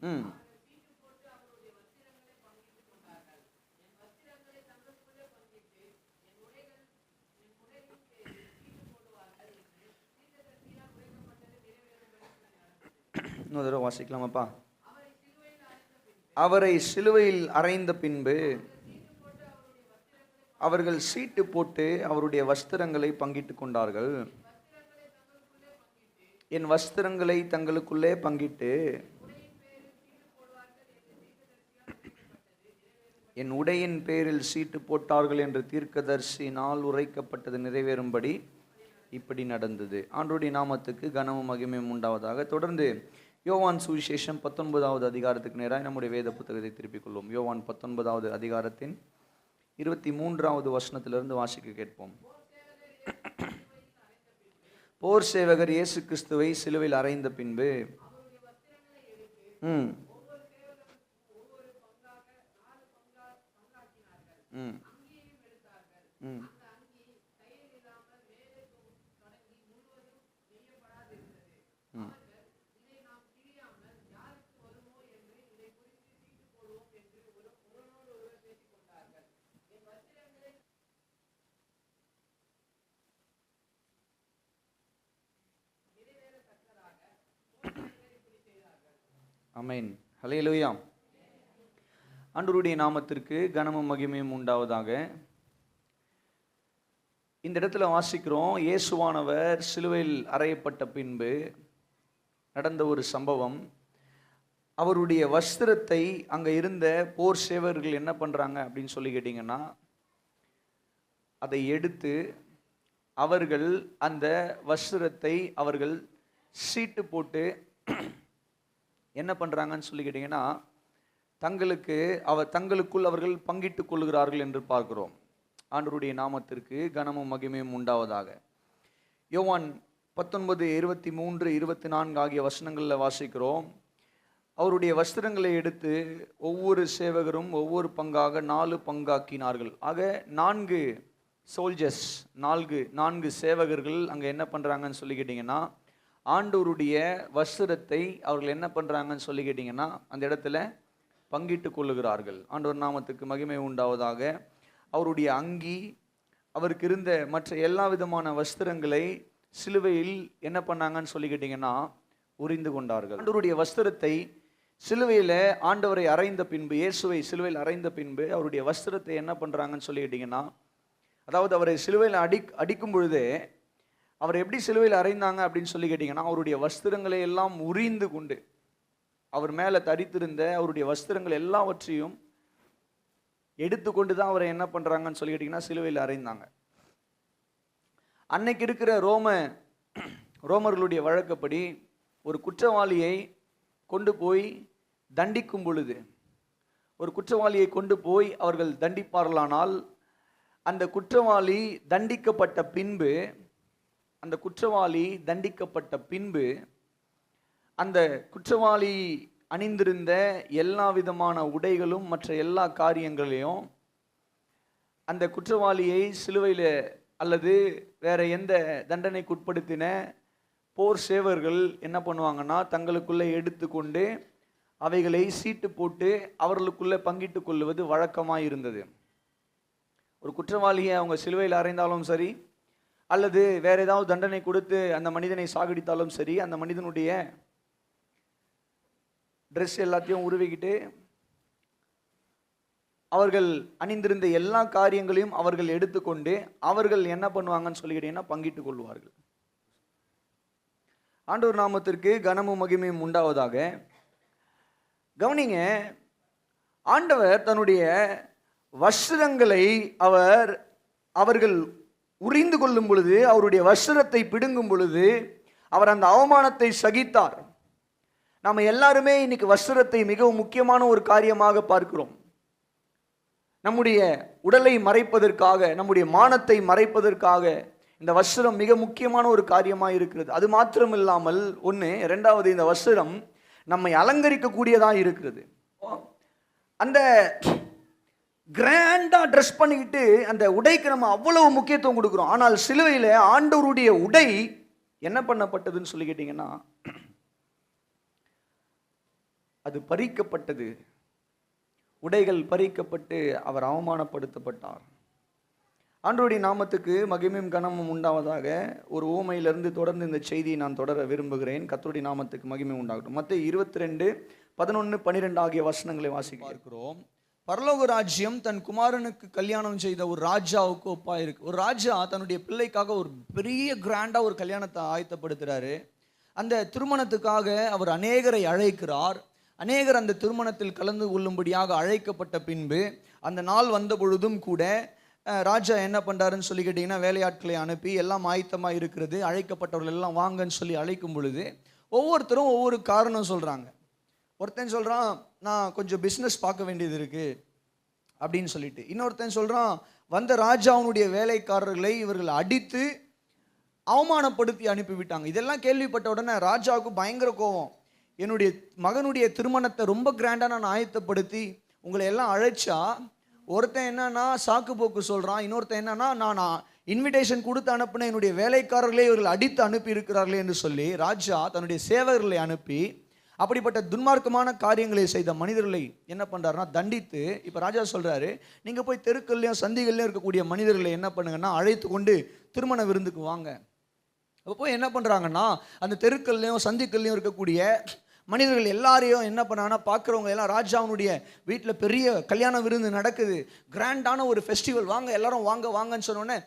ம் இன்னொரு தடவை வாசிக்கலாமாப்பா? அவரை சிலுவையில் அறைந்த பின்பு அவர்கள் சீட்டு போட்டு அவருடைய வஸ்திரங்களை பங்கிட்டு கொண்டார்கள். என் வஸ்திரங்களை தங்களுக்குள்ளே பங்கிட்டு என் உடையின் பேரில் சீட்டு போட்டார்கள் என்று தீர்க்கதரிசியினால் உரைக்கப்பட்டது நிறைவேறும்படி இப்படி நடந்தது. ஆண்டவருடைய நாமத்துக்கு கனமும் மகிமையும் உண்டாவதாக. தொடர்ந்து யோவான் சுவிசேஷம் 19வது அதிகாரத்துக்கு நேராக நம்முடைய வேத புத்தகத்தை திருப்பிக் கொள்வோம். யோவான் 19வது அதிகாரத்தின் 23வது வசனத்திலிருந்து வாசிக்க கேட்போம். போர் சேவகர் இயேசு கிறிஸ்துவை சிலுவையில் அறைந்த பின்பு ஆமென். ஹல்லேலூயா. ஆண்டவருடைய நாமத்திற்கு கனமும் மகிமையும் உண்டாவதாக. இந்த இடத்துல வாசிக்கிறோம், இயேசுவானவர் சிலுவையில் அறையப்பட்ட பின்பு நடந்த ஒரு சம்பவம். அவருடைய வஸ்திரத்தை அங்கே இருந்த போர் சேவர்கள் என்ன பண்ணுறாங்க அப்படின்னு சொல்லி கேட்டிங்கன்னா, அதை எடுத்து அவர்கள் அந்த வஸ்திரத்தை அவர்கள் சீட்டு போட்டு என்ன பண்ணுறாங்கன்னு சொல்லி கேட்டிங்கன்னா, தங்களுக்குள் அவர்கள் பங்கிட்டு கொள்கிறார்கள் என்று பார்க்கிறோம். ஆண்டவருடைய நாமத்திற்கு கனமும் மகிமையும் உண்டாவதாக. யோவான் 19:23-24 ஆகிய வசனங்களில் வாசிக்கிறோம், அவருடைய வஸ்திரங்களை எடுத்து ஒவ்வொரு சேவகரும் ஒவ்வொரு பங்காக 4 பங்காக்கினார்கள். ஆக 4 சோல்ஜர்ஸ், 4 சேவகர்கள் அங்கே என்ன பண்ணுறாங்கன்னு சொல்லி கேட்டிங்கன்னா, ஆண்டவருடைய வஸ்திரத்தை அவர்கள் என்ன பண்ணுறாங்கன்னு சொல்லி கேட்டிங்கன்னா அந்த இடத்துல பங்கிட்டு கொள்ளுகிறார்கள். ஆண்டவர் நாமத்துக்கு மகிமை உண்டாவதாக. அவருடைய அங்கி, அவருக்கு இருந்த மற்ற எல்லா விதமான வஸ்திரங்களை சிலுவையில் என்ன பண்ணாங்கன்னு சொல்லி கேட்டிங்கன்னா உரிந்து கொண்டார்கள். ஆண்டவருடைய வஸ்திரத்தை சிலுவையில் ஆண்டவரை அறைந்த பின்பு, இயேசுவை சிலுவையில் அறைந்த பின்பு அவருடைய வஸ்திரத்தை என்ன பண்ணுறாங்கன்னு சொல்லி கேட்டிங்கன்னா, அதாவது அவரை சிலுவையில் அடிக்கும் பொழுதே அவர் எப்படி சிலுவையில் அறைந்தாங்க அப்படின்னு சொல்லி கேட்டிங்கன்னா, அவருடைய வஸ்திரங்களை எல்லாம் உரிந்து கொண்டு அவர் மேலே தரித்திருந்த அவருடைய வஸ்திரங்கள் எல்லாவற்றையும் எடுத்துக்கொண்டு தான் அவரை என்ன பண்ணுறாங்கன்னு சொல்லி கேட்டிங்கன்னா சிலுவையில் அறைந்தாங்க. அன்னைக்கு இருக்கிற ரோமர்களுடைய வழக்கப்படி ஒரு குற்றவாளியை கொண்டு போய் தண்டிக்கும் பொழுது, ஒரு குற்றவாளியை கொண்டு போய் அவர்கள் தண்டிப்பார்களானால், அந்த குற்றவாளி தண்டிக்கப்பட்ட பின்பு அந்த குற்றவாளி அணிந்திருந்த எல்லா விதமான உடைகளும் மற்ற எல்லா காரியங்களையும் அந்த குற்றவாளியை சிலுவையில் அல்லது வேற எந்த தண்டனைக்கு உட்படுத்தின போர் சேவர்கள் என்ன பண்ணுவாங்கன்னா தங்களுக்குள்ளே எடுத்துக்கொண்டு அவைகளை சீட்டு போட்டு அவர்களுக்குள்ளே பங்கிட்டு கொள்வது வழக்கமாக இருந்தது. ஒரு குற்றவாளியை அவங்க சிலுவையில் அறைந்தாலும் சரி, அல்லது வேற ஏதாவது தண்டனை கொடுத்து அந்த மனிதனை சாகடித்தாலும் சரி, அந்த மனிதனுடைய ட்ரெஸ் எல்லாத்தையும் உருவிக்கிட்டு அவர்கள் அணிந்திருந்த எல்லா காரியங்களையும் அவர்கள் எடுத்துக்கொண்டு அவர்கள் என்ன பண்ணுவாங்கன்னு சொல்லிக்கிட்டீங்கன்னா பங்கிட்டு கொள்வார்கள். ஆண்டவர் நாமத்திற்கு கனமும் மகிமையும் உண்டாவதாக. கவனிங்க, ஆண்டவர் தன்னுடைய வஸ்திரங்களை அவர்கள் உரிந்து கொள்ளும் பொழுது, அவருடைய வஸ்திரத்தை பிடுங்கும் பொழுது அவர் அந்த அவமானத்தை சகித்தார். நாம் எல்லாருமே இன்னைக்கு வஸ்திரத்தை மிகவும் முக்கியமான ஒரு காரியமாக பார்க்கிறோம். நம்முடைய உடலை மறைப்பதற்காக, நம்முடைய மானத்தை மறைப்பதற்காக இந்த வஸ்திரம் மிக முக்கியமான ஒரு காரியமாக இருக்கிறது. அது மாத்திரம் இல்லாமல் இரண்டாவது இந்த வஸ்திரம் நம்மை அலங்கரிக்கக்கூடியதாக இருக்கிறது. அந்த கிராண்டா ட்ரெஸ் பண்ணிக்கிட்டு அந்த உடைக்கு நம்ம அவ்வளவு முக்கியத்துவம் கொடுக்குறோம். ஆனால் சிலுவையில் ஆண்டவருடைய உடை என்ன பண்ணப்பட்டதுன்னு சொல்லி கேட்டீங்கன்னா, அது பறிக்கப்பட்டது. உடைகள் பறிக்கப்பட்டு அவர் அவமானப்படுத்தப்பட்டார். ஆண்டவருடைய நாமத்துக்கு மகிமையும் கனமும் உண்டாவதாக. ஒரு உவமையிலிருந்து தொடர்ந்து இந்த செய்தியை நான் தொடர விரும்புகிறேன். கர்த்தருடைய நாமத்துக்கு மகிமை உண்டாகட்டும். மத்தேயு 22, 11, 12 ஆகிய வசனங்களை வாசிக்க இருக்கிறோம். பரலோக ராஜ்யம் தன் குமாரனுக்கு கல்யாணம் செய்த ஒரு ராஜாவுக்கு ஒப்பா இருக்கு. ஒரு ராஜா தன்னுடைய பிள்ளைக்காக ஒரு பெரிய கிராண்டா ஒரு கல்யாணத்தை ஆயத்தப்படுத்துறாரு. அந்த திருமணத்துக்காக அவர் அநேகரை அழைக்கிறார். அநேகர் அந்த திருமணத்தில் கலந்து கொள்ளும்படியாக அழைக்கப்பட்ட பின்பு அந்த நாள் வந்த பொழுதும் கூட ராஜா என்ன பண்ணுறாருன்னு சொல்லி கேட்டிங்கன்னா, வேலையாட்களை அனுப்பி எல்லாம் ஆயத்தமாக இருக்கிறது, அழைக்கப்பட்டவர்கள் எல்லாம் வாங்கன்னு சொல்லி அழைக்கும் பொழுது ஒவ்வொருத்தரும் ஒவ்வொரு காரணம் சொல்கிறாங்க. ஒருத்தன் சொல்கிறான், நான் கொஞ்சம் பிஸ்னஸ் பார்க்க வேண்டியது இருக்குது அப்படின்னு சொல்லிட்டு. இன்னொருத்தன் சொல்கிறான், வந்த ராஜாவுடைய வேலைக்காரர்களை இவர்கள் அடித்து அவமானப்படுத்தி அனுப்பிவிட்டாங்க. இதெல்லாம் கேள்விப்பட்ட உடனே ராஜாவுக்கு பயங்கர கோபம். என்னுடைய மகனுடைய திருமணத்தை ரொம்ப கிராண்டாக நான் ஆயத்தப்படுத்தி உங்களை எல்லாம் அழைச்சா ஒருத்தன் என்னன்னா சாக்கு போக்கு சொல்கிறான், இன்னொருத்தன் என்னன்னா நான் இன்விடேஷன் கொடுத்து அனுப்பின என்னுடைய வேலைக்காரர்களே இவர்கள் அடித்து அனுப்பி இருக்கிறார்களே என்று சொல்லி ராஜா தன்னுடைய சேவகர்களை அனுப்பி அப்படிப்பட்ட துன்மார்க்கமான காரியங்களை செய்த மனிதர்களை என்ன பண்ணுறாருன்னா தண்டித்து, இப்போ ராஜா சொல்கிறாரு, நீங்கள் போய் தெருக்கள்லையும் சந்திகள்லையும் இருக்கக்கூடிய மனிதர்களை என்ன பண்ணுங்கன்னா அழைத்து கொண்டு திருமண விருந்துக்கு வாங்க. அப்போ போய் என்ன பண்ணுறாங்கன்னா அந்த தெருக்கள்லையும் சந்திக்கள்லையும் இருக்கக்கூடிய மனிதர்கள் எல்லாரையும் என்ன பண்ணாங்கன்னா பார்க்குறவங்க எல்லாம் ராஜாவுடைய வீட்டில் பெரிய கல்யாண விருந்து நடக்குது, கிராண்டான ஒரு ஃபெஸ்டிவல், வாங்க எல்லாரும் வாங்க வாங்கன்னு சொன்னோடனே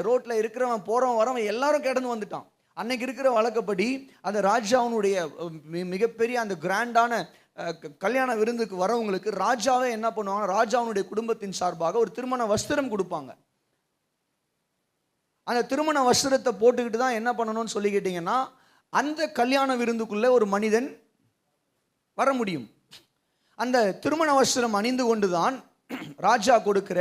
ரோட்டில் இருக்கிறவன் போகிறவன் வரவன் எல்லாரும் கிடந்து வந்துட்டான். அன்னைக்கு இருக்கிற வழக்கப்படி அந்த ராஜாவுடைய மிகப்பெரிய அந்த கிராண்டான கல்யாண விருந்துக்கு வரவங்களுக்கு ராஜாவே என்ன பண்ணுவாங்க, ராஜாவுடைய குடும்பத்தின் சார்பாக ஒரு திருமண வஸ்திரம் கொடுப்பாங்க. அந்த திருமண வஸ்திரத்தை போட்டுக்கிட்டு தான் என்ன பண்ணணும்னு சொல்லிக்கிட்டீங்கன்னா அந்த கல்யாண விருந்துக்குள்ளே ஒரு மனிதன் வர முடியும். அந்த திருமண வஸ்திரம் அணிந்து கொண்டு தான் ராஜா கொடுக்கிற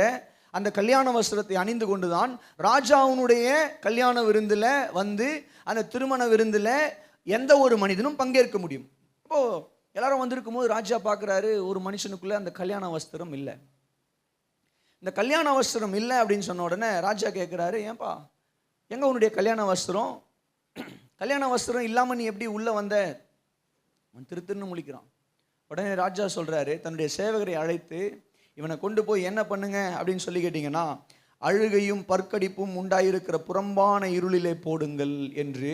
அந்த கல்யாண வஸ்திரத்தை அணிந்து கொண்டு தான் ராஜாவுடைய கல்யாண விருந்தில் வந்து அந்த திருமண விருந்தில் எந்த ஒரு மனிதனும் பங்கேற்க முடியும். இப்போது எல்லாரும் வந்திருக்கும் போது ராஜா பார்க்குறாரு, ஒரு மனுஷனுக்குள்ளே அந்த கல்யாண வஸ்திரம் இல்லை. இந்த கல்யாண வஸ்திரம் இல்லை அப்படின்னு சொன்ன உடனே ராஜா கேட்குறாரு, ஏன்பா எங்கே உன்னுடைய கல்யாண வஸ்திரம்? கல்யாண வஸ்திரம் இல்லாமல் நீ எப்படி உள்ளே வந்த? திருன்னு முழிக்கிறான். உடனே ராஜா சொல்கிறாரு, தன்னுடைய சேவகரை அழைத்து இவனை கொண்டு போய் என்ன பண்ணுங்க அப்படின்னு சொல்லி கேட்டிங்கன்னா, அழுகையும் பற்கடிப்பும் உண்டாயிருக்கிற புறம்பான இருளிலே போடுங்கள் என்று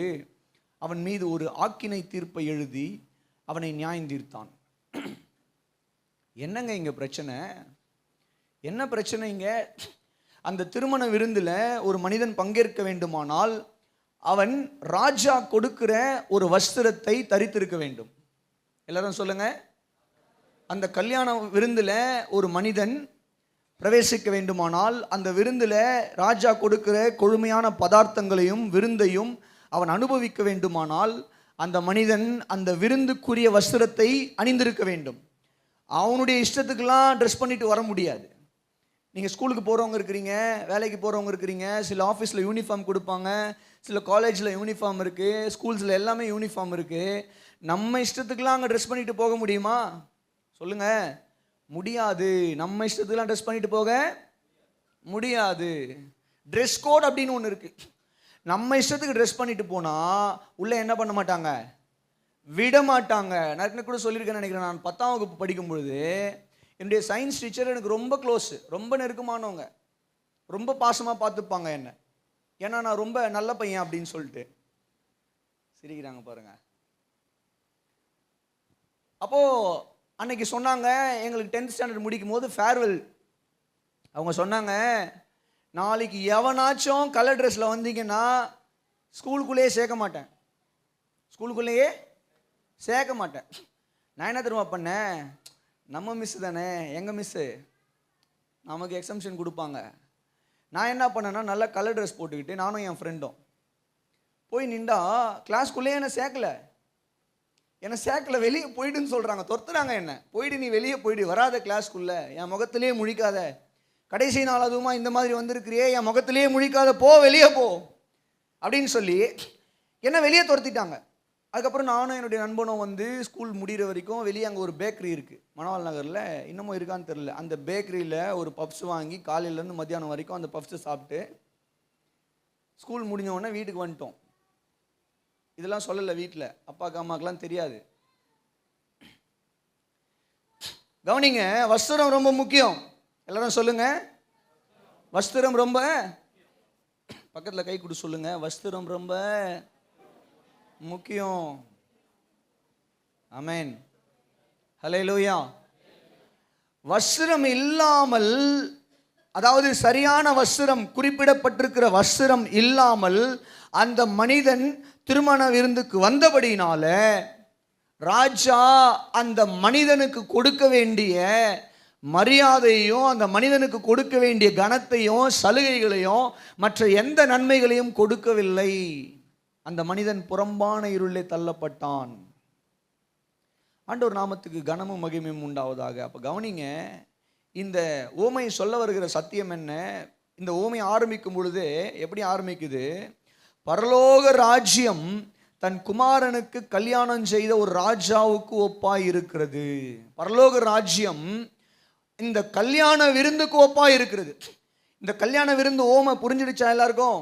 அவன் மீது ஒரு ஆக்கினை தீர்ப்பை எழுதி அவனை நியாயம் தீர்த்தான். என்னங்க இங்கே பிரச்சனை? என்ன பிரச்சனை இங்கே? அந்த திருமண விருந்தில் ஒரு மனிதன் பங்கேற்க வேண்டுமானால் அவன் ராஜா கொடுக்கிற ஒரு வஸ்திரத்தை தரித்திருக்க வேண்டும். எல்லாரும் சொல்லுங்க. அந்த கல்யாண விருந்தில் ஒரு மனிதன் பிரவேசிக்க வேண்டுமானால் அந்த விருந்தில் ராஜா கொடுக்கிற கொழுமையான பதார்த்தங்களையும் விருந்தையும் அவன் அனுபவிக்க வேண்டுமானால் அந்த மனிதன் அந்த விருந்துக்குரிய வஸ்திரத்தை அணிந்திருக்க வேண்டும். அவனுடைய இஷ்டத்துக்கெல்லாம் ட்ரெஸ் பண்ணிட்டு வர முடியாது. நீங்கள் ஸ்கூலுக்கு போகிறவங்க இருக்கிறீங்க, வேலைக்கு போகிறவங்க இருக்கிறீங்க, சில ஆஃபீஸில் யூனிஃபார்ம் கொடுப்பாங்க, சில காலேஜில் யூனிஃபார்ம் இருக்குது, ஸ்கூல்ஸில் எல்லாமே யூனிஃபார்ம் இருக்குது. நம்ம இஷ்டத்துக்கெலாம் அங்கே ட்ரெஸ் பண்ணிட்டு போக முடியுமா? சொல்லுங்கள், முடியாது. நம்ம இஷ்டத்துக்கெலாம் ட்ரெஸ் பண்ணிட்டு போக முடியாது. ட்ரெஸ் கோட் அப்படின்னு ஒன்று இருக்குது. நம்ம இஷ்டத்துக்கு ட்ரெஸ் பண்ணிட்டு போனால் உள்ளே என்ன பண்ண மாட்டாங்க, விட மாட்டாங்க. நான் கூட சொல்லியிருக்கேன்னு நினைக்கிறேன். நான் 10ஆம் வகுப்பு படிக்கும் பொழுது என்னுடைய சயின்ஸ் டீச்சர் எனக்கு ரொம்ப க்ளோஸு, ரொம்ப நெருக்கமானவங்க, ரொம்ப பாசமாக பார்த்துப்பாங்க என்ன. ஏன்னா நான் ரொம்ப நல்ல பையன் அப்படின்னு சொல்லிட்டு. சிரிக்கிறாங்க பாருங்க. அப்போது அன்னைக்கு சொன்னாங்க, எங்களுக்கு 10th ஸ்டாண்டர்ட் முடிக்கும் போது ஃபேர்வெல். அவங்க சொன்னாங்க, நாளைக்கு எவனாச்சும் கலர் ட்ரெஸ்ஸில் வந்தீங்கன்னா ஸ்கூலுக்குள்ளேயே சேர்க்க மாட்டேன், ஸ்கூலுக்குள்ளேயே சேர்க்க மாட்டேன். நான் என்ன தெரியுமா பண்ணேன், நம்ம மிஸ்ஸு தானே, எங்கள் மிஸ்ஸு, நமக்கு எக்ஸம்ஷன் கொடுப்பாங்க. நான் என்ன பண்ணேன்னா நல்லா கலர் ட்ரெஸ் போட்டுக்கிட்டு நானும் என் ஃப்ரெண்டும் போய் நின்றா கிளாஸ்க்குள்ளேயே என்னை சேர்க்கல, வெளியே போயிடுன்னு சொல்கிறாங்க, துரத்துறாங்க என்ன. போயிடு, நீ வெளியே போயிடு, வராத கிளாஸ்க்குள்ளே, என் முகத்திலே முழிக்காத, கடைசி நாள் அதுவுமா இந்த மாதிரி வந்திருக்கிறியே, என் முகத்திலே முழிக்காத, போ வெளியே போ அப்படின்னு சொல்லி என்ன வெளியே துரத்திட்டாங்க. அதுக்கப்புறம் நானும் என்னுடைய நண்பனும் வந்து ஸ்கூல் முடிகிற வரைக்கும் வெளியே அங்கே ஒரு பேக்கரி இருக்குது மணவாள் நகரில், இன்னமும் இருக்கான்னு தெரியல. அந்த பேக்கரியில் ஒரு பப்ஸ் வாங்கி காலையிலேருந்து மத்தியானம் வரைக்கும் அந்த பப்ஸை சாப்பிட்டு ஸ்கூல் முடிஞ்ச உடனே வீட்டுக்கு வந்துட்டோம். இதெல்லாம் சொல்லலை வீட்டில், அப்பாவுக்கு அம்மாக்கெலாம் தெரியாது. கவனிங்க, வஸ்திரம் ரொம்ப முக்கியம். எல்லாரும் சொல்லுங்க, வஸ்திரம் ரொம்ப, பக்கத்தில் கை கொடு சொல்லுங்க, வஸ்திரம் ரொம்ப முக்கியம். ஆமென், ஹல்லேலூயா. வஸ்திரம் இல்லாமல், அதாவது சரியான வஸ்திரம், குறிப்பிடப்பட்டிருக்கிற வஸ்திரம் இல்லாமல் அந்த மனிதன் திருமண விருந்துக்கு வந்தபடினால ராஜா அந்த மனிதனுக்கு கொடுக்க வேண்டிய மரியாதையும், அந்த மனிதனுக்கு கொடுக்க வேண்டிய கனத்தையும், சலுகைகளையும், மற்ற எந்த நன்மைகளையும் கொடுக்கவில்லை. அந்த மனிதன் புறம்பான இருளே தள்ளப்பட்டான். ஆண்டவர் நாமத்துக்கு கனமும் மகிமையும் உண்டாவதாக. அப்போ கவனிங்க, இந்த ஓமை சொல்ல வருகிற சத்தியம் என்ன? இந்த ஓமை ஆரம்பிக்கும் பொழுது எப்படி ஆரம்பிக்குது? பரலோக ராஜ்யம் தன் குமாரனுக்கு கல்யாணம் செய்த ஒரு ராஜாவுக்கு ஒப்பாய் இருக்கிறது. பரலோக ராஜ்யம் இந்த கல்யாண விருந்துக்கு ஒப்பாய் இருக்கிறது. இந்த கல்யாண விருந்து ஓமை புரிஞ்சிடுச்சா எல்லாருக்கும்?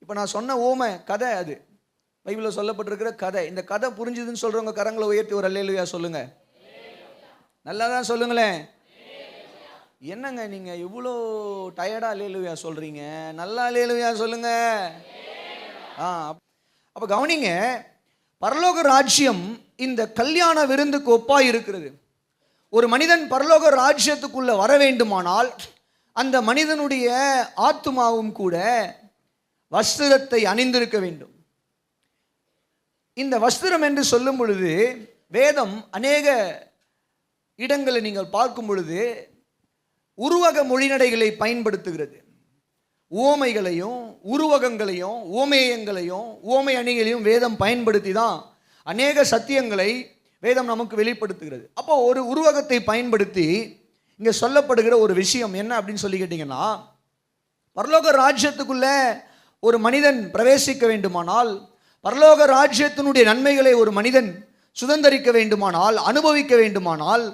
இப்போ நான் சொன்ன ஓமை கதை, அது பைபிளில் சொல்லப்பட்டிருக்கிற கதை. இந்த கதை புரிஞ்சுதுன்னு சொல்றவங்க கரங்களை உயர்த்தி ஒரு அல்லேலூயா சொல்லுங்க. நல்லா தான் சொல்லுங்களேன். என்னங்க நீங்க இவ்வளோ டயர்டா அல்லேலூயா சொல்றீங்க? நல்லா அல்லேலூயா சொல்லுங்க. அப்ப கவனிங்க, பரலோக ராஜ்யம் இந்த கல்யாண விருந்துக்கு ஒப்பாய் இருக்கிறது. ஒரு மனிதன் பரலோக ராஜ்யத்துக்குள்ள வர வேண்டுமானால் அந்த மனிதனுடைய ஆத்துமாவும் கூட வஸ்திரத்தை அணிந்திருக்க வேண்டும். இந்த வஸ்திரம் என்று சொல்லும் பொழுது வேதம் அநேக இடங்களை நீங்கள் பார்க்கும் பொழுது உருவக மொழிநடைகளை பயன்படுத்துகிறது. உவமைகளையும் உருவகங்களையும் உவமேயங்களையும் உவமை அணிகளையும் வேதம் பயன்படுத்தி தான் அநேக சத்தியங்களை வேதம் நமக்கு வெளிப்படுத்துகிறது. அப்போ ஒரு உருவகத்தை பயன்படுத்தி இங்கே சொல்லப்படுகிற ஒரு விஷயம் என்ன அப்படின்னு சொல்லி கேட்டிங்கன்னா, பரலோக ராஜ்யத்துக்குள்ள ஒரு மனிதன் பிரவேசிக்க வேண்டுமானால், பரலோக ராஜ்யத்தினுடைய நன்மைகளை ஒரு மனிதன் சுதந்தரிக்க வேண்டுமானால், அனுபவிக்க வேண்டுமானால்,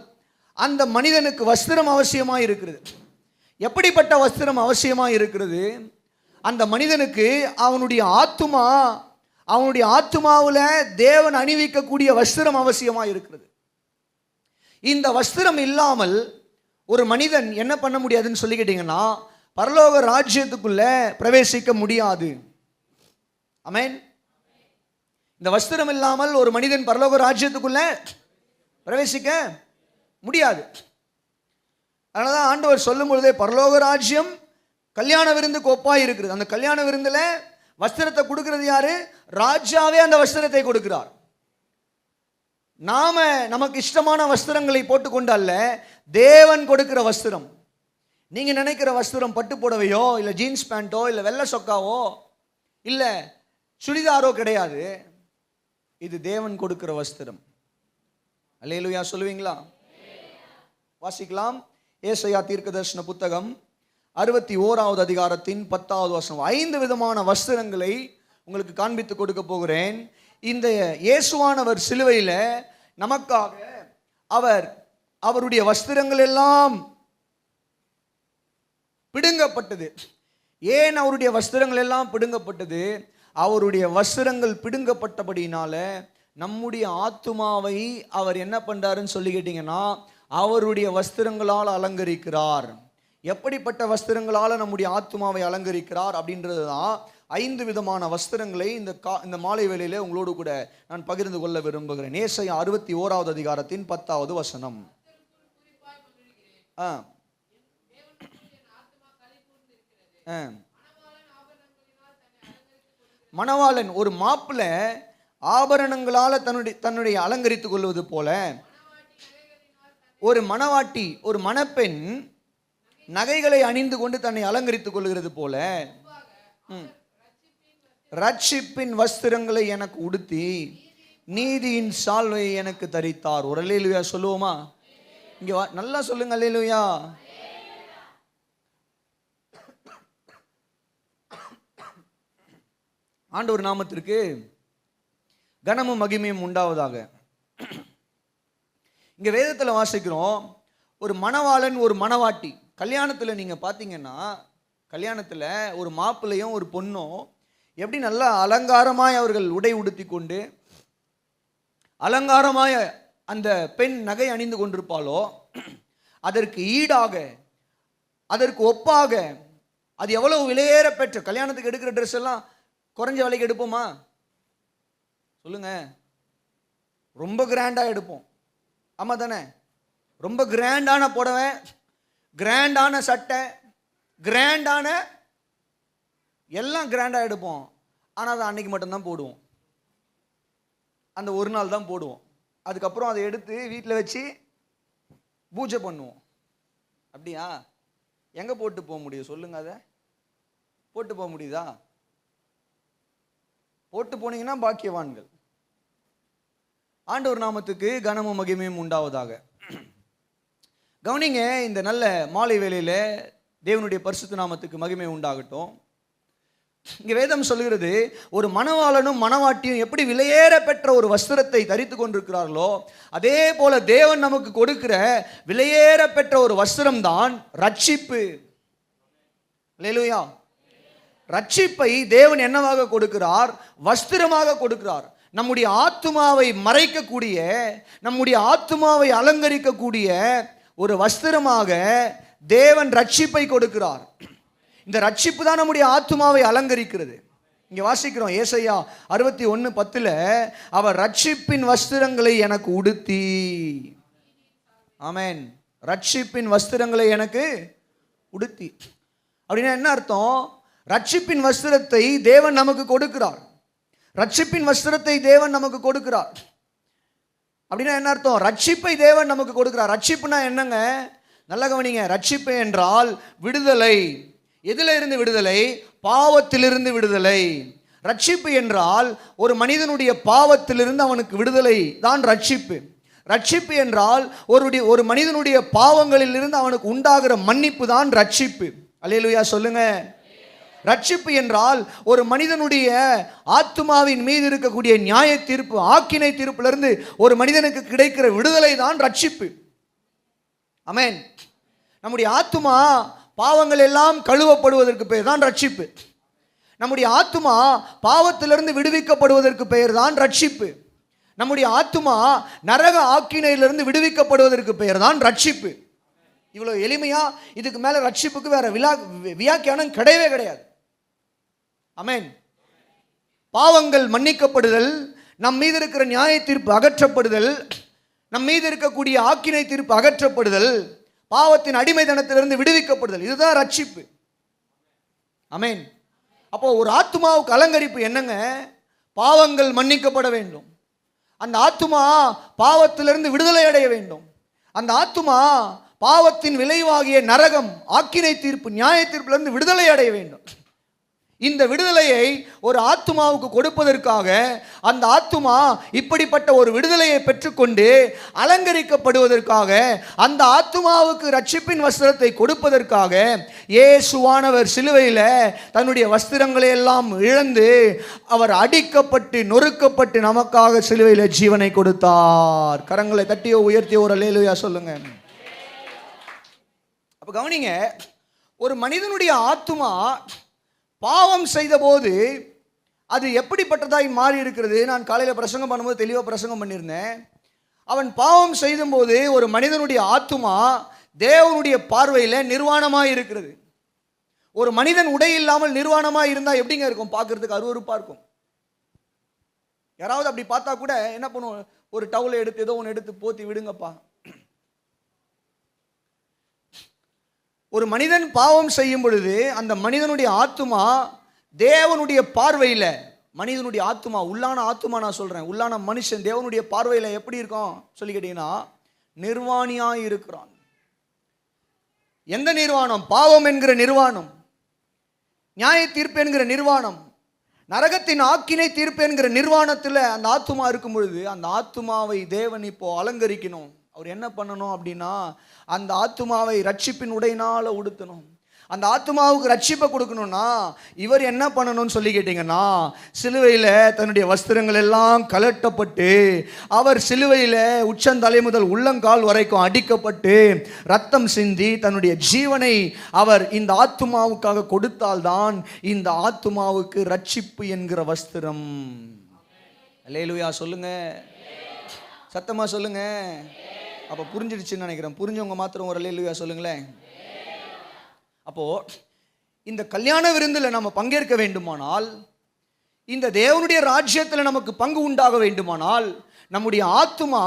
அந்த மனிதனுக்கு வஸ்திரம் அவசியமாக இருக்கிறது. எப்படிப்பட்ட வஸ்திரம் அவசியமாக இருக்கிறது? அந்த மனிதனுக்கு அவனுடைய ஆத்துமாவில் தேவன் அணிவிக்கக்கூடிய வஸ்திரம் அவசியமாக இருக்கிறது. இந்த வஸ்திரம் இல்லாமல் ஒரு மனிதன் என்ன பண்ண முடியாதுன்னு சொல்லி கேட்டீங்கன்னா, பரலோக ராஜ்யத்துக்குள்ள பிரவேசிக்க முடியாது. ஆமென். இந்த வஸ்திரம் இல்லாமல் ஒரு மனிதன் பரலோக ராஜ்யத்துக்குள்ள பிரவேசிக்க முடியாது. அதனாலதான் ஆண்டவர் சொல்லும் பொழுதே பரலோக ராஜ்யம் கல்யாண விருந்துக்கு ஒப்பாய் இருக்கிறது. அந்த கல்யாண விருந்துல வஸ்திரத்தை கொடுக்கிறது யாரு? ராஜாவே அந்த வஸ்திரத்தை கொடுக்கிறார். நாம நமக்கு இஷ்டமான வஸ்திரங்களை போட்டுக்கொண்டு அல்ல, தேவன் கொடுக்கிற வஸ்திரம். நீங்க நினைக்கிற வஸ்திரம் பட்டு புடவையோ இல்ல ஜீன்ஸ் பேண்டோ இல்ல வெள்ளை சொக்காவோ இல்ல சுடிதாரோ கிடையாது. இது தேவன் கொடுக்கிற வஸ்திரம். அல்லேலூயா சொல்லுவீங்களா? வாசிக்கலாம். ஏசாயா தீர்க்கதரிசன புத்தகம் 61வது அதிகாரத்தின் 10வது வசனம். 5 விதமான வஸ்திரங்களை உங்களுக்கு காண்பித்து கொடுக்க போகிறேன். இந்த இயேசுவானவர் சிலுவையில் நமக்காக அவருடைய வஸ்திரங்கள் எல்லாம் பிடுங்கப்பட்டது. ஏன் அவருடைய வஸ்திரங்கள் எல்லாம் பிடுங்கப்பட்டது? அவருடைய வஸ்திரங்கள் பிடுங்கப்பட்டபடினால நம்முடைய ஆத்துமாவை அவர் என்ன பண்றாருன்னு சொல்லி கேட்டீங்கன்னா, அவருடைய வஸ்திரங்களால் அலங்கரிக்கிறார். எப்படிப்பட்ட வஸ்திரங்களால் நம்முடைய ஆத்துமாவை அலங்கரிக்கிறார் அப்படின்றது தான் 5 விதமான வஸ்திரங்களை இந்த மாலை வேளையிலே உங்களோடு கூட நான் பகிர்ந்து கொள்ள விரும்புகிறேன். ஏசாயா 61வது அதிகாரத்தின் 10வது வசனம். மணவாளன் ஒரு மாப்பிள்ளை ஆபரணங்களால் தன்னுடைய அலங்கரித்துக் கொள்வது போல, ஒரு மணவாட்டி ஒரு மணப்பெண் நகைகளை அணிந்து கொண்டு தன்னை அலங்கரித்துக் கொள்கிறது போல, ரட்சிப்பின் வஸ்திரங்களை எனக்கு உடுத்தி நீதியின் சால்வையை எனக்கு தரித்தார். ஒரு அல்லேலூயா சொல்லுவோமா? இங்க நல்லா சொல்லுங்க அல்லேலூயா. ஆண்டவர் நாமத்திற்கு கனமும் மகிமையும் உண்டாவதாக. இங்க வேதத்தில் வாசிக்கிறோம், ஒரு மணவாளன் ஒரு மணவாட்டி. கல்யாணத்தில் நீங்க பார்த்தீங்கன்னா, கல்யாணத்தில் ஒரு மாப்பிள்ளையும் ஒரு பொண்ணும் எப்படி நல்லா அலங்காரமாய் அவர்கள் உடை உடுத்தி கொண்டு அலங்காரமாய் அந்த பெண் நகை அணிந்து கொண்டிருப்பாளோ, அதற்கு ஈடாக, அதற்கு ஒப்பாக, அது எவ்வளவு விலையேற பெற்ற, கல்யாணத்துக்கு எடுக்கிற ட்ரெஸ் எல்லாம் குறைஞ்ச விலைக்கு எடுப்போமா சொல்லுங்க? ரொம்ப கிராண்டா எடுப்போம், ஆமா தானே? ரொம்ப கிராண்டான புடவை, கிராண்டான சட்டை, கிராண்டான எல்லாம் கிராண்டா எடுப்போம். ஆனால் அதை அன்னைக்கு மட்டும்தான் போடுவோம், அந்த ஒரு நாள் தான் போடுவோம். அதுக்கப்புறம் அதை எடுத்து வீட்டில் வச்சு பூஜை பண்ணுவோம். அப்படியா? எங்கே போட்டு போக முடியும் சொல்லுங்க? அதை போட்டு போக முடியுதா? போட்டு போனீங்கன்னா பாக்கியவான்கள். ஆண்டவர் நாமத்துக்கு கனமும் மகிமையும் உண்டாவதாக. கவனிங்க, இந்த நல்ல மாலை வேளையில் தேவனுடைய பரிசுத்த நாமத்துக்கு மகிமை உண்டாகட்டும். இங்கே வேதம் சொல்கிறது, ஒரு மணவாளனும் மணவாட்டியும் எப்படி விலையேற பெற்ற ஒரு வஸ்திரத்தை தரித்து கொண்டிருக்கிறார்களோ, அதே போல தேவன் நமக்கு கொடுக்கிற விலையேற பெற்ற ஒரு வஸ்திரம் தான் ரட்சிப்பு. அல்லேலூயா. ரட்சிப்பை தேவன் என்னவாக கொடுக்கிறார்? வஸ்திரமாக கொடுக்கிறார். நம்முடைய ஆத்துமாவை மறைக்கக்கூடிய, நம்முடைய ஆத்துமாவை அலங்கரிக்கக்கூடிய ஒரு வஸ்திரமாக தேவன் ரட்சிப்பை கொடுக்கிறார். இந்த ரட்சிப்பு தான் நம்முடைய ஆத்துமாவை அலங்கரிக்கிறது. இங்க வாசிக்கிறோம், ஏசாயா 61:10, அவர் ரட்சிப்பின் வஸ்திரங்களை எனக்கு உடுத்தி. ஆமென். ரட்சிப்பின் வஸ்திரங்களை எனக்கு உடுத்தி. அப்படின்னா என்ன அர்த்தம்? ரட்சிப்பின் வஸ்திரத்தை தேவன் நமக்கு கொடுக்கிறார். ரட்சிப்பின் வஸ்திரத்தை தேவன் நமக்கு கொடுக்கிறார். அப்படின்னா என்ன அர்த்தம்? ரட்சிப்பை தேவன் நமக்கு கொடுக்கிறார். ரட்சிப்புனா என்னங்க? நல்ல கவனிங்க. ரட்சிப்பு என்றால் விடுதலை. எதில் இருந்து விடுதலை? பாவத்திலிருந்து விடுதலை. ரட்சிப்பு என்றால் ஒரு மனிதனுடைய பாவத்திலிருந்து அவனுக்கு விடுதலை தான் ரட்சிப்பு. ரட்சிப்பு என்றால் ஒரு மனிதனுடைய பாவங்களிலிருந்து அவனுக்கு உண்டாகிற மன்னிப்பு தான் ரட்சிப்பு. அல்லேலூயா சொல்லுங்க. ரட்சிப்பு என்றால் ஒரு மனிதனுடைய ஆத்துமாவின் மீது இருக்கக்கூடிய நியாய தீர்ப்பு, ஆக்கினை தீர்ப்பிலிருந்து ஒரு மனிதனுக்கு கிடைக்கிற விடுதலை தான் ரட்சிப்பு. ஆமென். நம்முடைய ஆத்துமா பாவங்கள் எல்லாம் கழுவப்படுவதற்கு பெயர் தான் ரட்சிப்பு. நம்முடைய ஆத்துமா பாவத்திலிருந்து விடுவிக்கப்படுவதற்கு பெயர் தான் ரட்சிப்பு. நம்முடைய ஆத்துமா நரக ஆக்கினையிலிருந்து விடுவிக்கப்படுவதற்கு பெயர் தான் ரட்சிப்பு. இவ்வளவு எளிமையா, இதுக்கு மேல ரட்சிப்புக்கு வேற வியாக்கியானம் கிடையவே கிடையாது. ஆமென். பாவங்கள் மன்னிக்கப்படுதல், நம் மீது இருக்கிற நியாய தீர்ப்பு அகற்றப்படுதல், நம் மீது இருக்கக்கூடிய ஆக்கினை தீர்ப்பு அகற்றப்படுதல், பாவத்தின் அடிமைத்தனத்திலிருந்து விடுவிக்கப்படுதல், இதுதான் ரட்சிப்பு. ஆமென். அப்போ ஒரு ஆத்துமாவுக்கு அலங்கரிப்பு என்னங்க? பாவங்கள் மன்னிக்கப்பட வேண்டும். அந்த ஆத்துமா பாவத்திலிருந்து விடுதலை அடைய வேண்டும். அந்த ஆத்துமா பாவத்தின் விளைவாகிய நரகம், ஆக்கினை தீர்ப்பு, நியாய தீர்ப்பிலிருந்து விடுதலை அடைய வேண்டும். இந்த விடுதலையை ஒரு ஆத்துமாவுக்கு கொடுப்பதற்காக, அந்த ஆத்துமா இப்படிப்பட்ட ஒரு விடுதலையை பெற்றுக்கொண்டு அலங்கரிக்கப்படுவதற்காக, அந்த ஆத்துமாவுக்கு ரட்சிப்பின் வஸ்திரத்தை கொடுப்பதற்காக இயேசுவானவர் சிலுவையில் தன்னுடைய வஸ்திரங்களை எல்லாம் இழந்து அவர் அடிக்கப்பட்டு நொறுக்கப்பட்டு நமக்காக சிலுவையில் ஜீவனை கொடுத்தார். கரங்களை தட்டியோ உயர்த்தியோ ஒரு அல்லேலூயா சொல்லுங்க. அப்ப கவனிங்க, ஒரு மனிதனுடைய ஆத்துமா பாவம் செய்த போது அது எப்படிப்பட்டதாய் மாறி இருக்கிறது? நான் காலையில் பிரசங்கம் பண்ணும்போது தெளிவாக பிரசங்கம் பண்ணியிருந்தேன். அவன் பாவம் செய்யும்போது ஒரு மனிதனுடைய ஆத்துமா தேவனுடைய பார்வையில் நிர்வாணமாக இருக்கிறது. ஒரு மனிதன் உடை இல்லாமல் நிர்வாணமாக இருந்தால் எப்படிங்க இருக்கும்? பார்க்கறதுக்கு அருவருப்பாக இருக்கும். யாராவது அப்படி பார்த்தா கூட என்ன பண்ணுவோம்? ஒரு டவுலை எடுத்து ஏதோ ஒன்று எடுத்து போத்தி விடுங்கப்பா. ஒரு மனிதன் பாவம் செய்யும் பொழுது அந்த மனிதனுடைய ஆத்துமா தேவனுடைய பார்வையில், மனிதனுடைய ஆத்துமா, உள்ளான ஆத்துமா நான் சொல்கிறேன், உள்ளான மனுஷன் தேவனுடைய பார்வையில் எப்படி இருக்கும் சொல்லி கேட்டீங்கன்னா நிர்வாணியாக இருக்கிறான். எந்த நிர்வாணம்? பாவம் என்கிற நிர்வாணம், நியாய தீர்ப்பு என்கிற நிர்வாணம், நரகத்தின் ஆக்கினை தீர்ப்பு என்கிற நிர்வாணத்தில் அந்த ஆத்துமா இருக்கும் பொழுது அந்த ஆத்துமாவை தேவன் இப்போ அலங்கரிக்கணும். அவர் என்ன பண்ணணும் அப்படின்னா, அந்த ஆத்துமாவை ரட்சிப்பின் உடையினால உடுத்தணும். அந்த ஆத்துமாவுக்கு ரட்சிப்பை கொடுக்கணும்னா இவர் என்ன பண்ணணும்னு சொல்லி கேட்டீங்கன்னா, சிலுவையில் தன்னுடைய வஸ்திரங்கள் எல்லாம் கலட்டப்பட்டு அவர் சிலுவையில் உச்சந்தலை முதல் உள்ளங்கால் வரைக்கும் அடிக்கப்பட்டு ரத்தம் சிந்தி தன்னுடைய ஜீவனை அவர் இந்த ஆத்துமாவுக்காக கொடுத்தால்தான் இந்த ஆத்துமாவுக்கு ரட்சிப்பு என்கிற வஸ்திரம். அல்லேலூயா சொல்லுங்க, சத்தமா சொல்லுங்க. அப்போ புரிஞ்சிடுச்சுன்னு நினைக்கிறேன். புரிஞ்சவங்க மாத்திரம் ஒரு அல்லேலூயா சொல்லுங்களேன். அப்போ இந்த கல்யாண விருந்தில் நம்ம பங்கேற்க வேண்டுமானால், இந்த தேவனுடைய ராஜ்யத்தில் நமக்கு பங்கு உண்டாக வேண்டுமானால், நம்முடைய ஆத்துமா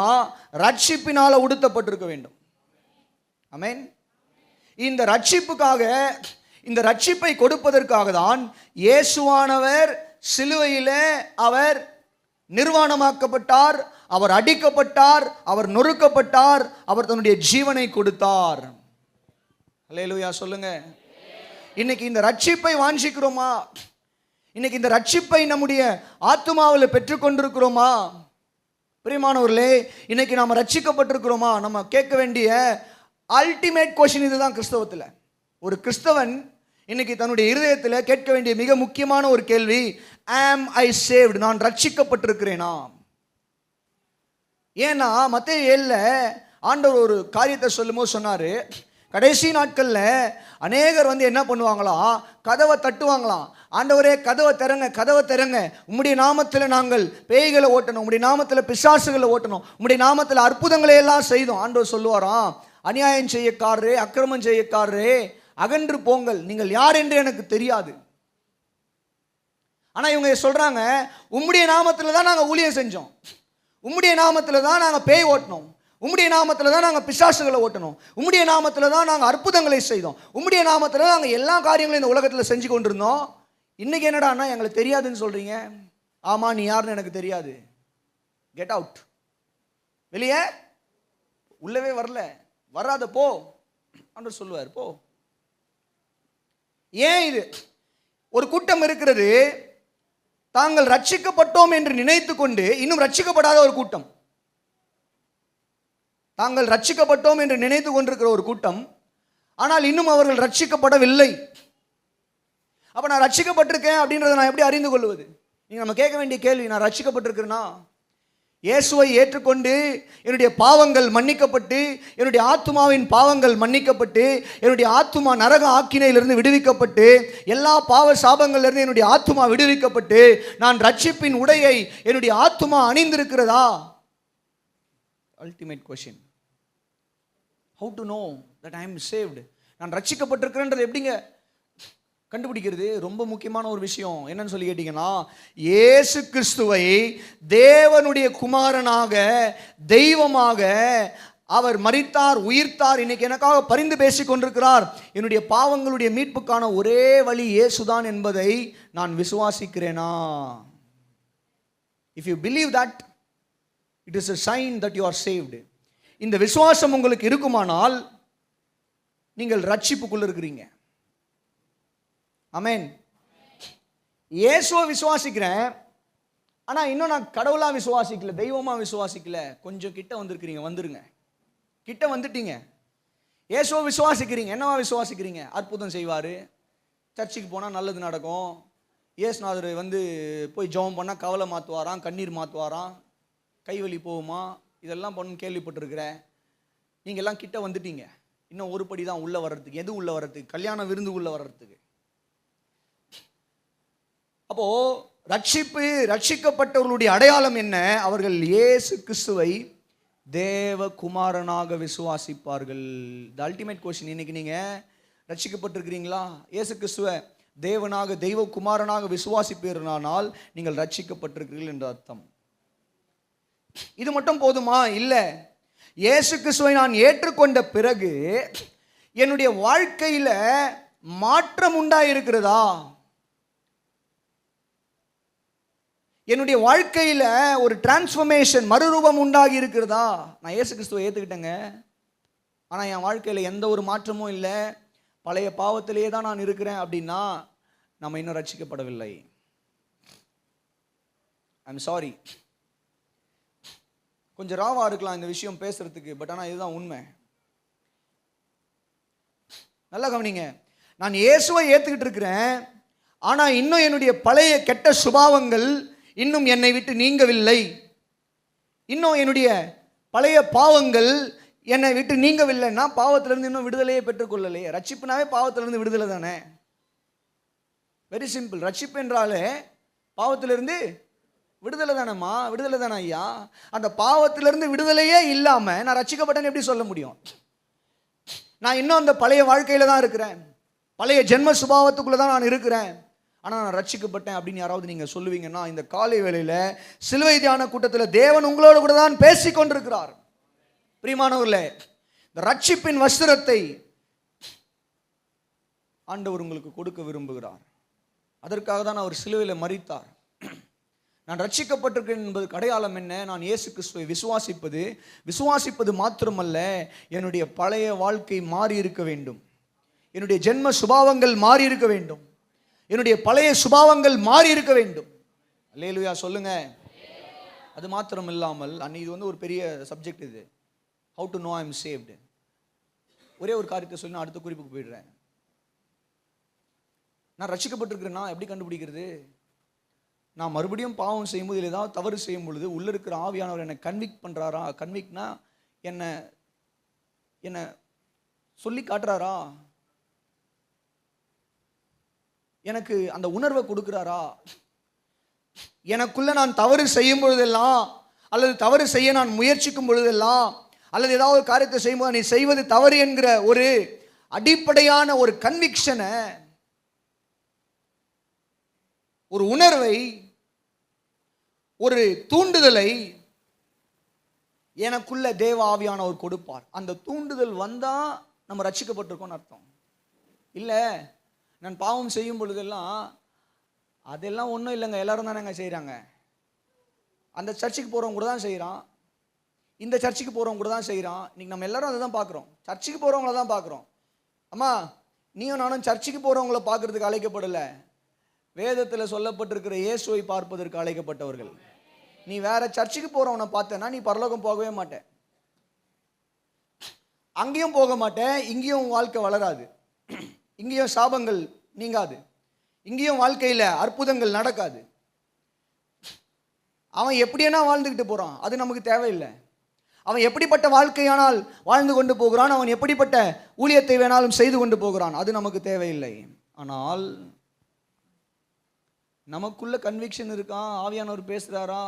ரட்சிப்பினால உடுத்தப்பட்டிருக்க வேண்டும். ஆமென். இந்த ரட்சிப்புக்காக, இந்த ரட்சிப்பை கொடுப்பதற்காக தான் இயேசுவானவர் சிலுவையிலே அவர் நிர்வாணமாக்கப்பட்டார், அவர் அடிக்கப்பட்டார், அவர் நொறுக்கப்பட்டார், அவர் தன்னுடைய ஜீவனை கொடுத்தார். அல்லேலூயா சொல்லுங்க. இன்னைக்கு இந்த ரட்சிப்பை வாஞ்சிக்கிறோமா? இன்னைக்கு இந்த ரட்சிப்பை நம்முடைய ஆத்துமாவில் பெற்றுக்கொண்டிருக்கிறோமா? பிரியமானவர்களே, இன்னைக்கு நாம் ரட்சிக்கப்பட்டிருக்கிறோமா? நம்ம கேட்க வேண்டிய அல்டிமேட் கொஸ்டின் இதுதான் கிறிஸ்தவத்தில். ஒரு கிறிஸ்தவன் இன்னைக்கு தன்னுடைய இருதயத்தில் கேட்க வேண்டிய மிக முக்கியமான ஒரு கேள்வி, ஆம் ஐ சேவ்டு? நான் ரட்சிக்கப்பட்டிருக்கிறேனா? ஏன்னா மத்தேயு 7 ஆண்டவர் ஒரு காரியத்தை சொல்லும்போது சொன்னார், கடைசி நாட்களில் அநேகர் வந்து என்ன பண்ணுவாங்களாம், கதவை தட்டுவாங்களாம். ஆண்டவரே கதவை திறங்க, கதவை திறங்க, உம்முடைய நாமத்தில் நாங்கள் பேய்களை ஓட்டணும், உம்முடைய நாமத்தில் பிசாசுகளை ஓட்டணும், உம்முடைய நாமத்தில் அற்புதங்களை எல்லாம் செய்தோம். ஆண்டவர் சொல்லுவாராம், அநியாயம் செய்யக்காரரே, அக்கிரமம் செய்யக்காரரே, அகன்று போங்கள், நீங்கள் யார் என்று எனக்கு தெரியாது. ஆனால் இவங்க சொல்றாங்க, உம்முடைய நாமத்தில் தான் நாங்கள் ஊழியம் செஞ்சோம், உம்முடைய நாமத்தில் தான் நாங்கள் பேய் ஓட்டணும், உம்முடைய நாமத்தில் தான் நாங்கள் பிசாசுகளை ஓட்டணும், உம்முடைய நாமத்தில் தான் நாங்கள் அற்புதங்களை செய்தோம், உம்முடைய நாமத்தில் தான் நாங்கள் எல்லா காரியங்களையும் இந்த உலகத்தில் செஞ்சு கொண்டிருந்தோம். இன்னைக்கு என்னடா அண்ணா எங்களுக்கு தெரியாதுன்னு சொல்றீங்க? ஆமா, நீ யாருன்னு எனக்கு தெரியாது, கெட் அவுட், வெளியே, உள்ளவே வரல, வராத போ ஆண்டவர் சொல்லுவார், போ. ஏன் இது? ஒரு கூட்டம் இருக்கிறது, தாங்கள் ரட்சிக்கப்பட்டோம் என்று நினைத்து கொண்டு இன்னும் ரட்சிக்கப்படாத ஒரு கூட்டம். தாங்கள் ரட்சிக்கப்பட்டோம் என்று நினைத்து கொண்டிருக்கிற ஒரு கூட்டம், ஆனால் இன்னும் அவர்கள் ரட்சிக்கப்படவில்லை. அப்போ நான் ரட்சிக்கப்பட்டிருக்கேன் அப்படின்றத நான் எப்படி அறிந்து கொள்வது? நீங்கள் நம்ம கேட்க வேண்டிய கேள்வி, நான் ரட்சிக்கப்பட்டிருக்கிறேன்னா, இயேசுவை ஏற்றுக்கொண்டு என்னுடைய பாவங்கள் மன்னிக்கப்பட்டு, என்னுடைய ஆத்துமாவின் பாவங்கள் மன்னிக்கப்பட்டு, என்னுடைய ஆத்துமா நரக ஆக்கினையிலிருந்து விடுவிக்கப்பட்டு, எல்லா பாவ சாபங்களிலிருந்து என்னுடைய ஆத்துமா விடுவிக்கப்பட்டு, நான் ரட்சிப்பின் உடையை என்னுடைய ஆத்துமா அணிந்திருக்கிறதா? Ultimate question. How to know that I am saved? நான் ரட்சிக்கப்பட்டிருக்கிறேன்றது எப்படிங்க கண்டுபிடிக்கிறது? ரொம்ப முக்கியமான ஒரு விஷயம். என்னன்னு சொல்லி கேட்டீங்கன்னா, இயேசு கிறிஸ்துவை தேவனுடைய குமாரனாக, தெய்வமாக அவர் மரித்தார், உயிர்த்தார், இன்னைக்கு எனக்காக பரிந்து பேசிக் கொண்டிருக்கிறார், என்னுடைய பாவங்களுடைய மீட்புக்கான ஒரே வழி இயேசுதான் என்பதை நான் விசுவாசிக்கிறேனா? If you believe that, it is a sign that you are saved. இந்த விசுவாசம் உங்களுக்கு இருக்குமானால் நீங்கள் ரட்சிப்புக்குள்ள இருக்கிறீங்க. ஆமென். இயேசுவை விசுவாசிக்கிறேன், ஆனா இன்னும் நான் கடவுளா விசுவாசிக்கல, தெய்வமா விசுவாசிக்கல. கொஞ்சம் கிட்ட வந்திருக்கிறீங்க, வந்துருங்க, கிட்ட வந்துட்டீங்க. இயேசுவை விசுவாசிக்கிறீங்க, என்னவா விசுவாசிக்கிறீங்க? அற்புதம் செய்வாரு, சர்ச்சுக்கு போனா நல்லது நடக்கும், இயேசுநாதர் வந்து போய் ஜெபம் பண்ணா கவலை மாத்துவாராம், கண்ணீர் மாத்துவாராம், கைவலி போகுமா, இதெல்லாம் பண்ணு கேள்விப்பட்டிருக்கிறேன். நீங்கள் எல்லாம் கிட்ட வந்துட்டீங்க. இன்னும் ஒரு படி தான் உள்ள வர்றதுக்கு. எது உள்ள வர்றதுக்கு? கல்யாண விருந்து உள்ள வர்றதுக்கு. அப்போ ரட்சிப்பு, ரட்சிக்கப்பட்டவர்களுடைய அடையாளம் என்ன? அவர்கள் இயேசு கிறிஸ்துவை தேவகுமாரனாக விசுவாசிப்பார்கள். The ultimate question. இன்னைக்கு நீங்க ரட்சிக்கப்பட்டிருக்கிறீங்களா? இயேசு கிறிஸ்துவை தேவனாக, தெய்வகுமாரனாக விசுவாசிப்பீர்களானால் நீங்கள் ரட்சிக்கப்பட்டிருக்கிறீர்கள் என்ற அர்த்தம். இது மட்டும் போதுமா? இல்லை. இயேசு கிறிஸ்துவை நான் ஏற்றுக்கொண்ட பிறகு என்னுடைய வாழ்க்கையில மாற்றம் உண்டாயிருக்கிறதா? என்னுடைய வாழ்க்கையில ஒரு டிரான்ஸ்ஃபர்மேஷன், மறுரூபம் உண்டாகி இருக்கிறதா? நான் இயேசு கிறிஸ்துவை ஏற்றுக்கிட்டேங்க, ஆனா என் வாழ்க்கையில எந்த ஒரு மாற்றமும் இல்லை, பழைய பாவத்திலேயே தான் நான் இருக்கிறேன் அப்படின்னா நம்ம இன்னும் ரட்சிக்கப்படவில்லை. I'm sorry. கொஞ்சம் ராவா இருக்கலாம் இந்த விஷயம் பேசுறதுக்கு, பட் ஆனால் இதுதான் உண்மை. நல்லா கவனிங்க. நான் இயேசுவை ஏற்றுக்கிட்டு இருக்கிறேன், ஆனால் இன்னும் என்னுடைய பழைய கெட்ட சுபாவங்கள் இன்னும் என்னை விட்டு நீங்கவில்லை. இன்னும் என்னுடைய பழைய பாவங்கள் என்னை விட்டு நீங்கவில்லைன்னா பாவத்திலிருந்து இன்னும் விடுதலையே பெற்றுக்கொள்ளலையே. ரட்சிப்புனாவே பாவத்திலிருந்து விடுதலை தானே. Very simple. ரட்சிப்பு என்றாலே பாவத்திலிருந்து விடுதலை தானேம்மா, விடுதலை தானே ஐயா. அந்த பாவத்திலிருந்து விடுதலையே இல்லாமல் நான் ரட்சிக்கப்பட்டேன்னு எப்படி சொல்ல முடியும்? நான் இன்னும் அந்த பழைய வாழ்க்கையில் தான் இருக்கிறேன், பழைய ஜென்ம சுபாவத்துக்குள்ளே தான் நான் இருக்கிறேன், ஆனால் நான் ரட்சிக்கப்பட்டேன் அப்படின்னு யாராவது நீங்கள் சொல்லுவீங்கன்னா, இந்த காலை வேளையில் சிலுவை தியான கூட்டத்தில் தேவன் உங்களோடு கூட தான் பேசி கொண்டிருக்கிறார். பிரியமானவர்களே, இந்த ரட்சிப்பின் வஸ்திரத்தை ஆண்டவர் உங்களுக்கு கொடுக்க விரும்புகிறார். அதற்காக தான் அவர் சிலுவையில் மரித்தார். நான் ரட்சிக்கப்பட்டிருக்கேன் என்பதுக்கு அடையாளம் என்ன? நான் இயேசு கிறிஸ்துவை விசுவாசிப்பது மாத்திரமல்ல, என்னுடைய பழைய வாழ்க்கை மாறி இருக்க வேண்டும், என்னுடைய ஜென்ம சுபாவங்கள் மாறி இருக்க வேண்டும், என்னுடைய பழைய சுபாவங்கள் மாறி இருக்க வேண்டும். அல்லேலூயா சொல்லுங்க. அது மாத்திரம் இல்லாமல், இது வந்து ஒரு பெரிய சப்ஜெக்ட். இது how to no I am saved. ஒரே ஒரு காரியத்தை சொல்லி நான் அடுத்த குறிப்புக்கு போயிடுறேன். நான் ரட்சிக்கப்பட்டிருக்கிறேன்னா எப்படி கண்டுபிடிக்கிறது? நான் மறுபடியும் பாவம் செய்யும்போது, இல்லை ஏதாவது தவறு செய்யும் பொழுது உள்ள இருக்கிற ஆவியானவர் என்னை கன்விக்ட் பண்ணுறாரா? கன்விக்ட்னா என்ன சொல்லி காட்டுறாரா? எனக்கு அந்த உணர்வை கொடுக்குறாரா? எனக்குள்ள நான் தவறு செய்யும் பொழுதெல்லாம், அல்லது தவறு செய்ய நான் முயற்சிக்கும் பொழுதெல்லாம், அல்லது ஏதாவது ஒரு காரியத்தை செய்யும்போது நீ செய்வது தவறு என்கிற ஒரு அடிப்படையான ஒரு கன்விக்ஷனை, ஒரு உணர்வை, ஒரு தூண்டுதலை எனக்குள்ள தேவ ஆவியானவர் கொடுப்பார். அந்த தூண்டுதல் வந்தா நம்ம ரட்சிக்கப்பட்டிருக்கோம்னு அர்த்தம். இல்லை நான் பாவம் செய்யும் பொழுதெல்லாம் அதெல்லாம் ஒன்றும் இல்லைங்க, எல்லாரும் தானேங்க செய்கிறாங்க, அந்த சர்ச்சுக்கு போகிறவங்க கூட தான் செய்கிறான், இந்த சர்ச்சுக்கு போகிறவங்க கூட தான் செய்கிறான். இன்னைக்கு நம்ம எல்லாரும் அதை தான் பார்க்குறோம், சர்ச்சுக்கு போகிறவங்கள தான் பார்க்குறோம். அம்மா, நீயும் நானும் சர்ச்சுக்கு போகிறவங்கள பார்க்கறதுக்கு அழைக்கப்படலை, வேதத்தில் சொல்லப்பட்டிருக்கிற இயேசுவை பார்ப்பதற்கு அழைக்கப்பட்டவர்கள். நீ வேற சர்ச்சுக்கு போறவனை பார்த்தேன்னா நீ பரலோகம் போகவே மாட்டே, அங்கேயும் போக மாட்டேன், இங்கேயும் வாழ்க்கை வளராது, இங்கேயும் சாபங்கள் நீங்காது, இங்கேயும் வாழ்க்கையில் அற்புதங்கள் நடக்காது. அவன் எப்படின்னா வாழ்ந்துக்கிட்டு போறான், அது நமக்கு தேவையில்லை. அவன் எப்படிப்பட்ட வாழ்க்கையானால் வாழ்ந்து கொண்டு போகிறான், அவன் எப்படிப்பட்ட ஊழியத்தை வேணாலும் செய்து கொண்டு போகிறான், அது நமக்கு தேவையில்லை. ஆனால் நமக்குள்ள கன்விக்ஷன் இருக்கான், ஆவியானவர் பேசுறாரா?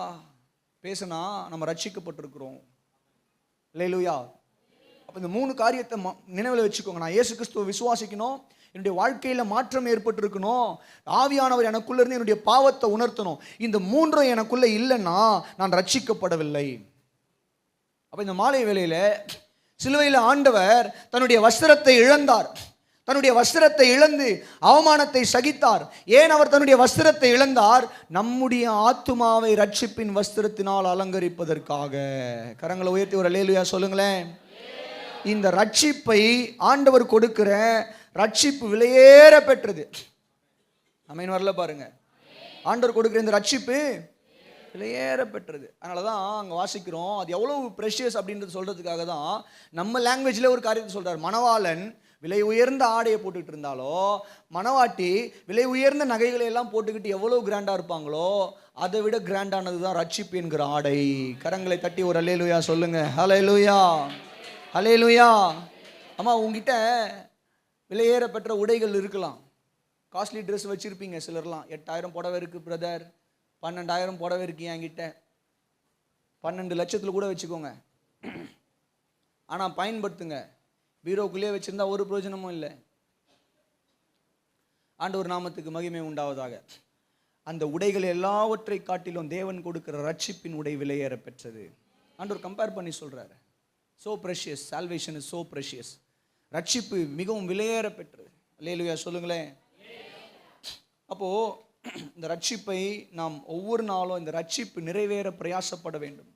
பேசினா நம்ம ரட்சிக்கப்பட்டிருக்கிறோம். அல்லேலூயா. அப்போ இந்த 3 காரியத்தை நினைவில் வச்சுக்கோங்க. நான் இயேசு கிறிஸ்துவை விசுவாசிக்கணும், என்னுடைய வாழ்க்கையில் மாற்றம் ஏற்பட்டிருக்கணும், ஆவியானவர் எனக்குள்ள இருந்து என்னுடைய பாவத்தை உணர்த்தணும். இந்த 3 எனக்குள்ள இல்லைன்னா நான் ரட்சிக்கப்படவில்லை. அப்போ இந்த மாலை வேளையில் சிலுவையில் ஆண்டவர் தன்னுடைய வஸ்திரத்தை இழந்தார். தன்னுடைய வஸ்திரத்தை இழந்து அவமானத்தை சகித்தார். ஏன் அவர் தன்னுடைய வஸ்திரத்தை இழந்தார்? நம்முடைய ஆத்துமாவை ரட்சிப்பின் வஸ்திரத்தினால் அலங்கரிப்பதற்காக. கரங்களை உயர்த்தி ஒரு அல்லேலூயா சொல்லுங்களேன். இந்த ரட்சிப்பை ஆண்டவர் கொடுக்கிற ரட்சிப்பு விலையேற பெற்றது. ஆமென் வரல பாருங்க. ஆண்டவர் கொடுக்கிற இந்த ரட்சிப்பு விலையேற பெற்றது. அதனால தான் அங்கே வாசிக்கிறோம், அது எவ்வளவு ப்ரெஷியஸ் அப்படின்றது சொல்கிறதுக்காக தான் நம்ம லாங்குவேஜில் ஒரு காரியத்தை சொல்கிறார். மணவாளன் விலை உயர்ந்த ஆடையை போட்டுக்கிட்டு இருந்தாலோ, மணவாட்டி விலை உயர்ந்த நகைகளை எல்லாம் போட்டுக்கிட்டு எவ்வளோ கிராண்டாக இருப்பாங்களோ, அதை விட கிராண்டானது தான் ரட்சிப்பு என்கிற ஆடை. கரங்களை தட்டி ஒரு அல்லேலூயா சொல்லுங்க. ஹல்லேலூயா, ஹல்லேலூயா. அம்மா, உங்ககிட்ட விலையேற பெற்ற உடைகள் இருக்கலாம், காஸ்ட்லி ட்ரெஸ் வச்சுருப்பீங்க. சிலர்லாம் 8000 புடவை இருக்குது பிரதர், 12,000 புடவை இருக்குது என்கிட்ட, 12 லட்சத்தில் கூட வச்சுக்கோங்க. ஆனால் பயன்படுத்துங்க, பீரோக்குள்ளே வச்சிருந்தா ஒரு பிரயோஜனமும் இல்லை. ஆண்டவர் நாமத்துக்கு மகிமை உண்டாவதாக. அந்த உடைகள் எல்லாவற்றை காட்டிலும் தேவன் கொடுக்கிற ரட்சிப்பின் உடை விலையேற பெற்றது. ஆண்டவர் கம்பேர் பண்ணி சொல்றாரு, so precious, salvation is so precious. ரட்சிப்பு மிகவும் விலையேற பெற்றது. அல்லேலூயா சொல்லுங்களேன். அப்போ இந்த ரட்சிப்பை நாம் ஒவ்வொரு நாளும் இந்த ரட்சிப்பு நிறைவேற பிரயாசப்பட வேண்டும்.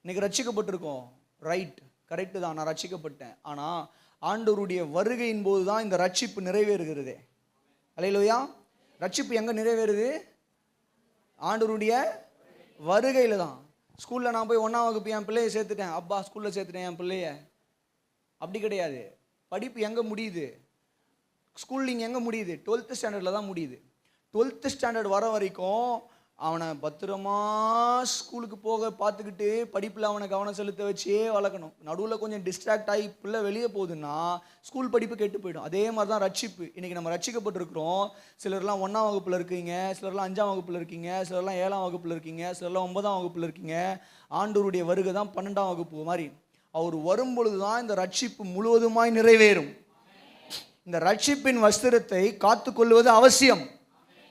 இன்னைக்கு ரட்சிக்கப்பட்டிருக்கோம், ரைட், கரெக்டு தான், நான் ரட்சிக்கப்பட்டேன். ஆனால் ஆண்டவருடைய வருகையின் போது தான் இந்த ரட்சிப்பு நிறைவேறுகிறது. அல்லேலூயா. ரட்சிப்பு எங்கே நிறைவேறுது? ஆண்டவருடைய வருகையில் தான். ஸ்கூலில் நான் போய் 1ஆம் வகுப்பு என் பிள்ளையை சேர்த்துட்டேன், அப்பா ஸ்கூலில் சேர்த்துட்டேன் என் பிள்ளைய, அப்படி கிடையாது. படிப்பு எங்கே முடியுது? ஸ்கூலிங் எங்கே முடியுது? 12th ஸ்டாண்டர்டில் தான் முடியுது. 12th ஸ்டாண்டர்ட் வர வரைக்கும் அவனை பத்திரமா ஸ்கூலுக்கு போக பார்த்துக்கிட்டு படிப்பில் அவனை கவனம் செலுத்த வச்சே வளர்க்கணும். நடுவில் கொஞ்சம் டிஸ்ட்ராக்ட் ஆகி பிள்ளை வெளியே போகுதுன்னா ஸ்கூல் படிப்பு கெட்டு போயிடும். அதே மாதிரி தான் ரட்சிப்பு. இன்றைக்கி நம்ம ரட்சிக்கப்பட்டிருக்கிறோம். சிலர்லாம் 1ஆம் வகுப்பில் இருக்கீங்க, சிலர்லாம் 5ஆம் வகுப்பில் இருக்கீங்க, சிலர்லாம் 7ஆம் வகுப்பில் இருக்கீங்க, சிலர்லாம் 9ஆம் வகுப்பில் இருக்கீங்க. ஆண்டவருடைய வருகை தான் 12ஆம் வகுப்பு மாதிரி. அவர் வரும்பொழுது தான் இந்த ரட்சிப்பு முழுவதுமாய் நிறைவேறும். இந்த ரட்சிப்பின் வஸ்திரத்தை காத்துக்கொள்வது அவசியம்.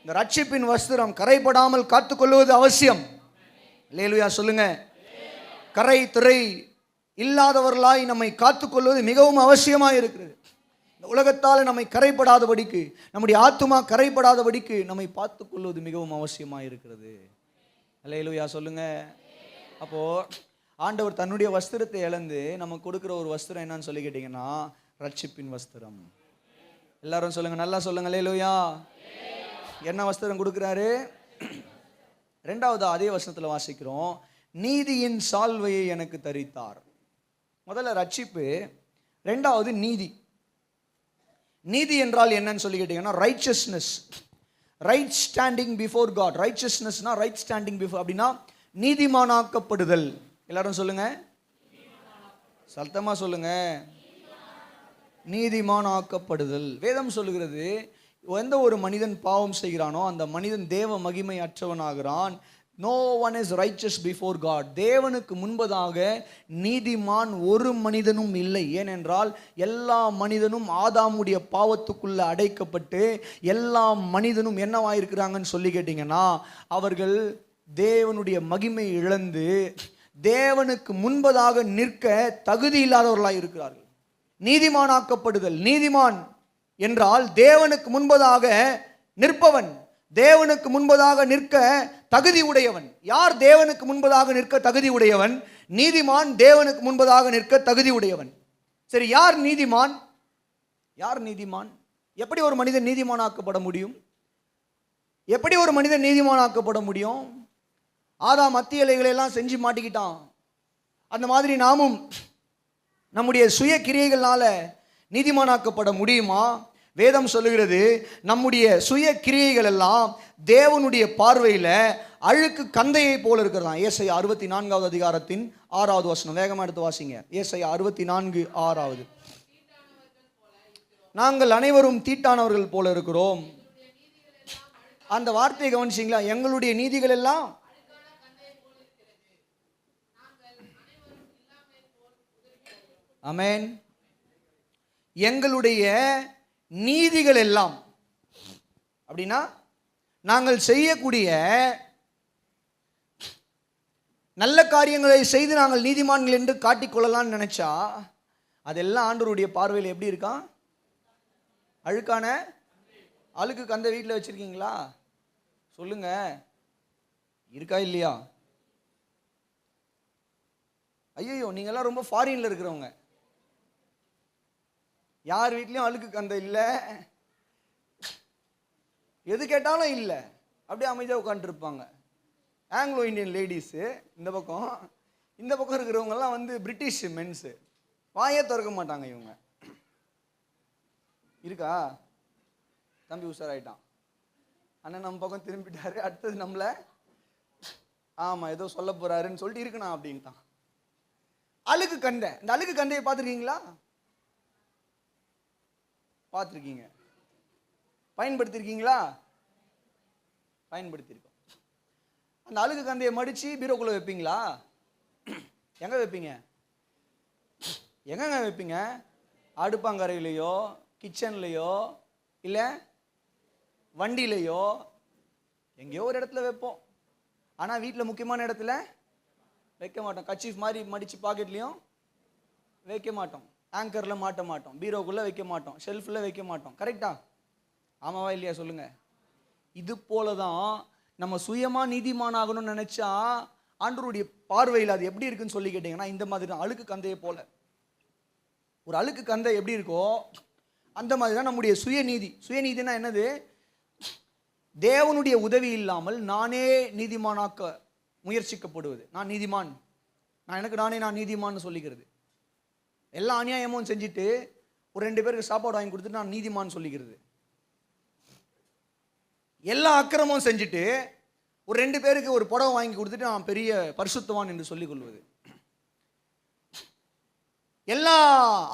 இந்த ரட்சிப்பின் வஸ்திரம் கரைபடாமல் காத்துக்கொள்வது அவசியம். அல்லேலூயா சொல்லுங்க. கரை திரை இல்லாதவர்களாய் நம்மை காத்துக்கொள்வது மிகவும் அவசியமாக இருக்கிறது. இந்த உலகத்தால் நம்மை கரைப்படாதபடிக்கு, நம்முடைய ஆத்துமா கரைப்படாதபடிக்கு நம்மை பார்த்துக்கொள்வது மிகவும் அவசியமாக இருக்கிறது. அல்லேலூயா சொல்லுங்க. அப்போ ஆண்டவர் தன்னுடைய வஸ்திரத்தை இழந்து நமக்கு கொடுக்குற ஒரு வஸ்திரம் என்னன்னு சொல்லி கேட்டீங்கன்னா ரட்சிப்பின் வஸ்திரம். எல்லாரும் சொல்லுங்க, நல்லா சொல்லுங்க. அல்லேலூயா. என்ன வஸ்திரம் கொடுக்குறாரு? 2வது அதே வசனத்தில் வாசிக்கிறோம், நீதியின் சால்வையை எனக்கு தரித்தார். முதல்ல ரட்சிப்பு, 2வது நீதி. நீதி என்றால் என்னன்னு சொல்லி கேட்டீங்கன்னா righteousness, right standing before God. ரைச்சஸ்னஸ்னா ரைட் ஸ்டாண்டிங் பிஃபோர், அப்படின்னா நீதிமானாக்கப்படுதல். எல்லாரும் சொல்லுங்க, சத்தமா சொல்லுங்க, நீதிமானாக்கப்படுதல். வேதம் சொல்லுகிறது, எந்த ஒரு மனிதன் பாவம் செய்கிறானோ அந்த மனிதன் தேவ மகிமை அற்றவனாகிறான். No one is righteous before God. தேவனுக்கு முன்பதாக நீதிமான் ஒரு மனிதனும் இல்லை. ஏனென்றால் எல்லா மனிதனும் ஆதாமுடைய பாவத்துக்குள்ள அடைக்கப்பட்டு எல்லா மனிதனும் என்னவாயிருக்கிறாங்கன்னு சொல்லி கேட்டிங்கன்னா அவர்கள் தேவனுடைய மகிமை இழந்து தேவனுக்கு முன்பதாக நிற்க தகுதி இல்லாதவர்களாக இருக்கிறார்கள். நீதிமானாக்கப்படுதல். நீதிமான் என்றால் தேவனுக்கு முன்பதாக நிற்பவன், தேவனுக்கு முன்பதாக நிற்க தகுதி உடையவன். யார் தேவனுக்கு முன்பதாக நிற்க தகுதி உடையவன்? நீதிமான் தேவனுக்கு முன்பதாக நிற்க தகுதி உடையவன். சரி, யார் நீதிமான்? யார் நீதிமான்? எப்படி ஒரு மனிதன் நீதிமானாக்கப்பட முடியும்? எப்படி ஒரு மனிதன் நீதிமானாக்கப்பட முடியும்? ஆதாம் மத்திய இலைகளெல்லாம் செஞ்சு மாட்டிக்கிட்டான். அந்த மாதிரி நாமும் நம்முடைய சுய கிரியைகளால நீதிமானாக்கப்பட முடியுமா? வேதம் சொல்லுகிறது, நம்முடைய சுய கிரியைகள் எல்லாம் தேவனுடைய பார்வையில் அழுக்கு கந்தையை போல இருக்கிறதா. ஏசாயா 64வது அதிகாரத்தின் 6வது வசனம். வேகமாக எடுத்து வாசிங்க. ஏசாயா 64:6. நாங்கள் அனைவரும் தீட்டானவர்கள் போல இருக்கிறோம். அந்த வார்த்தையை கவனிச்சிங்களா? எங்களுடைய நீதிகள் எல்லாம் ஆமென். எங்களுடைய நீதிகள் எல்லாம் அப்படின்னா நாங்கள் செய்யக்கூடிய நல்ல காரியங்களை செய்து நாங்கள் நீதிமான்கள் என்று காட்டிக்கொள்ளலாம்னு நினைச்சா அதெல்லாம் ஆண்டவருடைய பார்வையில் எப்படி இருக்கான்? அழுக்கான அழுக்கு கந்த வீட்டில் வச்சிருக்கீங்களா? சொல்லுங்க, இருக்கா இல்லையா? ஐயோ, நீங்கெல்லாம் ரொம்ப ஃபாரின்ல இருக்கிறவங்க. யார் வீட்லையும் அழுக்கு கந்த இல்லை, எது கேட்டாலும் இல்லை, அப்படியே அமைதியாக உட்காந்துருப்பாங்க. ஆங்கிலோ இந்தியன் லேடிஸு இந்த பக்கம், இந்த பக்கம் இருக்கிறவங்கெல்லாம் வந்து பிரிட்டிஷ் மென்ஸு. வாயே திறக்க மாட்டாங்க இவங்க. இருக்கா? தம்பி உஷாராயிட்டான். அண்ணன் நம்ம பக்கம் திரும்பிட்டாரு, அடுத்தது நம்மளை ஆமாம் ஏதோ சொல்ல போறாருன்னு சொல்லிட்டு இருக்கணும் அப்படின்ட்டான். அழுக்கு கண்டை. இந்த அழுக்கு கண்டையை பார்த்துருக்கீங்களா? பார்த்துருக்கீங்க. பயன்படுத்திருக்கீங்களா? பயன்படுத்தியிருக்கோம். அந்த அழுக்கு கந்தையை மடித்து பீரோக்குள்ளே வைப்பீங்களா? எங்கே வைப்பீங்க? எங்கங்க வைப்பீங்க? அடுப்பாங்கரையிலையோ, கிச்சன்லையோ, இல்லை வண்டியிலையோ, எங்கேயோ ஒரு இடத்துல வைப்போம். ஆனால் வீட்டில் முக்கியமான இடத்துல வைக்க மாட்டோம். கச்சீஃப் மாதிரி மடித்து பாக்கெட்லேயும் வைக்க மாட்டோம். ஆங்கரில் மாட்ட மாட்டோம். பீரோக்குள்ளே வைக்க மாட்டோம். ஷெல்ஃபில் வைக்க மாட்டோம். கரெக்டா? ஆமாவா இல்லையா சொல்லுங்க. இது போல தான் நம்ம சுயமாக நீதிமானாகணும்னு நினச்சா ஆண்டவருடைய பார்வையில் அது எப்படி இருக்குன்னு சொல்லி கேட்டிங்கன்னா இந்த மாதிரி தான். அழுக்கு கந்தையை போல. ஒரு அழுக்கு கந்தை எப்படி இருக்கோ அந்த மாதிரி தான் நம்முடைய சுயநீதி. சுயநீதினா என்னது? தேவனுடைய உதவி இல்லாமல் நானே நீதிமானாக்க முயற்சிக்கப்படுவது. நான் நீதிமான், நான் நீதிமான்னு சொல்லிக்கிறது. எல்லா அநியாயமும் செஞ்சுட்டு ஒரு 2 பேருக்கு சாப்பாடு வாங்கி கொடுத்துட்டு நான் நீதிமான்னு சொல்லிக்கிறது. எல்லா அக்கிரமும் செஞ்சுட்டு ஒரு 2 பேருக்கு ஒரு புடவை வாங்கி கொடுத்துட்டு நான் பெரிய பரிசுத்தவான் என்று சொல்லிக் கொள்வது. எல்லா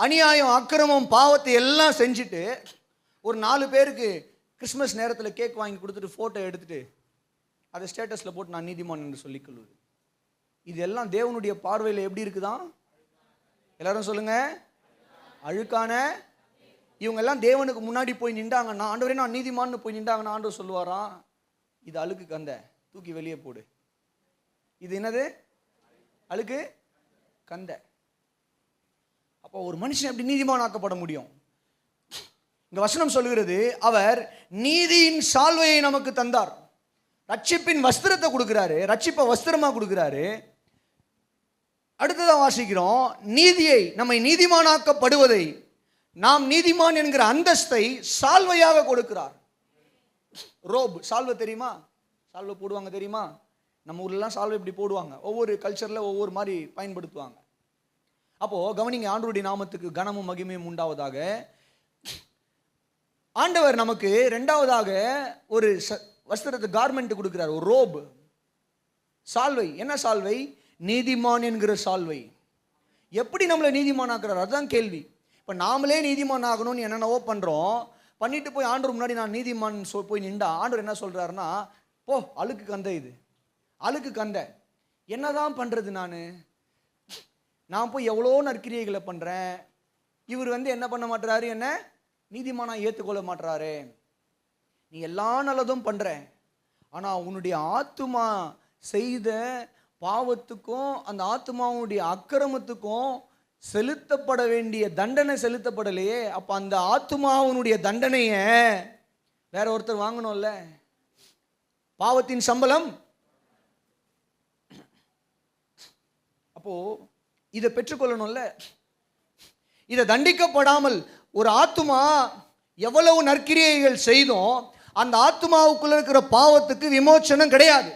அநியாயம், அக்கிரமம், பாவத்தை எல்லாம் செஞ்சுட்டு ஒரு 4 பேருக்கு கிறிஸ்மஸ் நேரத்தில் கேக் வாங்கி கொடுத்துட்டு ஃபோட்டோ எடுத்துட்டு அதை ஸ்டேட்டஸில் போட்டு நான் நீதிமான் என்று சொல்லிக் கொள்வது. இது எல்லாம் தேவனுடைய பார்வையில் எப்படி இருக்குதான்? எல்லாரும் சொல்லுங்க, அழுக்கான. இவங்க எல்லாம் தேவனுக்கு முன்னாடி போய் நின்றாங்கன்னா, ஆண்டவரே நான் நீதிமான்னு போய் நின்றாங்கன்னா ஆண்டவர் சொல்லுவாராம், இது அழுக்கு கந்த, தூக்கி வெளியே போடு. இது என்னது? அழுக்கு கந்த. அப்போ ஒரு மனுஷன் எப்படி நீதிமான் ஆக்கப்பட முடியும்? இந்த வசனம் சொல்லுகிறது, அவர் நீதியின் சால்வையை நமக்கு தந்தார். ரட்சிப்பின் வஸ்திரத்தை கொடுக்கிறாரு, ரட்சிப்பை வஸ்திரமா கொடுக்கிறாரு. அடுத்ததான் வாசிக்கிறோம், நீதியை, நம்மை நீதிமானாக்கப்படுவதை, நாம் நீதிமான் என்கிற அந்தஸ்தை சால்வையாக கொடுக்கிறார். ரோப், சால்வை தெரியுமா? சால்வை போடுவாங்க தெரியுமா? நம்ம ஊர்லாம் சால்வை இப்படி போடுவாங்க. ஒவ்வொரு கல்ச்சரில் ஒவ்வொரு மாதிரி பயன்படுத்துவாங்க. அப்போ கவனிங்க, ஆண்டவருடைய நாமத்துக்கு கனமும் மகிமையும் உண்டாவதாக. ஆண்டவர் நமக்கு இரண்டாவதாக ஒரு வஸ்திரத்தை, கார்மெண்ட் கொடுக்கிறார், ஒரு ரோப், சால்வை. என்ன சால்வை? நீதிமான் என்கிற சால்வை. எப்படி நம்மளை நீதிமான் ஆக்குறார்? அதுதான் கேள்வி. இப்போ நாமளே நீதிமான் ஆகணும்னு என்னென்னவோ பண்ணுறோம். பண்ணிட்டு போய் ஆண்டவர் முன்னாடி நான் நீதிமான் போய் நின்றா ஆண்டவர் என்ன சொல்கிறாருன்னா, போ அழுக்கு கந்த, இது அழுக்கு கந்த. என்னதான் பண்ணுறது? நான் போய் எவ்வளோ நற்கிரியைகளை பண்ணுறேன், இவர் என்ன பண்ண மாட்டுறாரு, என்ன நீதிமானா ஏற்றுக்கொள்ள மாட்டுறாரு. நீ எல்லா நல்லதும் பண்ணுற, ஆனால் உன்னுடைய ஆத்துமா செய்த பாவத்துக்கும் அந்த ஆத்துமாவுடைய அக்கிரமத்துக்கும் செலுத்தப்பட வேண்டிய தண்டனை செலுத்தப்படலையே. அப்போ அந்த ஆத்துமாவுடைய தண்டனையை வேற ஒருத்தர் வாங்கணும்ல. பாவத்தின் சம்பளம். அப்போ இதை பெற்றுக்கொள்ளணும்ல. இதை தண்டிக்கப்படாமல் ஒரு ஆத்துமா எவ்வளவு நற்கிரியைகள் செய்தோம், அந்த ஆத்துமாவுக்குள்ள இருக்கிற பாவத்துக்கு விமோச்சனம் கிடையாது.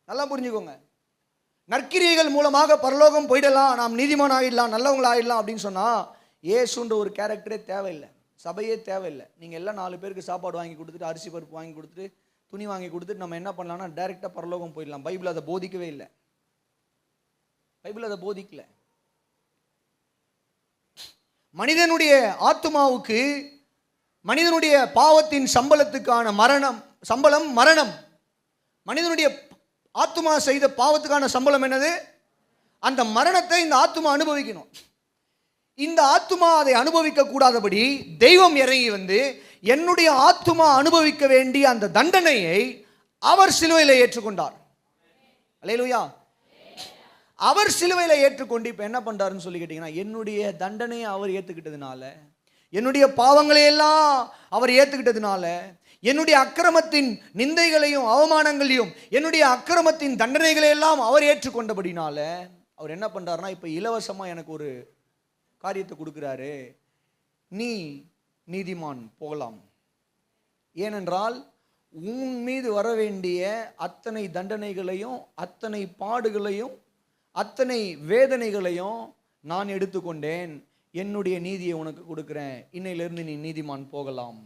நல்லா புரிஞ்சுக்கோங்க. நற்கிரியைகள் மூலமாக பரலோகம் போயிடலாம், நாம் நீதிமான் ஆகிடலாம், நல்லவங்கள ஆகிடலாம் அப்படின்னு சொன்னால் இயேசுன்ற ஒரு கேரக்டரே தேவையில்லை, சபையே தேவையில்லை. நீங்கள் எல்லாம் 4 பேருக்கு சாப்பாடு வாங்கி கொடுத்துட்டு, அரிசி பருப்பு வாங்கி கொடுத்துட்டு, துணி வாங்கி கொடுத்துட்டு நம்ம என்ன பண்ணலாம்னா டைரெக்டாக பரலோகம் போயிடலாம். பைபிள் அதை போதிக்கவே இல்லை. பைபிள் அதை போதிக்கல. மனிதனுடைய ஆத்துமாவுக்கு, மனிதனுடைய பாவத்தின் சம்பளத்துக்கான சம்பளம் மரணம். மனிதனுடைய ஆத்துமா செய்த பாவத்துக்கான சம்பளம் என்னது? அந்த மரணத்தை இந்த ஆத்துமா அனுபவிக்கணும். இந்த ஆத்துமா அதை அனுபவிக்க கூடாதபடி தெய்வம் இறங்கி என்னுடைய ஆத்துமா அனுபவிக்க வேண்டிய அந்த தண்டனையை அவர் சிலுவையில் ஏற்றுக்கொண்டார். அல்லேலூயா. அவர் சிலுவையில் ஏற்றுக்கொண்டு இப்போ என்ன பண்ணுறாருன்னு சொல்லி கேட்டிங்கன்னா, என்னுடைய தண்டனையை அவர் ஏற்றுக்கிட்டதுனால, என்னுடைய பாவங்களை எல்லாம் அவர் ஏற்றுக்கிட்டதுனால, என்னுடைய அக்கிரமத்தின் நிந்தைகளையும் அவமானங்களையும், என்னுடைய அக்கிரமத்தின் தண்டனைகளை எல்லாம் அவர் ஏற்றுக்கொண்டபடினால அவர் என்ன பண்ணுறாருனா, இப்போ இலவசமாக எனக்கு ஒரு காரியத்தை கொடுக்குறாரு. நீ நீதிமான் போகலாம். ஏனென்றால் உன் மீது வர வேண்டிய அத்தனை தண்டனைகளையும், அத்தனை பாடுகளையும், அத்தனை வேதனைகளையும் நான் எடுத்துக்கொண்டேன். என்னுடைய நீதியை உனக்கு கொடுக்குறேன். இன்னையிலிருந்து நீ நீதிமான் போகலாம்.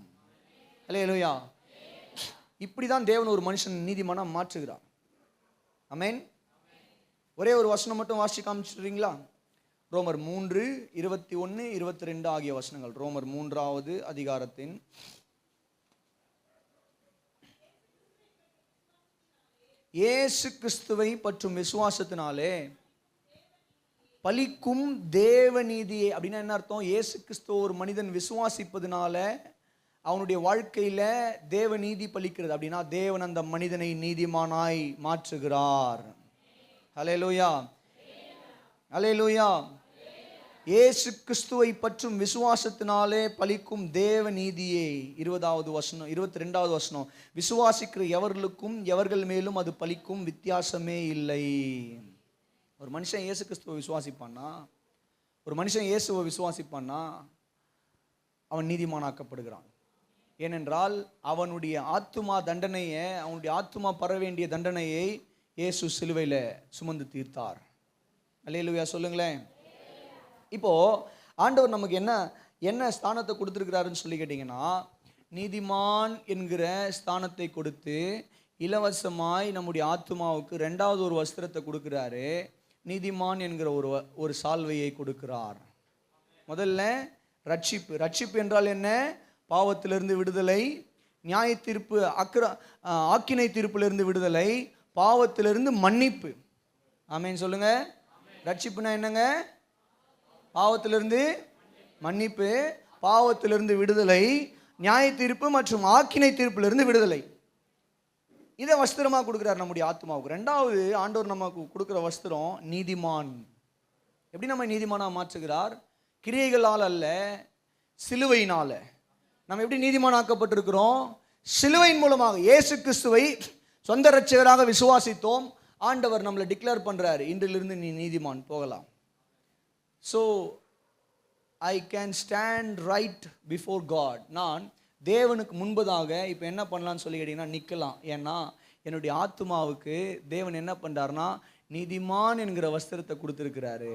அல்லேலூயா. இப்படிதான் தேவன் ஒரு மனுஷன் நீதிமானா மாற்றுகிறார். ஆமென். ஒரே ஒரு வசனம் மட்டும் வாசி காமிச்சிடுறீங்களா? ரோமர் 3:21-22 ஆகிய வசனங்கள். ரோமர் 3வது அதிகாரத்தின் இயேசு கிறிஸ்துவை பற்றும் விசுவாசத்தினாலே பலிக்கும் தேவ நீதியை. அப்படின்னா என்ன அர்த்தம்? இயேசு கிறிஸ்துவ ஒரு மனிதன் விசுவாசிப்பதனால அவனுடைய வாழ்க்கையில தேவ நீதி பலிக்கிறது. அப்படின்னா தேவன் அந்த மனிதனை நீதிமானாய் மாற்றுகிறார். ஹல்லேலூயா, ஹல்லேலூயா. இயேசு கிறிஸ்துவை பற்றும் விசுவாசத்தினாலே பலிக்கும் தேவ நீதியை. 20வது வசனம், 22வது வசனம், விசுவாசிக்கிற எவர்களுக்கும் எவர்கள் மேலும் அது பலிக்கும், வித்தியாசமே இல்லை. ஒரு மனுஷன் இயேசு கிறிஸ்துவை விசுவாசிப்பான்னா, ஒரு மனுஷன் இயேசுவை விசுவாசிப்பான்னா அவன் நீதிமானாக்கப்படுகிறான். ஏனென்றால் அவனுடைய ஆத்துமா தண்டனையை, அவனுடைய ஆத்துமா பெற வேண்டிய தண்டனையை இயேசு சிலுவையில் சுமந்து தீர்த்தார். அல்லேலூயா சொல்லுங்களேன். இப்போ ஆண்டவர் நமக்கு என்ன ஸ்தானத்தை கொடுத்துருக்கிறாருன்னு சொல்லி கேட்டிங்கன்னா, நீதிமான் என்கிற ஸ்தானத்தை கொடுத்து இலவசமாய் நம்முடைய ஆத்துமாவுக்கு ரெண்டாவது ஒரு வஸ்திரத்தை கொடுக்கிறாரு. நீதிமான் என்கிற ஒரு சால்வையை கொடுக்கிறார். முதல்ல ரட்சிப்பு. ரட்சிப்பு என்றால் என்ன? பாவத்திலிருந்து விடுதலை, நியாய தீர்ப்பு, ஆக்கினை தீர்ப்பிலிருந்து விடுதலை, பாவத்திலிருந்து மன்னிப்பு. ஆமென் சொல்லுங்க. ரட்சிப்புனா என்னங்க? பாவத்திலிருந்து மன்னிப்பு, பாவத்திலிருந்து விடுதலை, நியாய தீர்ப்பு மற்றும் ஆக்கினை தீர்ப்பிலிருந்து விடுதலை. இதை வஸ்திரமாக கொடுக்குறார் நம்முடைய ஆத்மாவுக்கு. ரெண்டாவது ஆண்டவர் நமக்கு கொடுக்குற வஸ்திரம் நீதிமான். எப்படி நம்ம நீதிமானாக மாற்றுகிறார்? கிரியைகளால் அல்ல, சிலுவையினால. நம்ம எப்படி நீதிமானாக்கப்பட்டிருக்கிறோம்? சிலுவையின் மூலமாக. இயேசு கிறிஸ்துவை சொந்த இரட்சகராக விசுவாசித்தோம். ஆண்டவர் நம்மளை டிக்ளேர் பண்றாரு, இன்றிலிருந்து நீ நீதிமான், போகலாம். So I can stand right before God. நான் தேவனுக்கு முன்பதாக இப்போ என்ன பண்ணலான்னு சொல்லி கேட்டிங்கன்னா நிற்கலாம். ஏன்னா என்னுடைய ஆத்மாவுக்கு தேவன் என்ன பண்ணுறாருனா நீதிமான் என்கிற வஸ்திரத்தை கொடுத்துருக்கிறாரு.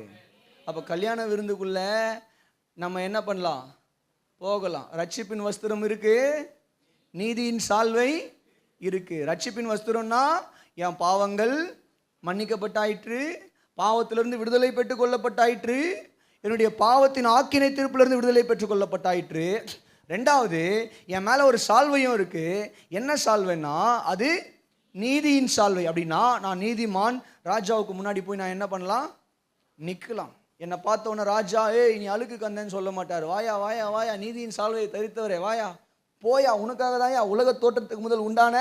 அப்போ கல்யாண விருந்துக்குள்ள நம்ம என்ன பண்ணலாம்? போகலாம். ரட்சிப்பின் வஸ்திரம் இருக்கு, நீதியின் சால்வை இருக்கு. ரட்சிப்பின் வஸ்திரம்னா என் பாவங்கள் மன்னிக்கப்பட்டாயிற்று, பாவத்திலிருந்து விடுதலை பெற்றுக் கொள்ளப்பட்டாயிற்று, என்னுடைய பாவத்தின் ஆக்கினை தீர்ப்பிலிருந்து விடுதலை பெற்றுக் கொள்ளப்பட்டாயிற்று. ரெண்டாவது, என் மேலே ஒரு சால்வையும் இருக்கு. என்ன சால்வைன்னா அது நீதியின் சால்வை. அப்படின்னா நான் நீதிமான். ராஜாவுக்கு முன்னாடி போய் நான் என்ன பண்ணலாம்? நிற்கலாம். என்னை பார்த்தவொன்னே ராஜா நீ அழுக்கு கந்தன்னு சொல்ல மாட்டார். வாயா வாயா வாயா, நீதியின் சால்வையை தரித்தவரே வாயா, போயா, உனக்காக தாயா உலக தோற்றத்துக்கு முதல் உண்டான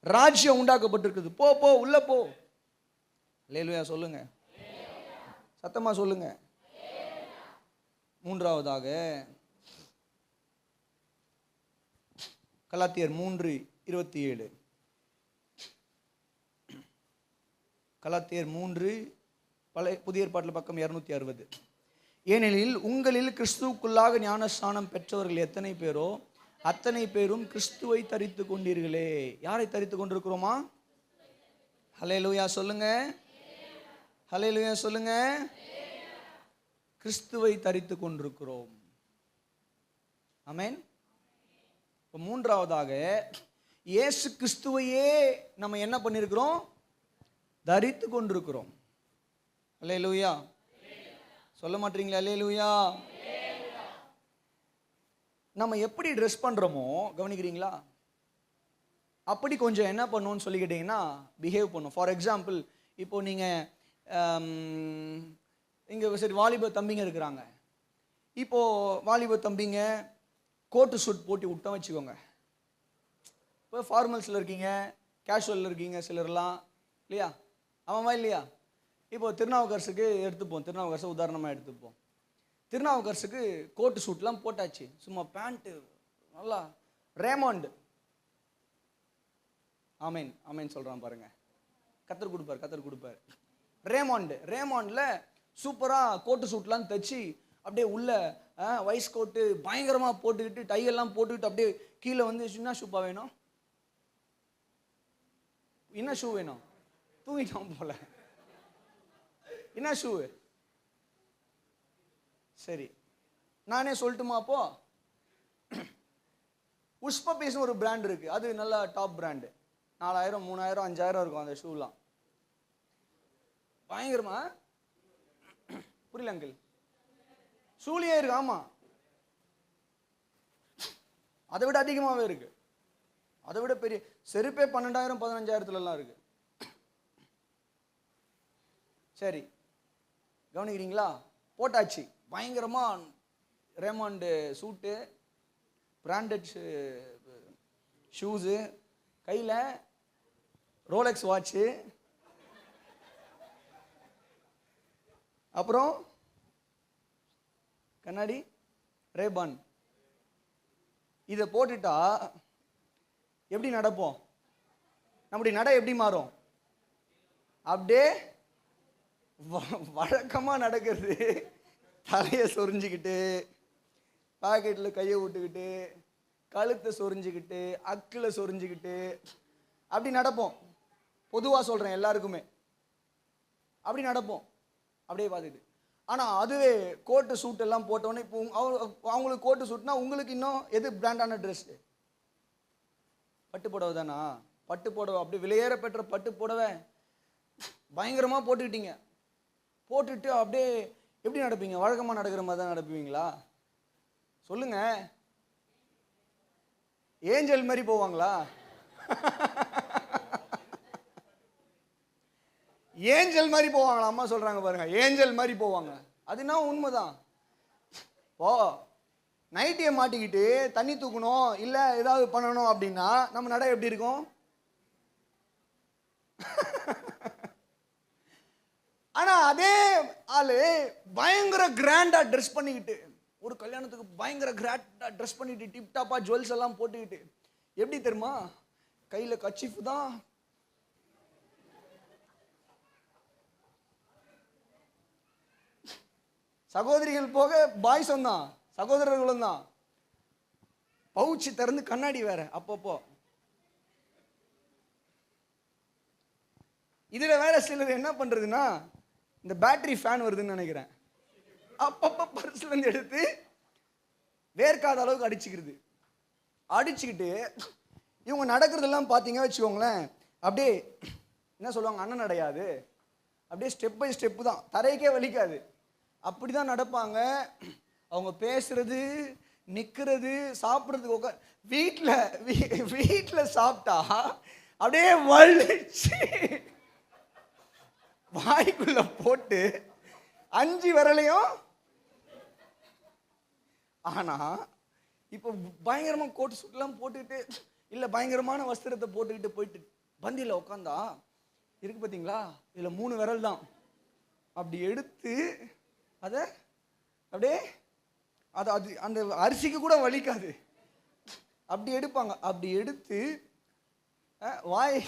ராஜ்யம் உண்டாக்கப்பட்டிருக்குது, போ போ உள்ள போ. அல்லேலூயா சொல்லுங்க, சத்தமா சொல்லுங்க. மூன்றாவதாக கலாத்தியர் 3:27. கலாத்தியர் 3 புதிய ஏற்பாட்டில் பக்கம் 260. ஏனெனில் உங்களில் கிறிஸ்துவுக்குள்ளாக ஞானஸ்நானம் பெற்றவர்கள் எத்தனை பேரோ அத்தனை பேரும் கிறிஸ்துவை தரித்து கொண்டீர்களே. யாரை தரித்து கொண்டிருக்கிறோமா? ஹல்லேலூயா சொல்லுங்க, ஹல்லேலூயா சொல்லுங்க. கிறிஸ்துவை தரித்து கொண்டிருக்கிறோம். ஆமென். இப்போ மூன்றாவதாக இயேசு கிறிஸ்துவையே நம்ம என்ன பண்ணியிருக்கிறோம்? தரித்து கொண்டிருக்கிறோம். அல்லேலூயா சொல்ல மாட்டீங்களா? அல்லேலூயா. நம்ம எப்படி ட்ரெஸ் பண்ணுறோமோ கவனிக்கிறீங்களா, அப்படி கொஞ்சம் என்ன பண்ணுவோன்னு சொல்லி கேட்டிங்கன்னா பிஹேவ் பண்ணும். ஃபார் எக்ஸாம்பிள், இப்போ நீங்கள் இங்கே சரி வாலிப தம்பிங்க இருக்கிறாங்க. இப்போது வாலிப தம்பிங்க கோட்டு சூட் போட்டு விட்டோம் வச்சுக்கோங்க. இப்போ ஃபார்மல்ஸில் இருக்கீங்க, கேஷுவலில் இருக்கீங்க சிலர்லாம், இல்லையா? ஆமாம்மா இல்லையா? இப்போ திருநாவுக்கரசுக்கு எடுத்துப்போம், திருநாவுக்கரசு உதாரணமாக எடுத்துப்போம். திருநாவுக்கரசுக்கு கோட்டு சூட்லாம் போட்டாச்சு, சும்மா பேண்ட்டு நல்லா ரேமாண்டு. ஆமேன் ஆமேன் சொல்கிறான் பாருங்க, கத்தர் கொடுப்பார் கத்தர் கொடுப்பார். ரேமாண்டில் சூப்பராக கோட்டு சூட்லாம் தைச்சி அப்படியே உள்ள வைஸ் கோட்டு பயங்கரமாக போட்டுக்கிட்டு டையெல்லாம் போட்டுக்கிட்டு அப்படியே கீழே வந்து என்ன ஷூப்பா வேணும்? என்ன ஷூ வேணும்? தூங்கிட்டோம் போல. என்ன ஷூ? சரி நானே சொல்லட்டுமா? அப்போ புஷ்ப பேஸ்னு ஒரு பிராண்ட் இருக்கு, அது நல்ல டாப் பிராண்டு. 4000 3000 5000 இருக்கும் அந்த ஷூலாம். பயங்கரமா புரியல அங்கிள்? ஷூலியே இருக்கு. ஆமா, அதை விட அதிகமாகவே இருக்கு. அதை விட பெரிய செருப்பே 12,000 15,000 இருக்கு. சரி கவனிக்கிறீங்களா? போட்டாச்சு பயங்கரமா ரேமாண்டு சூட்டு, பிராண்டட் ஷூஸு, கையில் ரோலெக்ஸ் வாட்சு, அப்புறம் கண்ணாடி ரேபான். இதை போட்டுட்டா எப்படி நடப்போம்? நம்முடைய நடை எப்படி மாறும்? அப்படியே வழக்கமாக நடக்கிறது, தலையை சொரிஞ்சிக்கிட்டு, பாக்கெட்டில் கையை விட்டுக்கிட்டு, கழுத்தை சொரிஞ்சிக்கிட்டு, அக்கில் சொரிஞ்சிக்கிட்டு அப்படி நடப்போம். பொதுவாக சொல்கிறேன், எல்லாருக்குமே அப்படி நடப்போம், அப்படியே பார்த்துட்டு. ஆனால் அதுவே கோட்டு சூட் எல்லாம் போட்டோன்னே, இப்போ அவங்களுக்கு கோட்டு சூட்னா உங்களுக்கு இன்னும் எது பிராண்டான ட்ரெஸ்ஸு? பட்டு புடவை தானா? பட்டு புடவை, அப்படி விலையேற பெற்ற பட்டு புடவை பயங்கரமாக போட்டுக்கிட்டீங்க. போட்டுட்டு அப்படியே எப்படி நடப்பீங்க? வழக்கமாக நடக்கிற மாதிரி தான் நடப்பீங்களா? சொல்லுங்க. ஏஞ்சல் மாதிரி போவாங்களா? ஏஞ்சல் மாதிரி போவாங்களா? அம்மா சொல்றாங்க பாருங்க, ஏஞ்சல் மாதிரி போவாங்க. அதுனா உண்மைதான். ஓ, நைட்டியை மாட்டிக்கிட்டு தண்ணி தூக்கணும் இல்லை ஏதாவது பண்ணணும் அப்படின்னா நம்ம நடை எப்படி இருக்கும்? ஆனா அதே ஆளு பயங்கர கிராண்டா ட்ரெஸ் பண்ணிக்கிட்டு, ஒரு கல்யாணத்துக்கு பயங்கர கிராண்டா ட்ரெஸ் பண்ணிட்டு, டிப்டாப்பா ஜுவல்ஸ் எல்லாம் போட்டுக்கிட்டு, எப்படி தெரியுமா? கையில கச்சிஃப் தான், சகோதரிகள் போக பாய்ஸும் தான், சகோதரர்களும் தான். பவுச்சு திறந்து கண்ணாடி வேற அப்பப்போ. இதுல வேற சிலர் என்ன பண்றதுன்னா, இந்த பேட்டரி ஃபேன் வருதுன்னு நினைக்கிறேன், அப்பப்ப பர்ஸ்ல இருந்து எடுத்து வேர்க்காத அளவுக்கு அடிச்சுக்கிட்டு இவங்க நடக்கிறதெல்லாம் பார்த்தீங்க வச்சுக்கோங்களேன், அப்படியே என்ன சொல்லுவாங்க, அண்ணன் நடையாது, அப்படியே ஸ்டெப் பை ஸ்டெப்பு தான், தரைக்கே வலிக்காது, அப்படிதான் நடப்பாங்க. அவங்க பேசுறது, நிற்கிறது, சாப்பிட்றதுக்கு வீட்டில் சாப்பிட்டா அப்படியே வலிச்சு வாய்க்குள்ள போட்டு 5 விரலையும். ஆனா இப்போ பயங்கரமா கோட்டு சுட்டெல்லாம் போட்டுக்கிட்டு, இல்லை பயங்கரமான வஸ்திரத்தை போட்டுக்கிட்டு போயிட்டு பந்தியில் உட்காந்தா இருக்கு பார்த்தீங்களா, இதில் 3 விரல் தான். அப்படி எடுத்து அதை அப்படியே அது அந்த அரிசிக்கு கூட வலிக்காது, அப்படி எடுப்பாங்க. அப்படி எடுத்து வாய்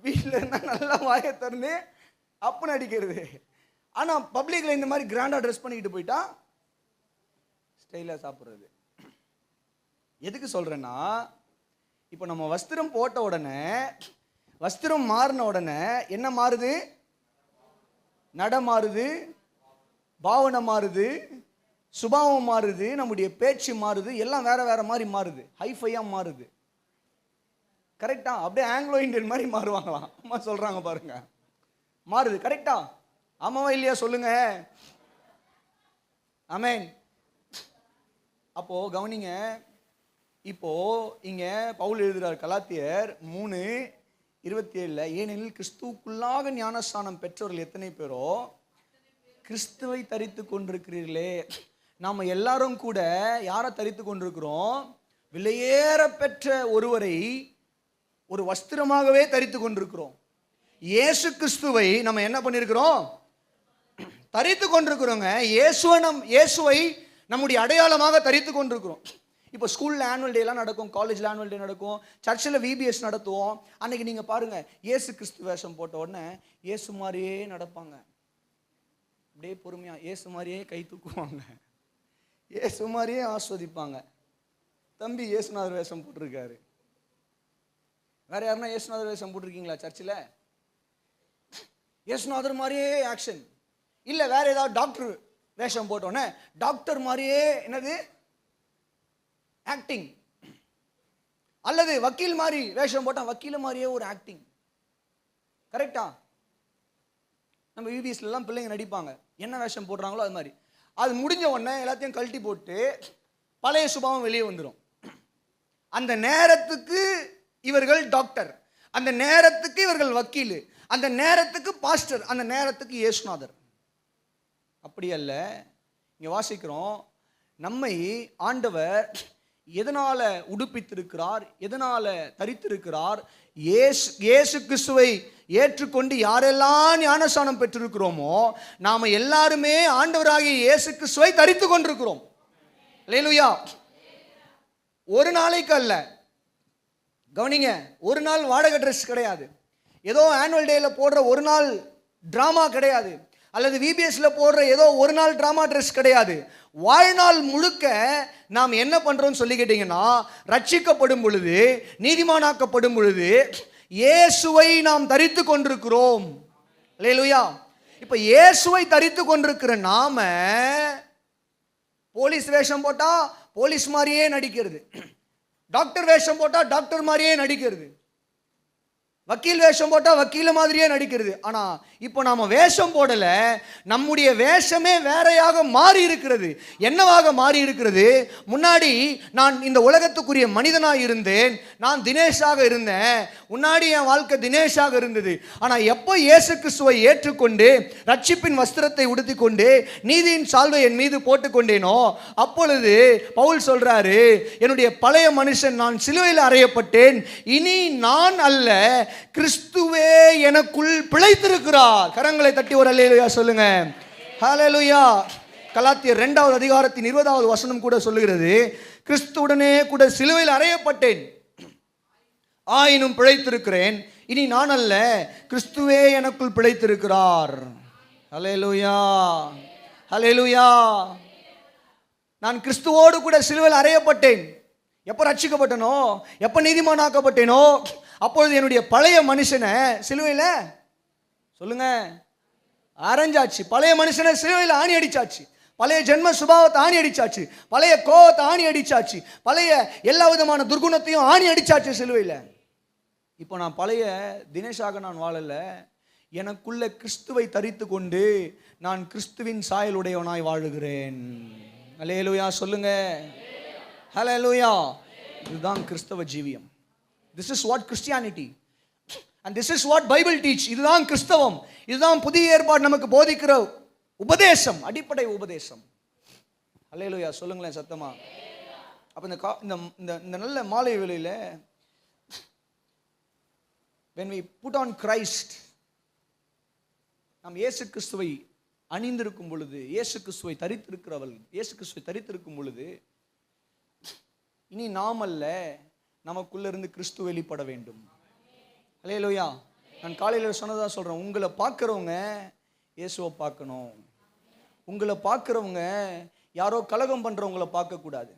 வீட்டில் இருந்தால் நல்லா வாயை திறந்து அப்புன்னு அடிக்கிறது. ஆனால் பப்ளிக்ல இந்த மாதிரி கிராண்டாக ட்ரெஸ் பண்ணிக்கிட்டு போயிட்டா ஸ்டைலாக சாப்பிட்றது. எதுக்கு சொல்கிறேன்னா, இப்போ நம்ம வஸ்திரம் போட்ட உடனே, வஸ்திரம் மாறின உடனே என்ன மாறுது? நட மாறுது, பாவனை மாறுது, சுபாவம் மாறுது, நம்முடைய பேச்சு மாறுது, எல்லாம் வேற வேற மாதிரி மாறுது, ஹைஃபையா மாறுது. கரெக்டா? அப்படியே ஆங்கிலோ இந்தியன் மாதிரி மாறுவாங்களாம், அம்மா சொல்றாங்க பாருங்க, மாறுது. கரெக்டா? ஆமாவா இல்லையா சொல்லுங்க. ஆமென். அப்போ கவனிங்க, இப்போ இங்க பவுல் எழுதுறார் கலாத்தியர் 3:27, ஏனெனில் கிறிஸ்துவுக்குள்ளாக ஞானஸ்நானம் பெற்றவர்கள் எத்தனை பேரோ கிறிஸ்துவை தரித்து கொண்டிருக்கிறீர்களே. நாம எல்லாரும் கூட யாரை தரித்து கொண்டிருக்கிறோம்? விலையேற பெற்ற ஒருவரை ஒரு வஸ்திரமாகவே தரித்து கொண்டிருக்கிறோம். இயேசு கிறிஸ்துவை நம்ம என்ன பண்ணிருக்கிறோம்? தரித்து கொண்டிருக்கிறோங்க. இயேசுவை நம்முடைய அடையாளமாக தரித்து கொண்டிருக்கிறோம். இப்போ ஸ்கூலில் ஆனுவல் டே எல்லாம் நடக்கும், காலேஜில் ஆனுவல் டே நடக்கும், சர்ச்சில் விபிஎஸ் நடத்துவோம். அன்னைக்கு நீங்கள் பாருங்க, இயேசு கிறிஸ்து வேஷம் போட்ட உடனே இயேசு மாதிரியே நடப்பாங்க, அப்படியே பொறுமையாக இயேசு மாதிரியே கை தூக்குவாங்க, இயேசு மாதிரியே ஆஸ்வதிப்பாங்க. தம்பி இயேசுநாதர் வேஷம் போட்டிருக்காரு. வேற யாருன்னா இயேசுநாதர் வேஷம் போட்டிருக்கீங்களா சர்ச்சில்? இயேசுநாதர் மாதிரியே ஆக்ஷன். இல்லை வேற ஏதாவது டாக்டர் வேஷம் போட்டோன்னே டாக்டர் மாதிரியே என்னது ஆக்டிங், அல்லது வக்கீல் மாதிரி வேஷம் போட்டா வக்கீல் மாதிரியே ஒரு ஆக்டிங். கரெக்டா? நம்ம யூபிஎஸ்ல எல்லாம் பிள்ளைங்க நடிப்பாங்க, என்ன வேஷம் போடுறாங்களோ அது மாதிரி. அது முடிஞ்ச உடனே எல்லாத்தையும் கழட்டி போட்டு பழைய சுபாவம் வெளியே வந்துடும். அந்த நேரத்துக்கு இவர்கள் டாக்டர், அந்த நேரத்துக்கு இவர்கள் வக்கீல், அந்த நேரத்துக்கு பாஸ்டர், அந்த நேரத்துக்கு இயேசுநாதர். அப்படி அல்ல. இங்க வாசிக்கிறோம், நம்மை ஆண்டவர் எதனால உடுப்பித்திருக்கிறார், எதனால தரித்திருக்கிறார்? இயேசு கிறிஸ்துவை ஏற்றுக்கொண்டு யாரெல்லாம் ஞானஸ்நானம் பெற்றிருக்கிறோமோ நாம எல்லாருமே ஆண்டவராகிய இயேசு கிறிஸ்துவை தரித்து கொண்டிருக்கிறோம். அல்லேலூயா. ஒரு நாளைக்கு அல்ல, கவனிங்க, ஒரு நாள் வாடகை ட்ரெஸ் கிடையாது, ஏதோ ஆனுவல் டேல போடுற ஒரு நாள் டிராமா கிடையாது, அல்லது விபிஎஸ்ல போடுற ஏதோ ஒரு நாள் டிராமா ட்ரெஸ் கிடையாது. வாழ்நாள் முழுக்க நாம் என்ன பண்றோம்னு சொல்லி கேட்டீங்கன்னா, ரட்சிக்கப்படும் பொழுது, நீதிமானாக்கப்படும் பொழுது இயேசுவை நாம் தரித்து கொண்டிருக்கிறோம். அல்லேலூயா. இப்ப இயேசுவை தரித்து கொண்டிருக்கிற நாம போலீஸ் வேஷம் போட்டா போலீஸ் மாதிரியே நடிக்கிறது, டாக்டர் வேஷம் போட்டா டாக்டர் மாதிரியே நடிக்கிறது, வக்கீல் வேஷம் போட்டா வக்கீல மாதிரியே நடிக்கிறது. ஆனா இப்போ நாம வேஷம் போடல, நம்முடைய வேஷமே வேறையாக மாறி இருக்கிறது. என்னவாக மாறி இருக்கிறது? முன்னாடி நான் இந்த உலகத்துக்குரிய மனிதனாக இருந்தேன், நான் தினேஷாக இருந்தேன். முன்னாடி என் வாழ்க்கை தினேஷாக இருந்தது. ஆனா எப்போ இயேசு கிறிஸ்துவை ஏற்றுக்கொண்டு ரட்சிப்பின் வஸ்திரத்தை உடுத்திக் கொண்டு நீதியின் சால்வை என் மீது போட்டுக்கொண்டேனோ, அப்பொழுது பவுல் சொல்றாரு, என்னுடைய பழைய மனுஷன், நான் சிலுவையில் அறையப்பட்டேன், இனி நான் அல்ல, கிறிஸ்துவே எனக்குள் பிழைத்திருக்கிறார். கரங்களை தட்டி ஒரு அல்லேலூயா சொல்லுங்க. ஹல்லேலூயா. கலாத்தியர் 2வது அதிகாரத்தின் 20வது வசனம் கூட சொல்லுகிறது, கிறிஸ்துவுடனே கூட சிலுவையில் அறையப்பட்டேன், ஆயினும் பிழைத்திருக்கிறேன், இனி நான் அல்ல, கிறிஸ்துவே எனக்குள் பிழைத்திருக்கிறார். ஹல்லேலூயா, ஹல்லேலூயா. நான் கிறிஸ்துவோடு கூட சிலுவையில் அறையப்பட்டேன். எப்போ ரட்சிக்கப்பட்டனோ, எப்போ நீதிமானாக்கப்பட்டேனோ, அப்பொழுது என்னுடைய பழைய மனுஷனை சிலுவையில் சொல்லுங்க அரைஞ்சாச்சு. பழைய மனுஷனை சிலுவையில் ஆணி அடிச்சாச்சு. பழைய ஜென்ம சுபாவத்தை ஆணி அடிச்சாச்சு. பழைய கோவத்தை ஆணி அடிச்சாச்சு. பழைய எல்லா விதமான துர்குணத்தையும் ஆணி அடிச்சாச்சு சிலுவையில். இப்போ நான் பழைய தினேஷாக நான் வாழல, எனக்குள்ள கிறிஸ்துவை தரித்து கொண்டு நான் கிறிஸ்துவின் சாயலுடையவனாய் வாழுகிறேன். அல்லேலூயா சொல்லுங்க. ஹல்லேலூயா. இதுதான் கிறிஸ்தவ ஜீவியம். This is what Christianity and this is what Bible teach. இதுதான் கிறிஸ்தவம். இதுதான் புதிய ஏற்பாடு நமக்கு போதிக்கிற உபதேசம், அடிப்படை உபதேசம். அல்லேலூயா சொல்லுங்களேன் சத்தமா. அப்ப இந்த நல்ல மாலை வேளையில when we put on Christ, நாம் இயேசு கிறிஸ்துவை அணிந்திருக்கும் பொழுது, இயேசு கிறிஸ்துவை தரித்திருக்கிறவள், இயேசு கிறிஸ்துவை தரித்திருக்கும் பொழுது, இனி நாம் அல்ல, நமக்குள்ள இருந்து கிறிஸ்து வெளிப்பட வேண்டும். அல்லேலூயா. நான் காலையில் சொன்னதா சொல்றேன், உங்களை பார்க்கிறவங்க இயேசுவை பார்க்கணும். உங்களை பார்க்கிறவங்க யாரோ கலகம் பண்றவங்களை பார்க்கக்கூடாது.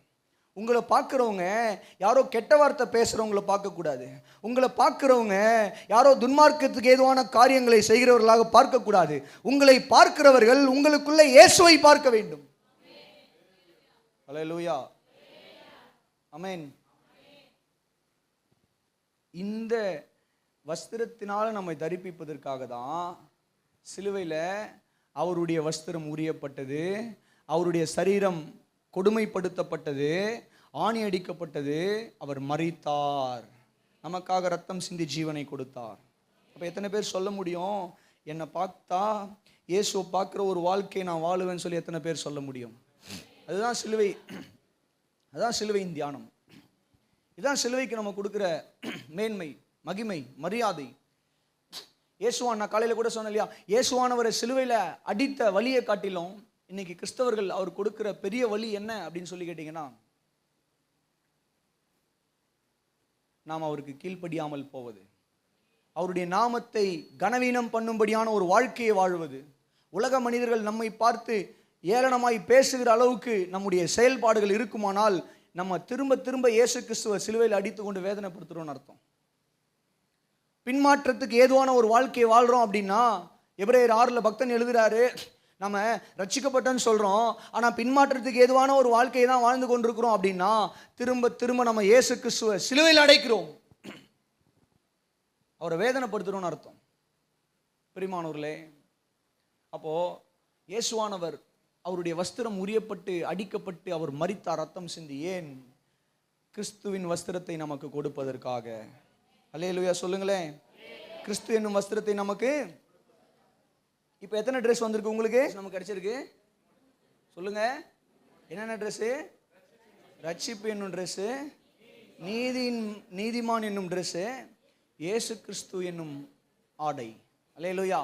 உங்களை பார்க்கிறவங்க யாரோ கெட்ட வார்த்தை பேசுறவங்களை பார்க்கக்கூடாது. உங்களை பார்க்கிறவங்க யாரோ துன்மார்க்கத்துக்கு ஏதுவான காரியங்களை செய்கிறவர்களாக பார்க்கக்கூடாது. உங்களை பார்க்கிறவர்கள் உங்களுக்குள்ள இயேசுவை பார்க்க வேண்டும். அல்லேலூயா, ஆமென். இந்த வஸ்திரத்தினால நம்மை தரிப்பிப்பதற்காக தான் சிலுவையில் அவருடைய வஸ்திரம் உரியப்பட்டது, அவருடைய சரீரம் கொடுமைப்படுத்தப்பட்டது, ஆணி அடிக்கப்பட்டது, அவர் மரித்தார், நமக்காக ரத்தம் சிந்தி ஜீவனை கொடுத்தார். அப்போ எத்தனை பேர் சொல்ல முடியும், என்னை பார்த்தா இயேசுவை பார்க்குற ஒரு வாழ்க்கையை நான் வாழுவேன்னு சொல்லி எத்தனை பேர் சொல்ல முடியும்? அதுதான் சிலுவை, அதுதான் சிலுவையின் தியானம். இதுதான் சிலுவைக்கு நம்ம கொடுக்குற மேன்மை, மகிமை, மரியாதை. இயேசுவான், நான் காலையில் கூட சொன்னேன் இல்லையா, இயேசுவானவரை சிலுவையில் அடித்த வலியை காட்டிலும் இன்னைக்கு கிறிஸ்தவர்கள் அவர் கொடுக்குற பெரிய வலி என்ன அப்படின்னு சொல்லி கேட்டீங்கன்னா, நாம் அவருக்கு கீழ்ப்படியாமல் போவது, அவருடைய நாமத்தை கனவீனம் பண்ணும்படியான ஒரு வாழ்க்கையை வாழ்வது, உலக மனிதர்கள் நம்மை பார்த்து ஏளனமாய் பேசுகிற அளவுக்கு நம்முடைய செயல்பாடுகள் இருக்குமானால் நம்ம திரும்ப திரும்ப இயேசு கிறிஸ்துவை சிலுவையில் அடித்து கொண்டு வேதனைப்படுத்துறோம்னு அர்த்தம். பின்மாற்றத்துக்கு ஏதுவான ஒரு வாழ்க்கையை வாழ்றோம் அப்படின்னா, எபிரேயர் 6 பக்தன் எழுதுறாரு, நம்ம ரட்சிக்கப்பட்டோன்னு சொல்றோம், ஆனால் பின்மாற்றத்துக்கு ஏதுவான ஒரு வாழ்க்கையை தான் வாழ்ந்து கொண்டிருக்கிறோம் அப்படின்னா திரும்ப திரும்ப நம்ம இயேசு கிறிஸ்துவை சிலுவையில் அடைக்கிறோம், அவரை வேதனைப்படுத்துறோம்னு அர்த்தம். பிரியமானவர்களே, அப்போ இயேசுவானவர் அவருடைய வஸ்திரம் உரியப்பட்டு அடிக்கப்பட்டு அவர் மரித்தார், ரத்தம் சிந்தி. ஏன்? கிறிஸ்துவின் வஸ்திரத்தை நமக்கு கொடுப்பதற்காக. அல்லேலூயா சொல்லுங்களேன். கிறிஸ்து என்னும் வஸ்திரத்தை நமக்கு. இப்போ எத்தனை ட்ரெஸ் வந்திருக்கு உங்களுக்கு? நமக்கு கிடைச்சிருக்கு சொல்லுங்க. என்னென்ன ட்ரெஸ்ஸு? ரட்சிப்பு என்னும் ட்ரெஸ்ஸு, நீதிமான் என்னும் ட்ரெஸ்ஸு, இயேசு கிறிஸ்து என்னும் ஆடை. அல்லேலூயா.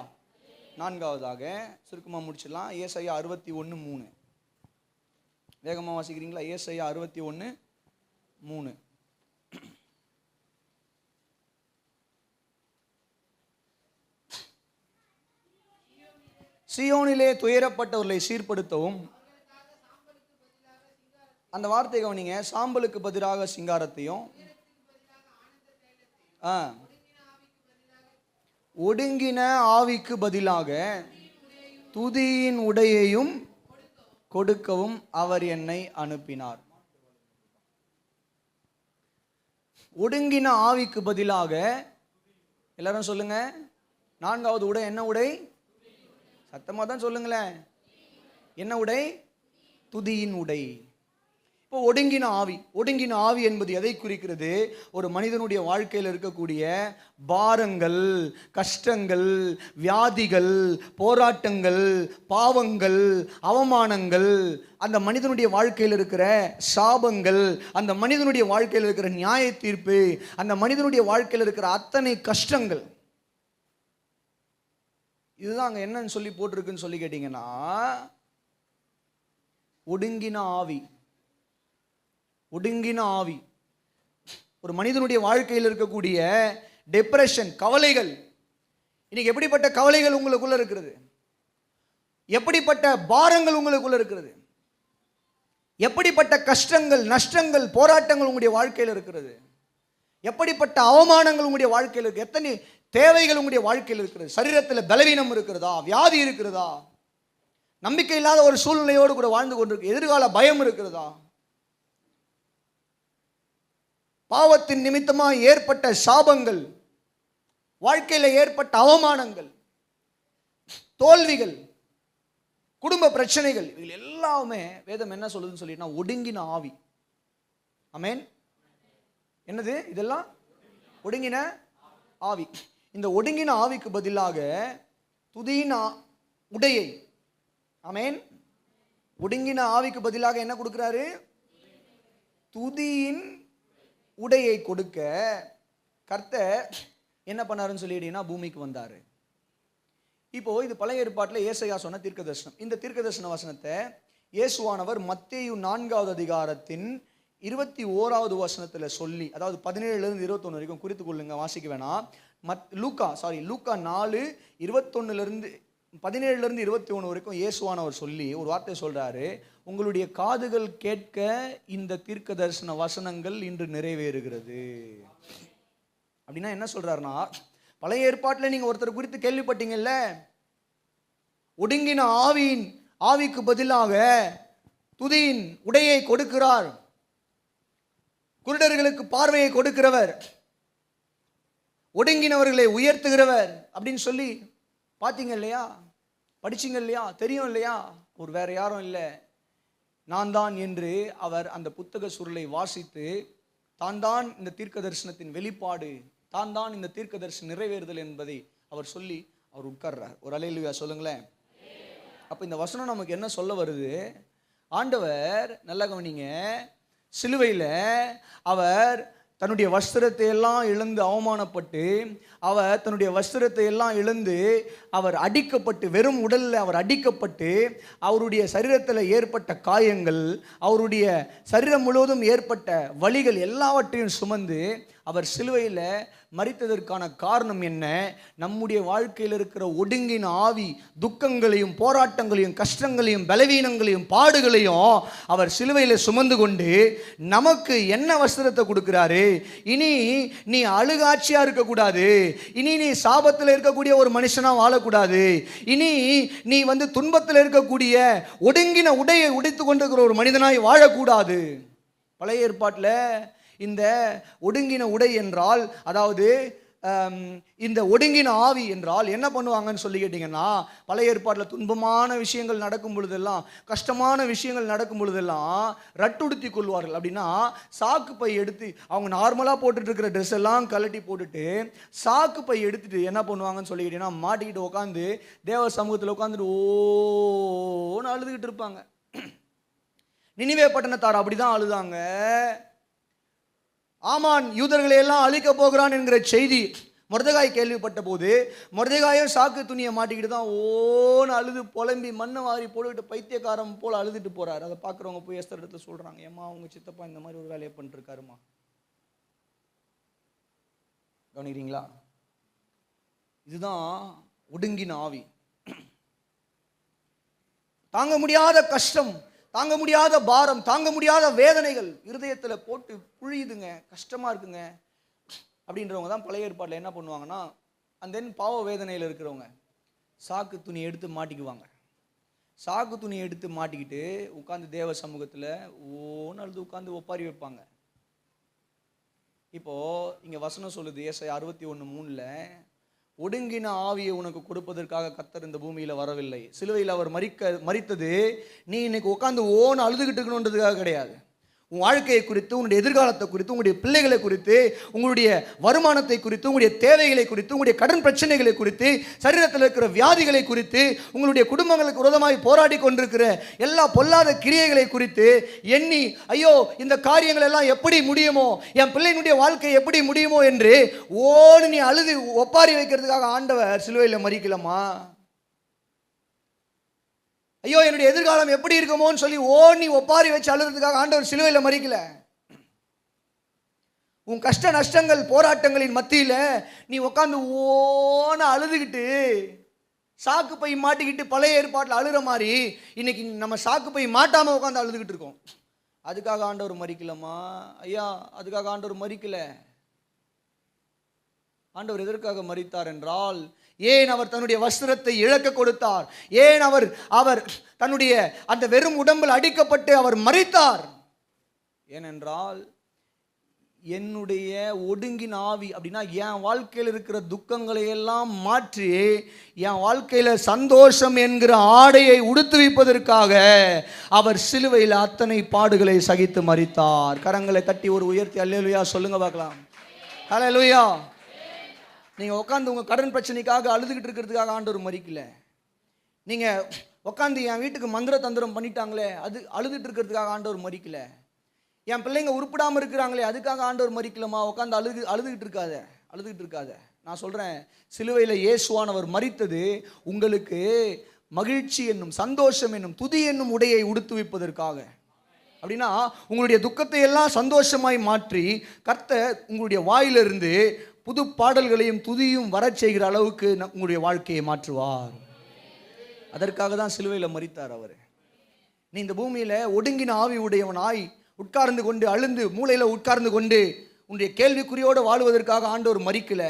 4வதாக சுருக்கமாக முடிச்சிடலாம். ஏசாயா 61:3. வேகமாக வாசிக்கிறீங்களா? ஏசாயா 61:3. சீயோனிலே துயரப்பட்டவர்களை சீர்படுத்தவும், அந்த வார்த்தை கவனிங்க, சாம்பலுக்கு பதிலாக சிங்காரத்தையும், ஒடுங்கின ஆவிக்கு பதிலாக துதியின் உடையையும் கொடுக்கவும் அவர் என்னை அனுப்பினார். ஒடுங்கின ஆவிக்கு பதிலாக எல்லாரும் சொல்லுங்க. நான்காவது உடை என்ன உடை? சத்தமாக தான் சொல்லுங்களேன். என்ன உடை? துதியின் உடை. இப்போ ஒடுங்கின ஆவி. ஒடுங்கின ஆவி என்பது எதை குறிக்கிறது? ஒரு மனிதனுடைய வாழ்க்கையில் இருக்கக்கூடிய பாரங்கள், கஷ்டங்கள், வியாதிகள், போராட்டங்கள், பாவங்கள், அவமானங்கள், அந்த மனிதனுடைய வாழ்க்கையில் இருக்கிற சாபங்கள், அந்த மனிதனுடைய வாழ்க்கையில் இருக்கிற நியாய தீர்ப்பு, அந்த மனிதனுடைய வாழ்க்கையில் இருக்கிற அத்தனை கஷ்டங்கள், இதுதான் அங்கே என்னன்னு சொல்லி போட்டிருக்குன்னு சொல்லி கேட்டீங்கன்னா, ஒடுங்கின ஆவி. ஒடுங்கின ஆவி ஒரு மனிதனுடைய வாழ்க்கையில் இருக்கக்கூடிய டிப்ரெஷன், கவலைகள். இன்னைக்கு எப்படிப்பட்ட கவலைகள் உங்களுக்குள்ள இருக்கிறது? எப்படிப்பட்ட பாரங்கள் உங்களுக்குள்ள இருக்கிறது? எப்படிப்பட்ட கஷ்டங்கள், நஷ்டங்கள், போராட்டங்கள் உங்களுடைய வாழ்க்கையில் இருக்கிறது? எப்படிப்பட்ட அவமானங்கள் உங்களுடைய வாழ்க்கையில் இருக்கு? எத்தனை தேவைகள் உங்களுடைய வாழ்க்கையில் இருக்கிறது? சரீரத்தில் பலவீனம் இருக்கிறதா? வியாதி இருக்கிறதா? நம்பிக்கை இல்லாத ஒரு சூழ்நிலையோடு கூட வாழ்ந்து கொண்டிருக்கு. எதிர்கால பயம் இருக்கிறதா? பாவத்தின் நிமித்தமாக ஏற்பட்ட சாபங்கள், வாழ்க்கையில் ஏற்பட்ட அவமானங்கள், தோல்விகள், குடும்ப பிரச்சனைகள், இவைகள் எல்லாமே வேதம் என்ன சொல்லுதுன்னு சொல்லிட்டுனா ஒடுங்கின ஆவி. ஆமென். என்னது இதெல்லாம்? ஒடுங்கின ஆவி. இந்த ஒடுங்கின ஆவிக்கு பதிலாக துதியின் உடையை, ஆமென், ஒடுங்கின ஆவிக்கு பதிலாக என்ன கொடுக்கிறாரு? துதியின் உடையை கொடுக்க கர்த்தர் என்ன பண்ணாருன்னு சொல்லிட்டீங்கன்னா பூமிக்கு வந்தாரு. இப்போ இது பழைய ஏற்பாட்டில் ஏசாயா சொன்ன தீர்க்கதரிசனம். இந்த தீர்க்கதரிசன வசனத்தை இயேசுவானவர் மத்தேயு 4வது அதிகாரத்தின் 21வது வசனத்தில் சொல்லி, அதாவது 17லிருந்து 21 வரைக்கும் குறித்து கொள்ளுங்க, வாசிக்க வேணாம். லூக்கா 4 21லிருந்து 17லிருந்து 21 வரைக்கும் இயேசுவானவர் சொல்லி ஒரு வார்த்தை சொல்றாரு, உங்களுடைய காதுகள் கேட்க இந்த தீர்க்க தரிசன வசனங்கள் இன்று நிறைவேறுகிறது. அப்படின்னா என்ன சொல்றாருன்னா, பழைய ஏற்பாட்டில் நீங்க ஒருத்தர் குறித்து கேள்விப்பட்டீங்கல்ல, ஒடுங்கின ஆவிக்கு பதிலாக துதியின் உடையை கொடுக்கிறார், குருடர்களுக்கு பார்வையை கொடுக்கிறவர், ஒடுங்கினவர்களை உயர்த்துகிறவர் அப்படின்னு சொல்லி பார்த்தீங்க இல்லையா? படிச்சிங்க இல்லையா? தெரியும் இல்லையா? ஒரு வேற யாரும் இல்லை, நான் தான் என்று அவர் அந்த புத்தக சுருளை வாசித்து, தான் தான் இந்த தீர்க்க தரிசனத்தின் வெளிப்பாடு, தான் தான் இந்த தீர்க்க தரிசனம் நிறைவேறுதல் என்பதை அவர் சொல்லி அவர் உட்கார்றார். ஒரு அல்லேலூயா சொல்லுங்களேன். அப்போ இந்த வசனம் நமக்கு என்ன சொல்ல வருது? ஆண்டவர், நல்லா கவனிங்க, சிலுவையில் அவர் தன்னுடைய வஸ்திரத்தை எல்லாம் இழந்து அவமானப்பட்டு, அவர் தன்னுடைய வஸ்திரத்தை எல்லாம் இழந்து அவர் அடிக்கப்பட்டு, வெறும் உடலில் அவர் அடிக்கப்பட்டு, அவருடைய சரீரத்தில் ஏற்பட்ட காயங்கள், அவருடைய சரீரம் முழுவதும் ஏற்பட்ட வலிகள் எல்லாவற்றையும் சுமந்து அவர் சிலுவையில் மரித்ததற்கான காரணம் என்ன? நம்முடைய வாழ்க்கையில் இருக்கிற ஒடுங்கின ஆவி, துக்கங்களையும் போராட்டங்களையும் கஷ்டங்களையும் பலவீனங்களையும் பாடுகளையும் அவர் சிலுவையில் சுமந்து கொண்டு நமக்கு என்ன வஸ்திரத்தை கொடுக்கிறாரு? இனி நீ அழுகாட்சியா இருக்கக்கூடாது, இனி நீ சாபத்தில் இருக்கக்கூடிய ஒரு மனுஷனா வாழக்கூடாது, இனி நீ துன்பத்தில் இருக்கக்கூடிய ஒடுங்கின உடையை உடைத்து கொண்டிருக்கிற ஒரு மனிதனாய் வாழக்கூடாது. பழைய ஏற்பாட்டில் இந்த ஒடுங்கின உடை என்றால், அதாவது இந்த ஒடுங்கின ஆவி என்றால் என்ன பண்ணுவாங்கன்னு சொல்லி கேட்டிங்கன்னா, பழைய ஏற்பாட்டில் துன்பமான விஷயங்கள் நடக்கும் பொழுதெல்லாம், கஷ்டமான விஷயங்கள் நடக்கும் பொழுதெல்லாம் ரட்டுடுத்தி கொள்வார்கள். அப்படின்னா சாக்கு பை எடுத்து, அவங்க நார்மலாக போட்டுட்டு இருக்கிற ட்ரெஸ் எல்லாம் கழட்டி போட்டுட்டு சாக்கு பை எடுத்துட்டு என்ன பண்ணுவாங்கன்னு சொல்லி கேட்டிங்கன்னா, மாட்டிக்கிட்டு உட்காந்து தேவ சமூகத்தில் உட்காந்துட்டு ஓன்னு அழுதுகிட்டு இருப்பாங்க. நினிவே பட்டணத்தார் அப்படிதான் அழுதாங்க. ஆமான் யூதர்களை எல்லாம் அழிக்க போகிறான் என்கிற செய்தி மொர்தெகாய் கேள்விப்பட்ட போது, மொர்தெகாயும் சாக்கு துணியை மாட்டிக்கிட்டு தான் ஓன்னு அழுது புலம்பி மண்ணை வாரி போட்டுக்கிட்டு பைத்தியக்காரம் போல் அழுதுட்டு போறாரு. அதை பார்க்குறவங்க போய் எஸ்தர் இடத்துல சொல்றாங்க, ஏம்மா அவங்க சித்தப்பா இந்த மாதிரி ஒரு வேலையை பண்ணிட்டு இருக்காருமா. கவனிக்கிறீங்களா? இதுதான் ஒடுங்கின ஆவி. தாங்க முடியாத கஷ்டம், தாங்க முடியாத பாரம், தாங்க முடியாத வேதனைகள் இருதயத்தில் போட்டு புழியுதுங்க, கஷ்டமா இருக்குங்க அப்படின்றவங்க தான் பழைய ஏற்பாட்டில் என்ன பண்ணுவாங்கன்னா, அந்த பாவ வேதனையில் இருக்கிறவங்க சாக்கு துணி எடுத்து மாட்டிக்குவாங்க. சாக்கு துணி எடுத்து மாட்டிக்கிட்டு உட்காந்து தேவ சமூகத்தில் ஓன்னு அழுது உட்காந்து ஒப்பாரி வைப்பாங்க. இப்போ இங்க வசனம் சொல்லுது ஏசாயா 61:3, ஒடுங்கின ஆவியை உனக்கு கொடுப்பதற்காக கர்த்தர் இந்த பூமியில வரவில்லை. சிலுவையில் அவர் மரித்தது நீ இன்னைக்கு உட்காந்து ஓன்னு அழுதுகிட்டு இருக்கணுன்றதுக்காக கிடையாது. உன் வாழ்க்கையை குறித்து, உங்களுடைய எதிர்காலத்தை குறித்து, உங்களுடைய பிள்ளைகளை குறித்து, உங்களுடைய வருமானத்தை குறித்து, உங்களுடைய தேவைகளை குறித்து, உங்களுடைய கடன் பிரச்சனைகளை குறித்து, சரீரத்தில் இருக்கிற வியாதிகளை குறித்து, உங்களுடைய குடும்பங்களுக்கு விரோதமாய் போராடி கொண்டிருக்கிற எல்லா பொல்லாத கிரியைகளை குறித்து எண்ணி, ஐயோ இந்த காரியங்கள் எல்லாம் எப்படி முடியுமோ, என் பிள்ளையினுடைய வாழ்க்கை எப்படி முடியுமோ என்று ஓன்னு நீ அழுது ஒப்பாரி வைக்கிறதுக்காக ஆண்டவர் சிலுவையில் மரிக்கலமா? ஐயோ என்னுடைய எதிர்காலம் எப்படி இருக்குமோன்னு சொல்லி ஓனி ஒப்பாரி வச்சு அழுறதுக்காக ஆண்டவர் சிலுவையில் மரிக்கல. உன் கஷ்ட நஷ்டங்கள் போராட்டங்களின் மத்தியில் நீ உட்காந்து ஓன அழுதுகிட்டு சாக்கு பை மாட்டிக்கிட்டு பழைய ஏற்பாட்டில் அழுகிற மாதிரி இன்னைக்கு நம்ம சாக்கு பை மாட்டாமல் உட்காந்து அழுதுகிட்டு இருக்கோம். அதுக்காக ஆண்டவர் மரிக்கலமா? ஐயா, அதுக்காக ஆண்டவர் மரிக்கல. ஆண்டவர் எதற்காக மரித்தார் என்றால், ஏன் அவர் தன்னுடைய வஸ்திரத்தை இழக்க கொடுத்தார்? ஏன் அவர் தன்னுடைய அந்த வெறும் உடம்பில் அடிக்கப்பட்டு அவர் மரித்தார்? ஏனென்றால் என்னுடைய ஒடுங்கின ஆவி அப்படின்னா என் வாழ்க்கையில் இருக்கிற துக்கங்களை எல்லாம் மாற்றி என் வாழ்க்கையில் சந்தோஷம் என்கிற ஆடையை உடுத்து வைப்பதற்காக அவர் சிலுவையில் அத்தனை பாடுகளை சகித்து மரித்தார். கரங்களை தட்டி ஒரு உயர்த்தி அல்லேலூயா சொல்லுங்க பார்க்கலாம். அல்லேலூயா. நீங்கள் உட்காந்து உங்கள் கடன் பிரச்சனைக்காக அழுதுகிட்டு இருக்கிறதுக்காக ஆண்டவர் மரிக்கல. நீங்கள் உட்காந்து என் வீட்டுக்கு மந்திர தந்திரம் பண்ணிட்டாங்களே அது அழுதுட்டு இருக்கிறதுக்காக ஆண்டவர் மரிக்கல. என் பிள்ளைங்க உருப்பிடாமல் இருக்கிறாங்களே அதுக்காக ஆண்டவர் மரிக்கலமா? உட்காந்து அழுதுகிட்டு இருக்காத. நான் சொல்கிறேன், சிலுவையில் இயேசுவானவர் மரித்தது உங்களுக்கு மகிழ்ச்சி என்னும், சந்தோஷம் என்னும், துதி என்னும் உடையை உடுத்து வைப்பதற்காக. அப்படின்னா உங்களுடைய துக்கத்தை எல்லாம் சந்தோஷமாய் மாற்றி கர்த்தர் உங்களுடைய வாயிலிருந்து புது பாடல்களையும் துதியும் வரச் செய்கிற அளவுக்கு உங்களுடைய வாழ்க்கையை மாற்றுவார். அதற்காக தான் சிலுவையில் மரித்தார் அவர். நீ இந்த பூமியில் ஒடுங்கின ஆவி உடையவனாய் உட்கார்ந்து கொண்டு அழுந்து மூளையில் உட்கார்ந்து கொண்டு உன்னுடைய கேள்விக்குறியோடு வாழுவதற்காக ஆண்டவர் மரிக்கல.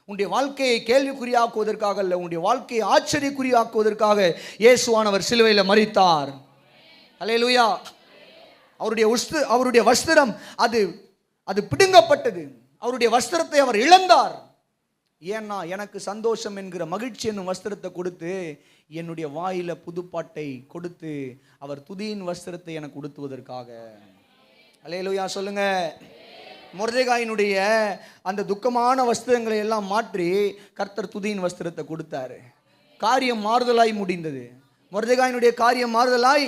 உன்னுடைய வாழ்க்கையை கேள்விக்குறியாக்குவதற்காக அல்ல, உன்னுடைய வாழ்க்கையை ஆச்சரியக்குறியாக்குவதற்காக இயேசுவானவர் சிலுவையில் மரித்தார். அல்லேலூயா. அவருடைய வஸ்திரம் அது பிடுங்கப்பட்டது. அவருடைய வஸ்திரத்தை அவர் இழந்தார். ஏன்னா எனக்கு சந்தோஷம் என்கிற மகிழ்ச்சி என்னும் வஸ்திரத்தை கொடுத்து என்னுடைய வாயில புதுப்பாட்டை கொடுத்து அவர் துதியின் வஸ்திரத்தை எனக்கு உடுத்துவதற்காக. அல்லேலூயா சொல்லுங்க. மொர்தெகாயினுடைய அந்த துக்கமான வஸ்திரங்களை எல்லாம் மாற்றி கர்த்தர் துதியின் வஸ்திரத்தை கொடுத்தாரு. காரியம் மாறுதலாய் முடிந்தது. மொர்தெகாயினுடைய காரியம் மாறுதலாய்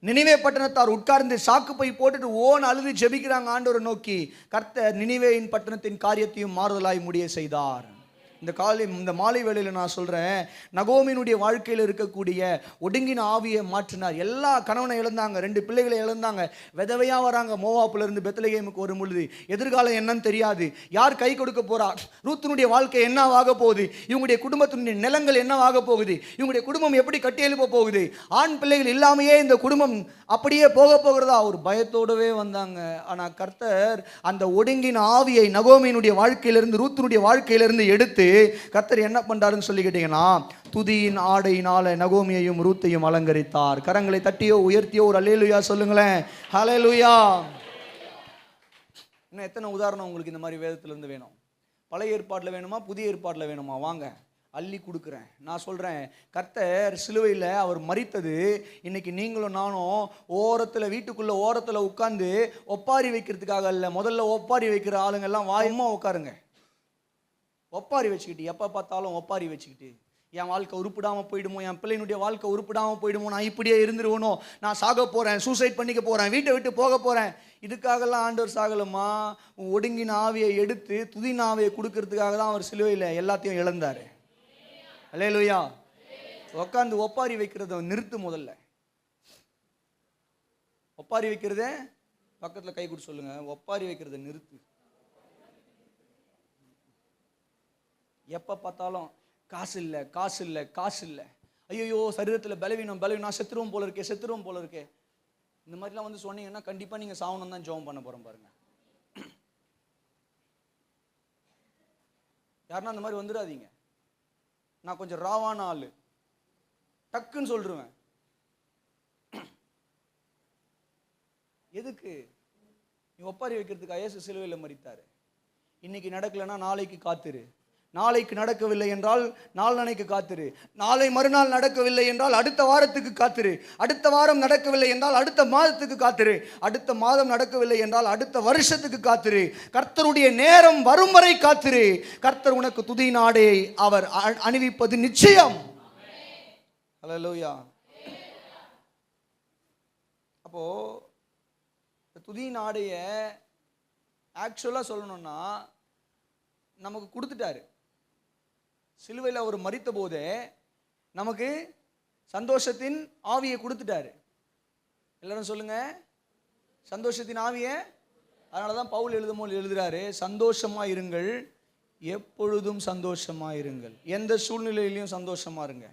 நினிவே பட்டணத்தார் உட்கார்ந்து சாக்கு பை போட்டுட்டு ஓன் அழுது ஜெபிக்கிறாங்க ஆண்டவரை நோக்கி. கர்த்தர் நினிவேயின் பட்டணத்தின் காரியத்தையும் மாறுதலாய் முடிய செய்தார். இந்த மாலை வேளையில் நான் சொல்கிறேன், நகோமியினுடைய வாழ்க்கையில் இருக்கக்கூடிய ஒடுங்கின ஆவியை மாற்றினார். எல்லா கணவனை இழந்தாங்க, 2 பிள்ளைகளை இழந்தாங்க, விதவையாக வராங்க. மோவாப்பிலிருந்து பெத்லகேமுக்கு வரும் பொழுது எதிர்காலம் என்னன்னு தெரியாது. யார் கை கொடுக்க போறா? ரூத்தினுடைய வாழ்க்கை என்னவாக போகுது? இவங்களுடைய குடும்பத்தினுடைய நிலங்கள் என்னவாக போகுது? இவங்களுடைய குடும்பம் எப்படி கட்டி எழுப்ப போகுது? ஆண் பிள்ளைகள் இல்லாமையே இந்த குடும்பம் அப்படியே போக போகிறதா? ஒரு பயத்தோடவே வந்தாங்க. ஆனால் கர்த்தர் அந்த ஒடுங்கின ஆவியை நகோமியினுடைய வாழ்க்கையிலிருந்து, ரூத்தினுடைய வாழ்க்கையிலிருந்து எடுத்து கர்த்தர் என்ன பண்றாருன்னு சொல்லி கேட்டீங்கன்னா, துதியின் ஆடையினால நகோமியையும் ரூத்தையும் அலங்கரித்தார். கரங்களை தட்டியோ உயர்த்தியோ ஒரு அல்லேலூயா சொல்லுங்களேன். ஹல்லேலூயா. இன்னும் எத்தனை உதாரணம் உங்களுக்கு இந்த மாதிரி வேதத்திலிருந்து வேணும்? பழைய ஏற்பாட்டில் வேணுமா, புதிய ஏற்பாட்டில் வேணுமா? வாங்க அள்ளி கொடுக்குறேன். நான் சொல்கிறேன், கர்த்தர் சிலுவையில் அவர் மரித்தது இன்னைக்கு நீங்களும் நானும் வீட்டுக்குள்ளே ஓரத்தில் உட்காந்து ஒப்பாரி வைக்கிறதுக்காக அல்ல. முதல்ல ஒப்பாரி வைக்கிற ஆளுங்கெல்லாம் வாயமா உட்காருங்க. ஒப்பாரி வச்சுக்கிட்டு, எப்போ பார்த்தாலும் ஒப்பாரி வச்சுக்கிட்டு, என் வாழ்க்கை உருப்பிடாமல் போயிடுமோ, என் பிள்ளைனுடைய வாழ்க்கை உருப்பிடாமல் போயிடுமோ, நான் இப்படியே இருந்துருவனோ, நான் சாக போகிறேன், சூசைட் பண்ணிக்க போகிறேன், வீட்டை விட்டு போக போகிறேன். இதுக்காகலாம் ஆண்டவர் சாகலமா? ஒடுங்கின ஆவியை எடுத்து துதின ஆவியை கொடுக்கறதுக்காக தான் அவர் சிலுவையில் எல்லாத்தையும் இழந்தார். அல்லேலூயா. உட்காந்து ஒப்பாரி வைக்கிறத நிறுத்து. முதல்ல ஒப்பாரி வைக்கிறத பக்கத்தில் கை கொடுத்து சொல்லுங்க, ஒப்பாரி வைக்கிறத நிறுத்து. எப்போ பார்த்தாலும் காசு இல்லை, ஐயோ சரீரத்தில் பலவீனம், நான் செத்துருவோம் போல இருக்கே, இந்த மாதிரிலாம் வந்து சொன்னீங்கன்னா கண்டிப்பாக நீங்கள் சாவணும் தான் ஜெபம் பண்ண போகிறோம் பாருங்க. யாருன்னா அந்த மாதிரி வந்துடாதீங்க. நான் கொஞ்சம் ராவான ஆள், டக்குன்னு சொல்லிடுவேன். எதுக்கு? நீ ஒப்பாரி வைக்கிறதுக்கு இயேசு சிலுவையில் மரித்தார். இன்னைக்கு நடக்கலைன்னா நாளைக்கு காத்திரு. நாளைக்கு நடக்கவில்லை என்றால் நாளனைக்கு காத்திரு. நாளை மறுநாள் நடக்கவில்லை என்றால் அடுத்த வாரத்துக்கு காத்திரு. அடுத்த வாரம் நடக்கவில்லை என்றால் அடுத்த மாதத்துக்கு காத்திரு. அடுத்த மாதம் நடக்கவில்லை என்றால் அடுத்த வருஷத்துக்கு காத்திரு. கர்த்தருடைய நேரம் வரும் வரை காத்திரு. கர்த்தர் உனக்கு துதி நாடை அவர் அணிவிப்பது நிச்சயம். ஹல்லேலூயா. அப்போ துதி நாடைய ஆக்சுவலா சொல்லணும்னா நமக்கு கொடுத்துட்டாரு. சிலுவையில் அவர் மரித்த போதே நமக்கு சந்தோஷத்தின் ஆவியை கொடுத்துட்டாரு. எல்லாரும் சொல்லுங்க, சந்தோஷத்தின் ஆவியை. அதனால தான் பவுல் எழுதுறாரு, சந்தோஷமா இருங்கள், எப்பொழுதும் சந்தோஷமா இருங்கள். எந்த சூழ்நிலையிலையும் சந்தோஷமா இருங்க.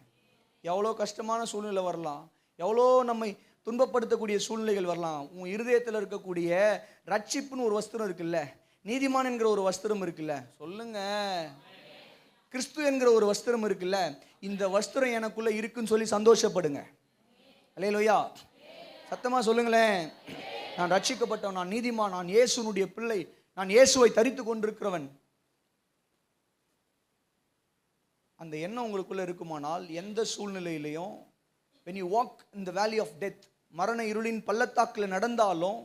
எவ்வளோ கஷ்டமான சூழ்நிலை வரலாம், எவ்வளோ நம்மை துன்பப்படுத்தக்கூடிய சூழ்நிலைகள் வரலாம். உன் இருதயத்தில் இருக்கக்கூடிய ரட்சிப்புன்னு ஒரு வஸ்திரம் இருக்குல்ல, நீதிமான் என்கிற ஒரு வஸ்திரம் இருக்குல்ல, சொல்லுங்க, கிறிஸ்து என்கிற ஒரு வஸ்திரம் இருக்குல்ல, இந்த வஸ்திரம் எனக்குள்ள இருக்குன்னு சொல்லி சந்தோஷப்படுங்க. அல்லேலூயா. சத்தமா சொல்லுங்களேன், நான் ரட்சிக்கப்பட்டவன், நான் நீதிமான், நான் இயேசுனுடைய பிள்ளை, நான் இயேசுவை தரித்து கொண்டிருக்கிறவன். அந்த எண்ணம் உங்களுக்குள்ள இருக்குமானால் எந்த சூழ்நிலையிலையும் when you walk in the valley of death, மரண இருளின் பள்ளத்தாக்கில் நடந்தாலும்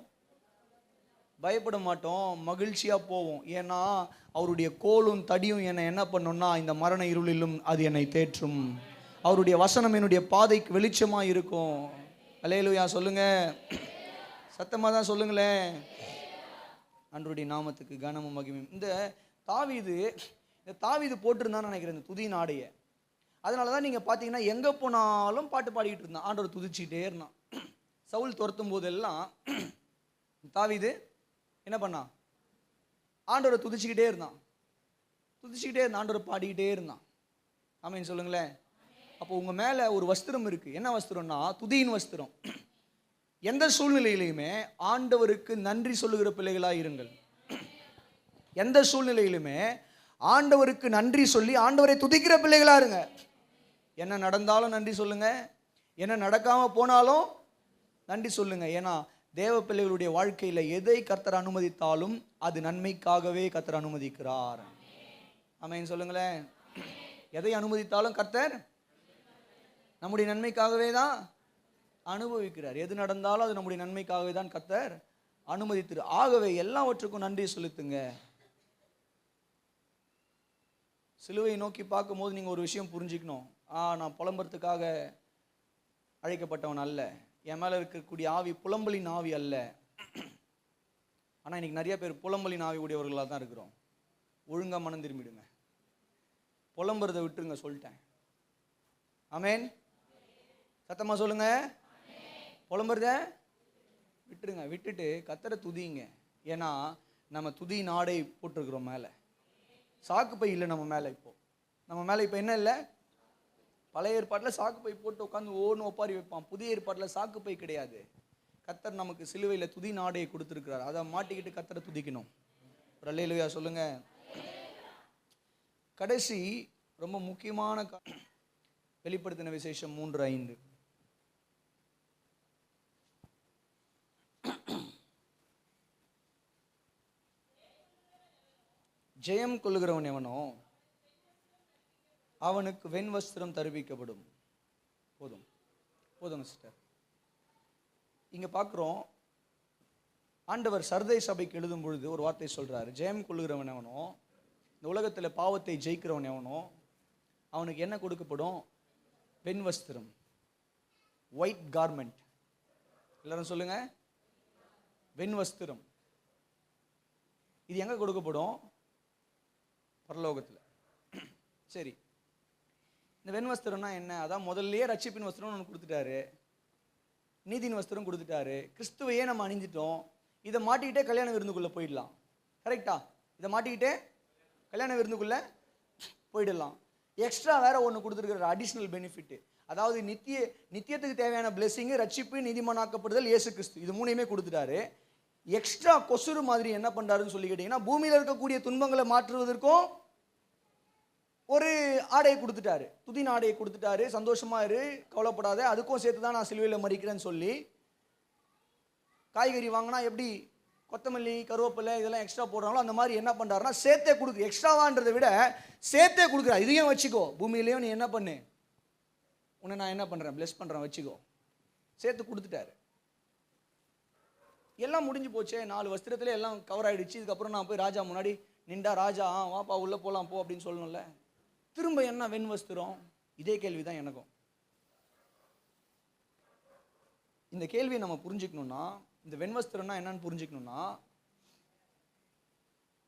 பயப்பட மாட்டோம், மகிழ்ச்சியா போவோம். ஏன்னா அவருடைய கோலும் தடியும் என்னை என்ன பண்ணும்னா இந்த மரண இருளிலும் அது என்னை தேற்றும். அவருடைய வசனம் என்னுடைய பாதைக்கு வெளிச்சமா இருக்கும். அல்லேலூயா சொல்லுங்க, சத்தமா தான் சொல்லுங்களேன். ஆண்டவருடைய நாமத்துக்கு கனமும் மகிமையும். இந்த தாவீது போட்டிருந்தான்னு நினைக்கிறேன் இந்த துதி நாடைய. அதனாலதான் நீங்க பாத்தீங்கன்னா எங்க போனாலும் பாட்டு பாடிக்கிட்டு இருந்தான், ஆண்டவர் துதிச்சுக்கிட்டே இருந்தான். சவுல் துரத்தும் போதெல்லாம் தாவீது என்ன பண்ணான், ஆண்டவரை துதிச்சுக்கிட்டே இருந்தான், ஆண்டவரை பாடிக்கிட்டே இருந்தான். ஆமீன் சொல்லுங்களேன். அப்போ உங்க மேல ஒரு வஸ்திரம் இருக்கு. என்ன வஸ்திரம்னா துதியின் வஸ்திரம். எந்த சூழ்நிலையிலுமே ஆண்டவருக்கு நன்றி சொல்லுகிற பிள்ளைகளா இருங்கள். எந்த சூழ்நிலையிலுமே ஆண்டவருக்கு நன்றி சொல்லி ஆண்டவரை துதிக்கிற பிள்ளைகளா இருங்க. என்ன நடந்தாலும் நன்றி சொல்லுங்க, என்ன நடக்காம போனாலும் நன்றி சொல்லுங்க. ஏன்னா தேவ பிள்ளைகளுடைய வாழ்க்கையில எதை கர்த்தர் அனுமதித்தாலும் அது நன்மைக்காகவே கர்த்தர் அனுமதிக்கிறார். ஆமென் சொல்லுங்களேன். எதை அனுமதித்தாலும் கர்த்தர் நம்முடைய நன்மைக்காகவே தான் அனுபவிக்கிறார். எது நடந்தாலும் அது நம்முடைய நன்மைக்காகவே தான் கர்த்தர் அனுமதித்தார். ஆகவே எல்லாவற்றுக்கும் நன்றி செலுத்துங்க. சிலுவையை நோக்கி பார்க்கும்போது நீங்க ஒரு விஷயம் புரிஞ்சுக்கணும். நான் புலம்புறதுக்காக அழைக்கப்பட்டவன் அல்ல, என் மேல இருக்கக்கூடிய ஆவி புலம்பலின் ஆவி அல்ல. ஆனா இன்னைக்கு நிறைய பேர் புலம்பலின் ஆவி உடையவர்களாக தான் இருக்கிறோம். ஒழுங்கா மனம் திரும்பிடுங்க, புலம்புறதை விட்டுருங்க சொல்லிட்டேன். ஆமேன் சத்தமா சொல்லுங்க. புலம்புறத விட்டுருங்க, விட்டுட்டு கர்த்தரை துதிங்க. ஏன்னா நம்ம துதி நாடை போட்டிருக்கிறோம் மேல. சாக்கு பை இல்லை நம்ம மேல. நம்ம மேல இப்போ என்ன இல்லை, பழைய ஏற்பாட்டில் சாக்கு பை போட்டு உட்காந்து ஓன்னு ஒப்பாரி வைப்பான். புதிய ஏற்பாட்டில் சாக்கு பை கிடையாது. கர்த்தர் நமக்கு சிலுவையில் துதி நாடையை கொடுத்துருக்கிறார். அதை மாட்டிக்கிட்டு கர்த்தரை துதிக்கணும். அல்லேலூயா சொல்லுங்க. கடைசி ரொம்ப முக்கியமான வெளிப்படுத்தின விசேஷம் 3:5. ஜெயம் கொள்ளுகிறவன் எவனோ அவனுக்கு வெண்வஸ்திரம் தருவிக்கப்படும். போதும் சிஸ்டர். இங்க பார்க்கிறோம், ஆண்டவர் சர்தை சபைக்கு எழுதும் பொழுது ஒரு வார்த்தை சொல்றாரு. ஜெயம் கொள்ளுகிறவன் எவனோ, இந்த உலகத்தில் பாவத்தை ஜெயிக்கிறவன் எவனோ அவனுக்கு என்ன கொடுக்கப்படும்? வெண்வஸ்திரம், ஒயிட் கார்மெண்ட். எல்லாரும் சொல்லுங்க, வெண்வஸ்திரம். இது எங்க கொடுக்கப்படும்? பரலோகத்தில். சரி, இந்த வெண்வஸ்திரம்னா என்ன? அதான் முதல்லயே ரட்சிப்பின் வஸ்திரம் ஒன்று கொடுத்துட்டாரு, நீதியின் வஸ்திரம் கொடுத்துட்டாரு. கிறிஸ்துவையே நம்ம அணிஞ்சிட்டோம். இதை மாட்டிக்கிட்டே கல்யாண விருந்துக்குள்ள போயிடலாம். கரெக்டா? இதை மாட்டிக்கிட்டே கல்யாண விருந்துக்குள்ள போயிடலாம். எக்ஸ்ட்ரா வேற ஒன்று கொடுத்துருக்கிற அடிஷ்னல் பெனிஃபிட். அதாவது நித்தியத்துக்கு தேவையான பிளெஸிங், ரட்சிப்பு, நீதிமானாக்கப்படுதல், இயேசு கிறிஸ்து, இது மூணையுமே கொடுத்துட்டாரு. எக்ஸ்ட்ரா கொசுறு மாதிரி என்ன பண்றாருன்னு சொல்லி கேட்டீங்கன்னா, பூமியில இருக்கக்கூடிய துன்பங்களை மாற்றுவதற்கும் ஒரு ஆடையை கொடுத்துட்டாரு, துதின் ஆடையை கொடுத்துட்டாரு. சந்தோஷமா இரு, கவலைப்படாத, அதுக்கும் சேர்த்து தான் நான் சிலுவையில் மரிக்கிறேன்னு சொல்லி. காய்கறி வாங்கினா எப்படி கொத்தமல்லி கருவேப்பிலை இதெல்லாம் எக்ஸ்ட்ரா போடுறாங்களோ அந்த மாதிரி என்ன பண்ணுறாருன்னா சேர்த்தே கொடுக்கு, எக்ஸ்ட்ராவான்றதை விட சேர்த்தே கொடுக்குறா. இதையும் வச்சுக்கோ, பூமியிலையும் நீ என்ன பண்ணு, உன்னை நான் என்ன பண்ணுறேன், பிளெஸ் பண்ணுறேன், வச்சுக்கோ. சேர்த்து கொடுத்துட்டாரு. எல்லாம் முடிஞ்சு போச்சே, 4 வஸ்திரத்துல எல்லாம் கவர் ஆகிடுச்சு. இதுக்கப்புறம் நான் போய் ராஜா முன்னாடி நின்றா ராஜா வாப்பா உள்ளே போகலாம் போ அப்படின்னு சொல்லணும்ல. திரும்ப என்ன வெண் வஸ்திரம்? இதே கேள்வி தான் எனக்கும். இந்த கேள்வியை நம்ம புரிஞ்சுக்கணும்னா, இந்த வெண் வஸ்திரம்னா என்னன்னு புரிஞ்சுக்கணும்னா,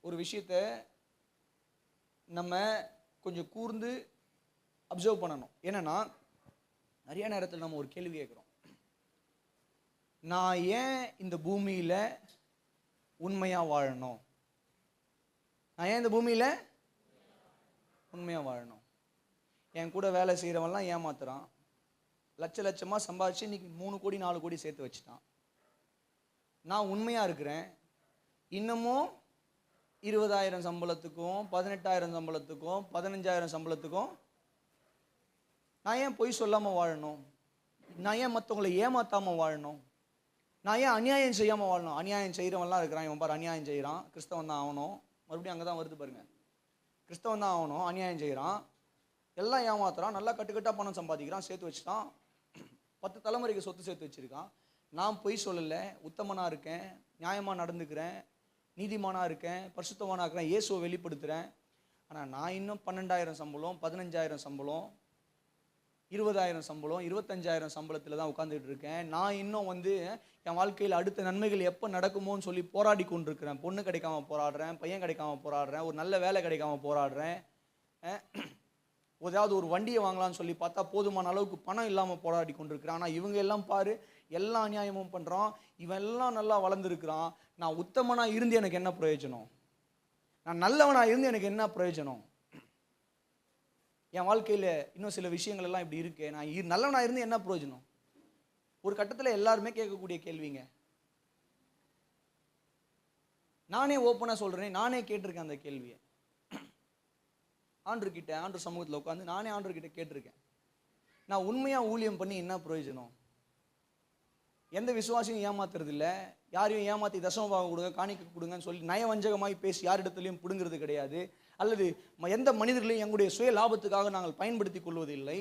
ஒரு விஷயத்தை நம்ம கொஞ்சம் கூர்ந்து அப்சர்வ் பண்ணணும். என்னன்னா, நிறைய நேரத்தில் நம்ம ஒரு கேள்வி கேட்குறோம், நான் ஏன் இந்த பூமியில் உண்மையாக வாழணும்? நான் ஏன் இந்த பூமியில் உண்மையாக வாழணும்? என் கூட வேலை செய்கிறவன்லாம் ஏமாத்துறான், லட்சமாக சம்பாதிச்சு இன்னைக்கு 3 கோடி 4 கோடி சேர்த்து வச்சுட்டான். நான் உண்மையாக இருக்கிறேன், இன்னமும் 20,000 சம்பளத்துக்கும் 18,000 சம்பளத்துக்கும் 15,000 சம்பளத்துக்கும் நான் ஏன் பொய் சொல்லாமல் வாழணும்? நான் ஏன் மற்றவங்களை ஏமாத்தாமல் வாழணும்? நான் ஏன் அநியாயம் செய்யாமல் வாழணும்? அநியாயம் செய்கிறவன்லாம் இருக்கிறான், இவன் பாரு அநியாயம் செய்கிறான், கிறிஸ்தவன் தான் ஆகணும். மறுபடியும் அங்கே தான் வருது பாருங்க, கிறிஸ்தவன் தான் ஆகணும், அநியாயம் செய்கிறான், எல்லாம் ஏமாத்துறான், நல்லா கட்டுக்கட்டாக பணம் சம்பாதிக்கிறான், சேர்த்து வச்சுட்டான், 10 தலைமுறைக்கு சொத்து சேர்த்து வச்சுருக்கான். நான் பொய் சொல்லலை, உத்தமனாக இருக்கேன், நியாயமாக நடந்துக்கிறேன், நீதிமானாக இருக்கேன், பரிசுத்தமானாக இருக்கிறேன், இயேசுவை வெளிப்படுத்துகிறேன். ஆனால் நான் இன்னும் 12,000 சம்பளம், 15,000 சம்பளம், 20,000 சம்பளம், 25,000 சம்பளத்தில் தான் உட்காந்துட்டு இருக்கேன். நான் இன்னும் என் வாழ்க்கையில் அடுத்த நன்மைகள் எப்போ நடக்குமோன்னு சொல்லி போராடி கொண்டிருக்கிறேன். பொண்ணு கிடைக்காம போராடுறேன், பையன் கிடைக்காம போராடுறேன், ஒரு நல்ல வேலை கிடைக்காம போராடுறேன், ஏதாவது ஒரு வண்டியை வாங்கலாம்னு சொல்லி பார்த்தா போதுமான அளவுக்கு பணம் இல்லாமல் போராடி கொண்டிருக்கிறான். ஆனால் இவங்க எல்லாம் பாரு, எல்லா அநியாயமும் பண்ணுறான், இவன் எல்லாம் நல்லா வளர்ந்துருக்கிறான். நான் உத்தமனாக இருந்து எனக்கு என்ன பிரயோஜனம்? நான் நல்லவனாக இருந்து எனக்கு என்ன பிரயோஜனம்? என் வாழ்க்கையில் இன்னும் சில விஷயங்கள் எல்லாம் இப்படி இருக்கு, நான் நல்லவனாக இருந்து என்ன பிரயோஜனம்? ஒரு கட்டத்தில் எல்லாருமே கேட்கக்கூடிய கேள்விங்க. நானே ஓப்பனாக சொல்கிறேன், நானே கேட்டிருக்கேன் அந்த கேள்வியை. ஆண்டவர்கிட்ட, ஆண்டவர் சமூகத்தில் உட்காந்து நானே ஆண்டவர்கிட்ட கேட்டிருக்கேன், நான் உண்மையாக ஊழியம் பண்ணி என்ன பிரயோஜனம்? எந்த விசுவாசியும் ஏமாத்துறது இல்லை, யாரையும் ஏமாற்றி தசமபாகம் கொடுங்க, காணிக்க கொடுங்கன்னு சொல்லி நயவஞ்சகமாய் பேசி யாரிடத்துலையும் பிடுங்கிறது கிடையாது, அல்லது எந்த மனிதர்களையும் எங்களுடைய சுய லாபத்துக்காக நாங்கள் பயன்படுத்தி கொள்வதில்லை.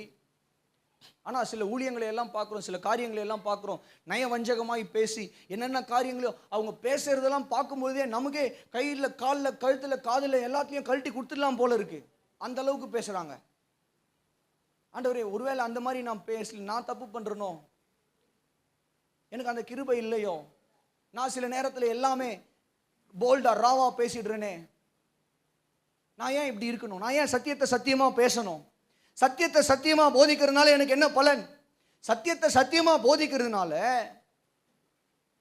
ஆனால் சில ஊழியங்களை எல்லாம் பார்க்குறோம், சில காரியங்களை எல்லாம் பார்க்குறோம், நயவஞ்சகமாய் பேசி என்னென்ன காரியங்களோ அவங்க பேசுறதெல்லாம் பார்க்கும்போதே நமக்கே கையில் காலில் கழுத்தில் காதில் எல்லாத்தையும் கழட்டி கொடுத்துடலாம் போல இருக்கு, அந்த அளவுக்கு பேசுகிறாங்க. ஆண்டவரே, ஒருவேளை அந்த மாதிரி நான் பேசல, நான் தப்பு பண்ணுறனோ, எனக்கு அந்த கிருபை இல்லையோ, நான் சில நேரத்தில் எல்லாமே போல்டா ராவா பேசிடுறேனே, நான் ஏன் இப்படி இருக்கணும்? நான் ஏன் சத்தியத்தை சத்தியமா பேசணும்? சத்தியத்தை சத்தியமா போதிக்கிறதுனால எனக்கு என்ன பலன்? சத்தியத்தை சத்தியமா போதிக்கிறதுனால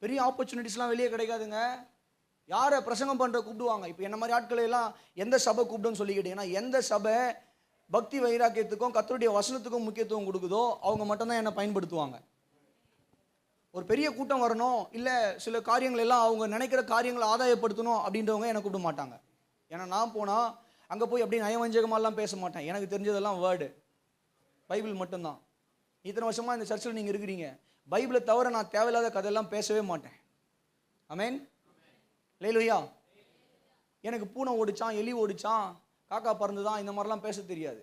பெரிய ஆப்பர்ச்சுனிட்டிஸ்லாம் வெளியே கிடைக்காதுங்க. யாரை பிரசங்கம் பண்ற கூப்பிடுவாங்க? இப்போ என்ன மாதிரி ஆட்களை எல்லாம் எந்த சபை கூப்பிடுன்னு சொல்லிக்கிட்டீங்கன்னா, எந்த சபை பக்தி வைராக்கியத்துக்கும் கர்த்தருடைய வசனத்துக்கும் முக்கியத்துவம் கொடுக்குதோ அவங்க மட்டும்தான் என்னை பயன்படுத்துவாங்க. ஒரு பெரிய கூட்டம் வரணும், இல்லை சில காரியங்கள் எல்லாம் அவங்க நினைக்கிற காரியங்களை ஆதாயப்படுத்தணும் அப்படின்றவங்க என்னை கூப்பிட மாட்டாங்க. ஏன்னா நான் போனால் அங்கே போய் அப்படியே நயவஞ்சகமாலாம் பேச மாட்டேன். எனக்கு தெரிஞ்சதெல்லாம் வேர்டு, பைபிள் மட்டும்தான். இத்தனை வருஷமாக இந்த சர்ச்சில் நீங்கள் இருக்கிறீங்க, பைபிளை தவிர நான் தேவையில்லாத கதையெல்லாம் பேசவே மாட்டேன். ஆமென், அல்லேலூயா. எனக்கு பூனை ஓடிச்சான், எலி ஓடிச்சான், காக்கா பறந்துதான், இந்த மாதிரிலாம் பேச தெரியாது.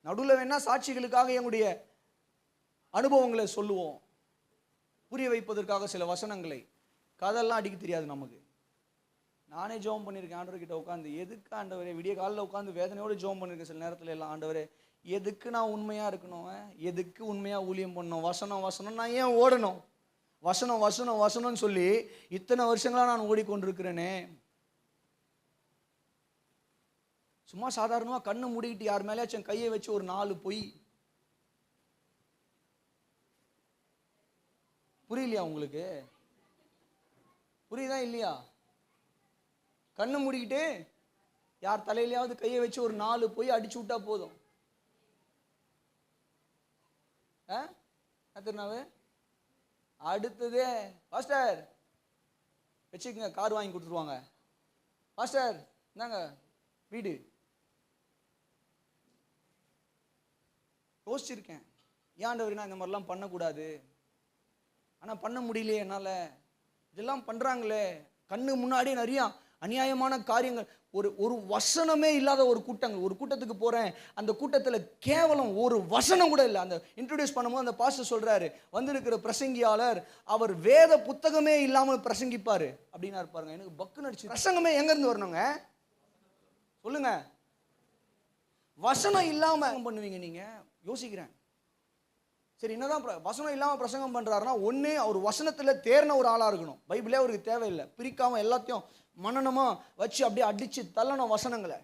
நடுவில் வேணா சாட்சிகளுக்காக எங்களுடைய அனுபவங்களை சொல்லுவோம், புரிய வைப்பதற்காக சில வசனங்களை, கதெல்லாம் அடிக்க தெரியாது நமக்கு. நானே ஜெபம் பண்ணியிருக்கேன் ஆண்டவர்கிட்ட உட்காந்து, எதுக்கு ஆண்டவரே, விடிய காலில் உட்காந்து வேதனையோடு ஜெபம் பண்ணியிருக்கேன் சில நேரத்தில் எல்லாம். ஆண்டவரே, எதுக்கு நான் உண்மையாக இருக்கணும்? எதுக்கு உண்மையாக ஊழியம் பண்ணணும்? வசனம் வசனம், நான் ஏன் ஓடணும்? வசனம் வசனம் வசனம்னு சொல்லி இத்தனை வருஷங்களாக நான் ஓடிக்கொண்டிருக்கிறேனே. சும்மா சாதாரணமாக கண்ணு மூடிக்கிட்டு யார் மேலேயாச்சும் கையை வச்சு ஒரு 4 பொய், புரியலையா உங்களுக்கு? புரியுதா இல்லையா? கண்ணு மூடிக்கிட்டு யார் தலையிலையாவது கையை வச்சு ஒரு 4 பொய் அடிச்சு விட்டா போதும். திருநாவு அடுத்ததே, பாஸ்டர் வச்சுக்கங்க, கார் வாங்கி கொடுத்துருவாங்க, பாஸ்டர் இந்தாங்க வீடு. யோசிச்சிருக்கேன், ஏன் ஆண்டவரே நான் இந்த மாதிரிலாம் பண்ணக்கூடாது, ஆனால் பண்ண முடியலையே என்னால். இதெல்லாம் பண்றாங்களே, கண்ணு முன்னாடி நிறைய அநியாயமான காரியங்கள். ஒரு வசனமே இல்லாத ஒரு கூட்டங்கள். ஒரு கூட்டத்துக்கு போறேன், அந்த கூட்டத்தில் கேவலம் ஒரு வசனம் கூட இல்லை. அந்த இன்ட்ரோடியூஸ் பண்ணும்போது அந்த பாஸ்டர் சொல்றாரு, வந்திருக்கிற பிரசங்கியாளர் அவர் வேத புத்தகமே இல்லாமல் பிரசங்கிப்பாரு அப்படின்னா இருப்பாருங்க. எனக்கு பக்கு நடிச்சு, பிரசங்கமே எங்க இருந்து வரணுங்க சொல்லுங்க? வசனம் இல்லாம பண்ணுவீங்க நீங்க? யோசிக்கிறேன். சரி, என்னதான் வசனம் இல்லாம பிரசங்கம் பண்றாருன்னா, ஒண்ணு அவர் வசனத்துல தேர்ன ஒரு ஆளா இருக்கணும். பைபிளே அவருக்கு தேவையில்லை, பிரிக்காம எல்லாத்தையும் மனனமா வச்சு அப்படியே அடிச்சு தள்ளணும் வசனங்களை.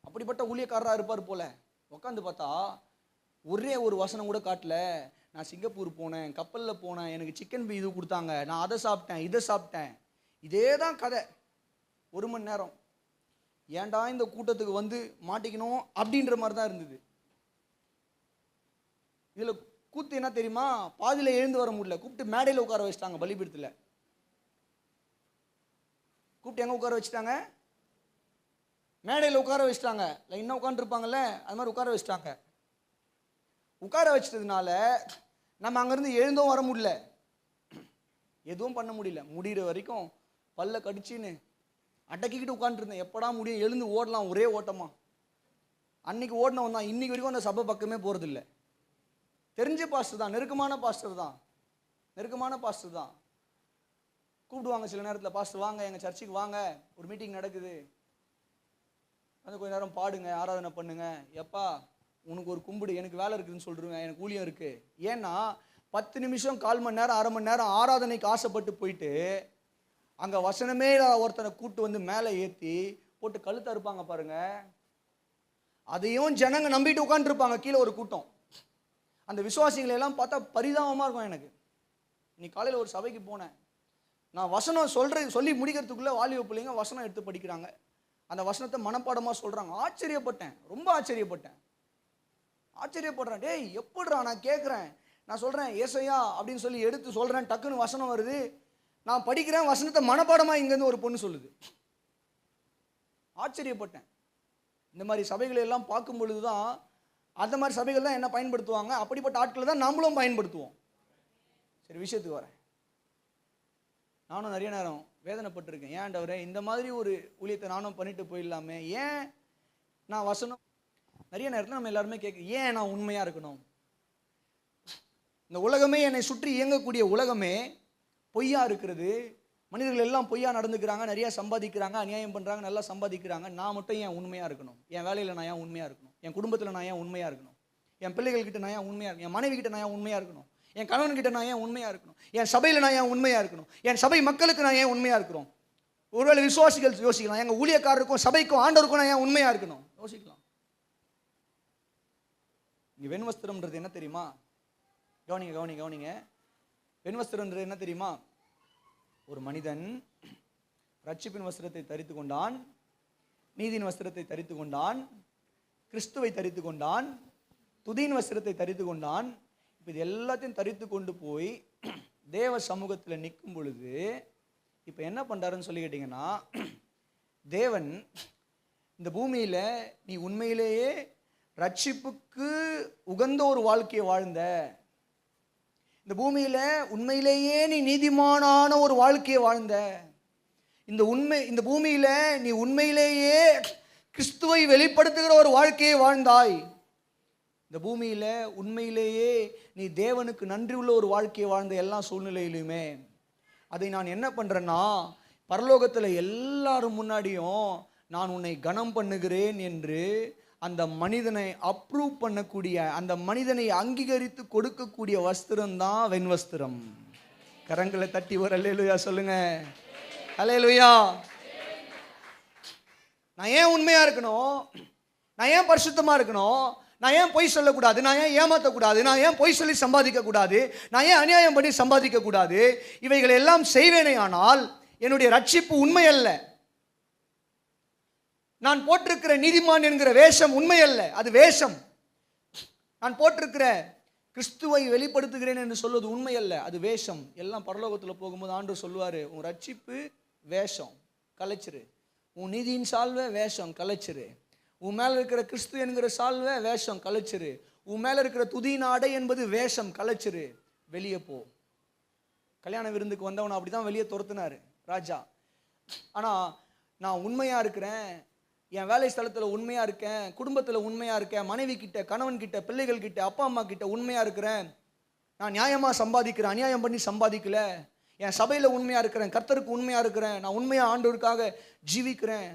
அப்படிப்பட்ட ஊழியக்காரரா இருப்பார் போல. உட்காந்து பார்த்தா ஒரே ஒரு வசனம் கூட காட்டல. நான் சிங்கப்பூர் போனேன், கப்பலில் போனேன், எனக்கு சிக்கன் இது கொடுத்தாங்க, நான் அதை சாப்பிட்டேன், இதை சாப்பிட்டேன். இதே தான் கதை. 1 மணி நேரம். ஏன்டா இந்த கூட்டத்துக்கு வந்து மாட்டிக்கணும் அப்படின்ற மாதிரி தான் இருந்தது. இதுல கூத்து என்ன தெரியுமா? பாதியில எழுந்து வர முடியல, கூப்பிட்டு மேடையில் உட்கார வச்சுட்டாங்க. பலிபீடத்தில் கூப்பிட்டு எங்க உட்கார வச்சுட்டாங்க? மேடையில் உட்கார வச்சுட்டாங்க. லைனாக உட்காந்துருப்பாங்கல்ல, அது மாதிரி உட்கார வச்சுட்டாங்க. உட்கார வச்சதுனால நம்ம அங்கேருந்து எழுந்தும் வர முடியல, எதுவும் பண்ண முடியல. முடிகிற வரைக்கும் பல்ல கடிச்சின்னு அடக்கிக்கிட்டு உட்காந்துருந்தேன். எப்படா முடியும், எழுந்து ஓடலாம், ஒரே ஓட்டமா. அன்னைக்கு ஓடினவன் தான் இன்னைக்கு வரைக்கும் அந்த சபை பக்கமே போகிறதில்லை. தெரிஞ்ச பாஸ்டர் தான், நெருக்கமான பாஸ்டர் தான், நெருக்கமான பாஸ்டர் தான். கூப்பிடுவாங்க சில நேரத்தில், பாஸ்டர் வாங்க எங்கள் சர்ச்சுக்கு வாங்க, ஒரு மீட்டிங் நடக்குது, வந்து கொஞ்ச நேரம் பாடுங்க, ஆராதனை பண்ணுங்க. எப்பா உனக்கு ஒரு கும்பிடு, எனக்கு வேலை இருக்குதுன்னு சொல்லிடுவேன், எனக்கு ஊழியம் இருக்கு. ஏன்னா 10 நிமிஷம், 1/4 மணி நேரம், அரை மணி நேரம் ஆராதனைக்கு ஆசைப்பட்டு போயிட்டு அங்கே வசனமே ஒருத்தனை கூட்டு வந்து மேலே ஏற்றி போட்டு கழுத்த இருப்பாங்க பாருங்க. அதையும் ஜனங்க நம்பிட்டு உட்காந்துருப்பாங்க. கீழே ஒரு கூட்டம். அந்த விசுவாசிகளை எல்லாம் பார்த்தா பரிதாபமாக இருக்கும் எனக்கு. இன்னைக்கு காலையில் ஒரு சபைக்கு போனேன். நான் வசனம் சொல்லி முடிக்கிறதுக்குள்ளே வாலிப பிள்ளைங்க வசனம் எடுத்து படிக்கிறாங்க. அந்த வசனத்தை மனப்பாடமாக சொல்கிறாங்க. ஆச்சரியப்பட்டேன், ரொம்ப ஆச்சரியப்பட்டேன். டேய் எப்படிடா? நான் கேட்குறேன், நான் சொல்கிறேன் ஏசையா அப்படின்னு சொல்லி எடுத்து சொல்கிறேன், டக்குன்னு வசனம் வருது, நான் படிக்கிறேன், வசனத்தை மனப்பாடமாக இங்கேருந்து ஒரு பொண்ணு சொல்லுது. ஆச்சரியப்பட்டேன். இந்த மாதிரி சபைகளை எல்லாம் பார்க்கும் பொழுது தான், அந்த மாதிரி சபைகள் தான் என்ன பயன்படுத்துவாங்க, அப்படிப்பட்ட ஆட்களை தான் நம்மளும் பயன்படுத்துவோம். சரி, விஷயத்துக்கு வரேன். நானும் நிறைய நேரம் வேதனைப்பட்டிருக்கேன். ஏன் ஆண்டவரே, இந்த மாதிரி ஒரு ஊழியத்தை நானும் பண்ணிட்டு போயிடலாமே, ஏன் நான் வசனம் நிறைய நேரத்தில் நம்ம எல்லாருமே கேட்குறோம், ஏன் நான் உண்மையாக இருக்கணும்? இந்த உலகமே, என்னை சுற்றி இயங்கக்கூடிய உலகமே பொய்யா இருக்கிறது. மனிதர்கள் எல்லாம் பொய்யா நடந்துக்கிறாங்க, நிறையா சம்பாதிக்கிறாங்க, அநியாயம் பண்ணுறாங்க, நல்லா சம்பாதிக்கிறாங்க. நான் மட்டும் ஏன் உண்மையாக இருக்கணும்? என் வேலையில் நான் ஏன் உண்மையாக இருக்கணும்? என் குடும்பத்தில் நான் ஏன் உண்மையாக இருக்கணும்? என் பிள்ளைகள்கிட்ட நான் ஏன் உண்மையாக இருக்கணும்? என் மனைவி கிட்ட நான் ஏன் உண்மையாக இருக்கணும்? என் கணவன்கிட்ட நான் ஏன் உண்மையாக இருக்கணும்? என் சபையில் நான் ஏன் உண்மையாக இருக்கணும்? என் சபை மக்களுக்கு நான் ஏன் உண்மையாக இருக்கிறோம்? ஒருவேளை விசுவாசிகள் யோசிக்கலாம், எங்கள் ஊழியக்காரருக்கும் சபைக்கும் ஆண்டவருக்கும் நான் ஏன் உண்மையாக இருக்கணும்? யோசிக்கலாம். இங்கே வெண்வஸ்திரம்ன்றது என்ன தெரியுமா? கவனிங்க. வெண்வஸ்திரம்ன்றது என்ன தெரியுமா? ஒரு மனிதன் ரட்சிப்பின் வஸ்திரத்தை தரித்து கொண்டான், நீதியின் வஸ்திரத்தை தரித்து கொண்டான், கிறிஸ்துவை தரித்து கொண்டான், துதியின் வஸ்திரத்தை தரித்து கொண்டான். இப்போ இது எல்லாத்தையும் தரித்து கொண்டு போய் தேவ சமூகத்தில் நிற்கும் பொழுது இப்போ என்ன பண்ணுறாருன்னு சொல்லி கேட்டிங்கன்னா, தேவன் இந்த பூமியில் நீ உண்மையிலேயே ரட்சிப்புக்கு உகந்த ஒரு வாழ்க்கையை வாழ்ந்த, இந்த பூமியில் உண்மையிலேயே நீ நீதிமானான ஒரு வாழ்க்கையை வாழ்ந்த, இந்த பூமியில் நீ உண்மையிலேயே கிறிஸ்துவை வெளிப்படுத்துகிற ஒரு வாழ்க்கையை வாழ்ந்தாய், இந்த பூமியில் உண்மையிலேயே நீ தேவனுக்கு நன்றி உள்ள ஒரு வாழ்க்கையை வாழ்ந்த எல்லா சூழ்நிலையிலுமே, அதை நான் என்ன பண்ணுறேன்னா, பரலோகத்தில் எல்லாரும் முன்னாடியும் நான் உன்னை கனம் பண்ணுகிறேன் என்று அந்த மனிதனை அப்ரூவ் பண்ணக்கூடிய, அந்த மனிதனை அங்கீகரித்து கொடுக்கக்கூடிய வஸ்திரம் தான் வெண்வஸ்திரம். கரங்களை தட்டி ஒரு அல்லேலூயா சொல்லுங்க. அல்லேலூயா. நான் ஏன் உண்மையா இருக்கணும்? நான் ஏன் பரிசுத்தமா இருக்கணும்? நான் ஏன் பொய் சொல்லக்கூடாது? நான் ஏன் ஏமாற்றக்கூடாது? நான் ஏன் பொய் சொல்லி சம்பாதிக்க கூடாது? நான் ஏன் அநியாயம் பண்ணி சம்பாதிக்க கூடாது? இவைகளை எல்லாம் செய்வேனே ஆனால் என்னுடைய ரட்சிப்பு உண்மை அல்ல. நான் போட்டிருக்கிற நீதிமான் என்கிற வேஷம் உண்மை அல்ல, அது வேஷம். நான் போட்டிருக்கிற கிறிஸ்துவை வெளிப்படுத்துகிறேன் என்று சொல்வது உண்மை அல்ல, அது வேஷம். எல்லாம் பரலோகத்தில் போகும்போது ஆண்டவர் சொல்லுவார், உன் ரட்சிப்பு வேஷம், கலைச்சிரு. உன் நீதியின் சால்வை வேஷம், கலைச்சிரு. உன் மேலே இருக்கிற கிறிஸ்து என்கிற சால்வை வேஷம், கலைச்சிரு. உன் மேலே இருக்கிற துதியின் ஆடை என்பது வேஷம், கலைச்சிரு. வெளியே போ. கல்யாண விருந்துக்கு வந்தவனை அப்படி தான் வெளியே துரத்துனாரு ராஜா. ஆனால் நான் உண்மையாக இருக்கிறேன், என் வேலை ஸ்தலத்தில் உண்மையாக இருக்கேன், குடும்பத்தில் உண்மையாக இருக்கேன், மனைவி கிட்ட, கணவன் கிட்ட, பிள்ளைகள் கிட்ட, அப்பா அம்மா கிட்ட உண்மையாக இருக்கிறேன், நான் நியாயமாக சம்பாதிக்கிறேன், அநியாயம் பண்ணி சம்பாதிக்கல, என் சபையில் உண்மையாக இருக்கிறேன், கர்த்தருக்கு உண்மையாக இருக்கிறேன், நான் உண்மையாக ஆண்டவருக்காக ஜீவிக்கிறேன்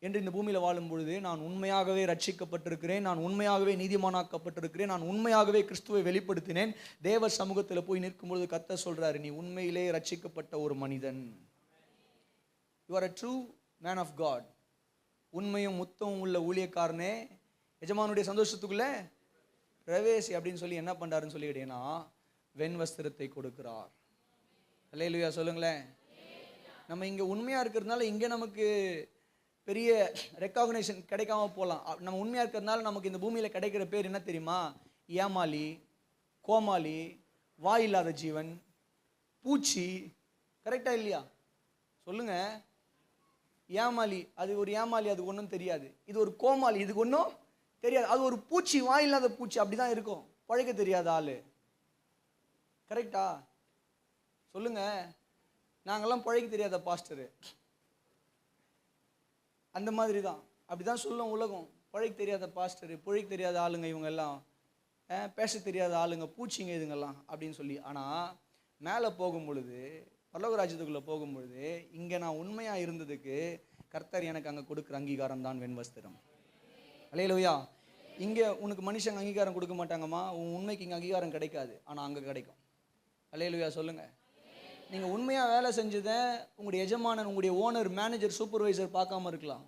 என்று இந்த பூமியில் வாழும் பொழுது நான் உண்மையாகவே ரட்சிக்கப்பட்டிருக்கிறேன், நான் உண்மையாகவே நீதிமானாக்கப்பட்டிருக்கிறேன், நான் உண்மையாகவே கிறிஸ்துவை வெளிப்படுத்தினேன். தேவ சமூகத்தில் போய் நிற்கும் பொழுது கர்த்தர் சொல்றாரு, நீ உண்மையிலே ரட்சிக்கப்பட்ட ஒரு மனிதன். You are a true man of God. உண்மையும் முத்தமும் உள்ள ஊழியக்காரனே, எஜமானுடைய சந்தோஷத்துக்குள்ள பிரவேசி அப்படின்னு சொல்லி என்ன பண்றாருன்னு சொல்லி கேட்டீங்கன்னா, வெண் வஸ்திரத்தை கொடுக்கிறார். அல்லேலூயா சொல்லுங்களேன். நம்ம இங்க உண்மையா இருக்கிறதுனால இங்க நமக்கு பெரிய ரெக்காக்னேஷன் கிடைக்காம போகலாம். நம்ம உண்மையா இருக்கிறதுனால நமக்கு இந்த பூமியில கிடைக்கிற பேர் என்ன தெரியுமா? ஏமாளி, கோமாளி, வாய் இல்லாத ஜீவன், பூச்சி. கரெக்டா இல்லையா? சொல்லுங்க. ஏமாளி, அது ஒரு ஏமாளி, அதுக்கு ஒன்றும் தெரியாது. இது ஒரு கோமாளி, இதுக்கு ஒன்றும் தெரியாது. அது ஒரு பூச்சி, வாய் இல்லாத பூச்சி, அப்படிதான் இருக்கும். பழைக்க தெரியாத ஆளு. கரெக்டா? சொல்லுங்க. நாங்கெல்லாம் பழைக்க தெரியாத பாஸ்டரு, அந்த மாதிரி தான். அப்படிதான் சொல்லும் உலகம். பழைக்க தெரியாத பாஸ்டரு, பழைக்க தெரியாத ஆளுங்க இவங்க எல்லாம், பேச தெரியாத ஆளுங்க, பூச்சிங்க இதுங்கெல்லாம் அப்படின்னு சொல்லி. ஆனால் மேலே போகும் பொழுது, பரலோக ராஜ்யத்துக்குள்ளே போகும் பொழுது, இங்கே நான் உண்மையாக இருந்ததுக்கு கர்த்தர் எனக்கு அங்கே கொடுக்குற அங்கீகாரம் தான் வெண்வஸ்திரம். அல்லேலூயா. இங்கே உனக்கு மனுஷங்க அங்கீகாரம் கொடுக்க மாட்டாங்கம்மா, உன் உண்மைக்கு இங்கே அங்கீகாரம் கிடைக்காது, ஆனால் அங்கே கிடைக்கும். அல்லேலூயா சொல்லுங்க. நீங்கள் உண்மையாக வேலை செஞ்சதை உங்களுடைய எஜமானன், உங்களுடைய ஓனர், மேனேஜர், சூப்பர்வைசர் பார்க்காம இருக்கலாம்.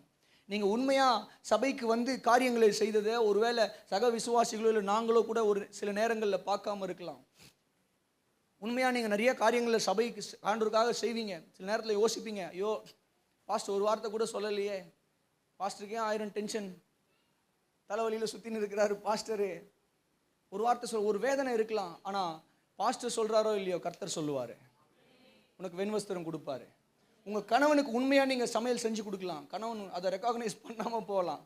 நீங்கள் உண்மையாக சபைக்கு வந்து காரியங்களை செய்ததை ஒருவேளை சக விசுவாசிகளோ இல்லை நாங்களோ கூட ஒரு சில நேரங்களில் பார்க்காம இருக்கலாம். உண்மையாக நீங்கள் நிறைய காரியங்களில் சபைக்கு ஆண்டவருக்காக செய்வீங்க. சில நேரத்தில் யோசிப்பீங்க, ஐயோ பாஸ்டர் ஒரு வார்த்தை கூட சொல்லலையே, பாஸ்டருக்கே 1000 டென்ஷன், தலைவலியில் சுற்றின்னு இருக்கிறாரு பாஸ்டரு. ஒரு வார்த்தை ஒரு வேதனை இருக்கலாம். ஆனால் பாஸ்டர் சொல்கிறாரோ இல்லையோ, கர்த்தர் சொல்லுவார், உனக்கு வெண்வஸ்திரம் கொடுப்பாரு. உங்கள் கணவனுக்கு உண்மையாக நீங்கள் சமையல் செஞ்சு கொடுக்கலாம். கணவன் அதை ரெக்காக்னைஸ் பண்ணாமல் போகலாம்.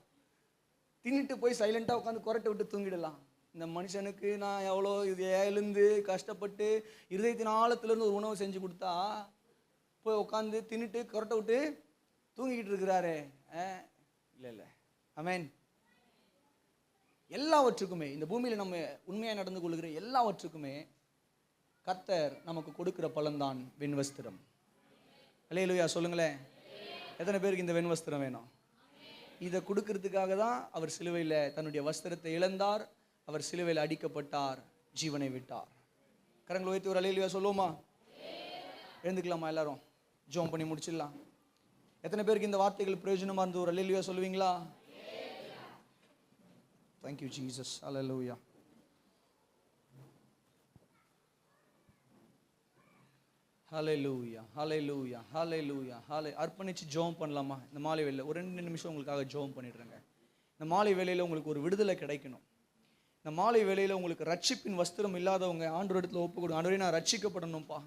தின்னுட்டு போய் சைலண்ட்டாக உட்காந்து குரட்டை விட்டு தூங்கிடலாம். இந்த மனுஷனுக்கு நான் எவ்வளோ இது எழுந்து கஷ்டப்பட்டு இருதயத்தின் ஆழத்துலேருந்து ஒரு உணவு செஞ்சு கொடுத்தா போய் உட்காந்து தின்னுட்டு குரட்டை விட்டு தூங்கிக்கிட்டு இருக்கிறாரு. இல்லை. ஆமென். எல்லாவற்றுக்குமே இந்த பூமியில் நம்ம உண்மையாக நடந்து கொள்கிற எல்லாவற்றுக்குமே கர்த்தர் நமக்கு கொடுக்கிற பலன்தான் வெண்வஸ்திரம். அல்லேலூயா சொல்லுங்களேன். எத்தனை பேருக்கு இந்த வெண்வஸ்திரம் வேணும்? இதை கொடுக்கறதுக்காக தான் அவர் சிலுவையில் தன்னுடைய வஸ்திரத்தை இழந்தார். அவர் சிலுவையில் அடிக்கப்பட்டார், ஜீவனை விட்டார். கரங்களை உயர்த்தி ஒரு அல்லேலூயா சொல்லுவோமா? எழுந்துக்கலாமா? எல்லாரும் ஜெபம் பண்ணி முடிச்சிடலாம். எத்தனை பேருக்கு இந்த வார்த்தைகள் பிரயோஜனமா இருந்து ஒரு அல்லேலூயா சொல்லுவீங்களா? Thank you Jesus. Hallelujah. ஹல்லேலூயா ஹல்லேலூயா ஹல்லேலூயா ஹல்லே. அர்ப்பணிச்சு ஜெபம் பண்ணலாமா? இந்த மாலை வேளையில் ஒரு 2 நிமிஷம் உங்களுக்காக ஜெபம் பண்ணிடுறேங்க. இந்த மாலை வேளையில் உங்களுக்கு ஒரு விடுதலை கிடைக்கணும். இந்த மாலை வேளையில் உங்களுக்கு ரட்சிப்பின் வஸ்திரம் இல்லாதவங்க ஆண்டவரிடத்தில் ஒப்பு கொடுங்க. ஆண்டவரே நான் ரட்சிக்கப்படணும்ப்பா,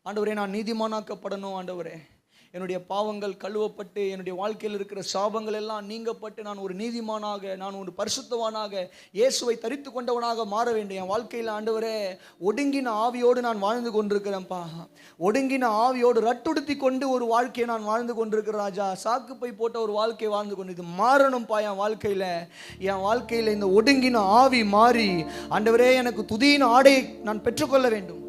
ஆண்டவரே நான் நீதிமானாக்கப்படணும், ஆண்டவரே என்னுடைய பாவங்கள் கழுவப்பட்டு என்னுடைய வாழ்க்கையில் இருக்கிற சாபங்கள் எல்லாம் நீங்கப்பட்டு நான் ஒரு நீதிமானாக, நான் ஒரு பரிசுத்தவானாக, இயேசுவை தரித்து கொண்டவனாக மாற வேண்டும். என் வாழ்க்கையில் ஆண்டவரே ஒடுங்கின ஆவியோடு நான் வாழ்ந்து கொண்டிருக்கிறேன்ப்பா. ஒடுங்கின ஆவியோடு ரட்டுடுத்தி கொண்டு ஒரு வாழ்க்கையை நான் வாழ்ந்து கொண்டிருக்கிறேன் ராஜா. சாக்கு பை போட்ட ஒரு வாழ்க்கையை வாழ்ந்து கொண்டு இது மாறணும்ப்பா. என் வாழ்க்கையில் இந்த ஒடுங்கின ஆவி மாறி ஆண்டவரே எனக்கு துதியின் ஆடையை நான் பெற்றுக்கொள்ள வேண்டும்,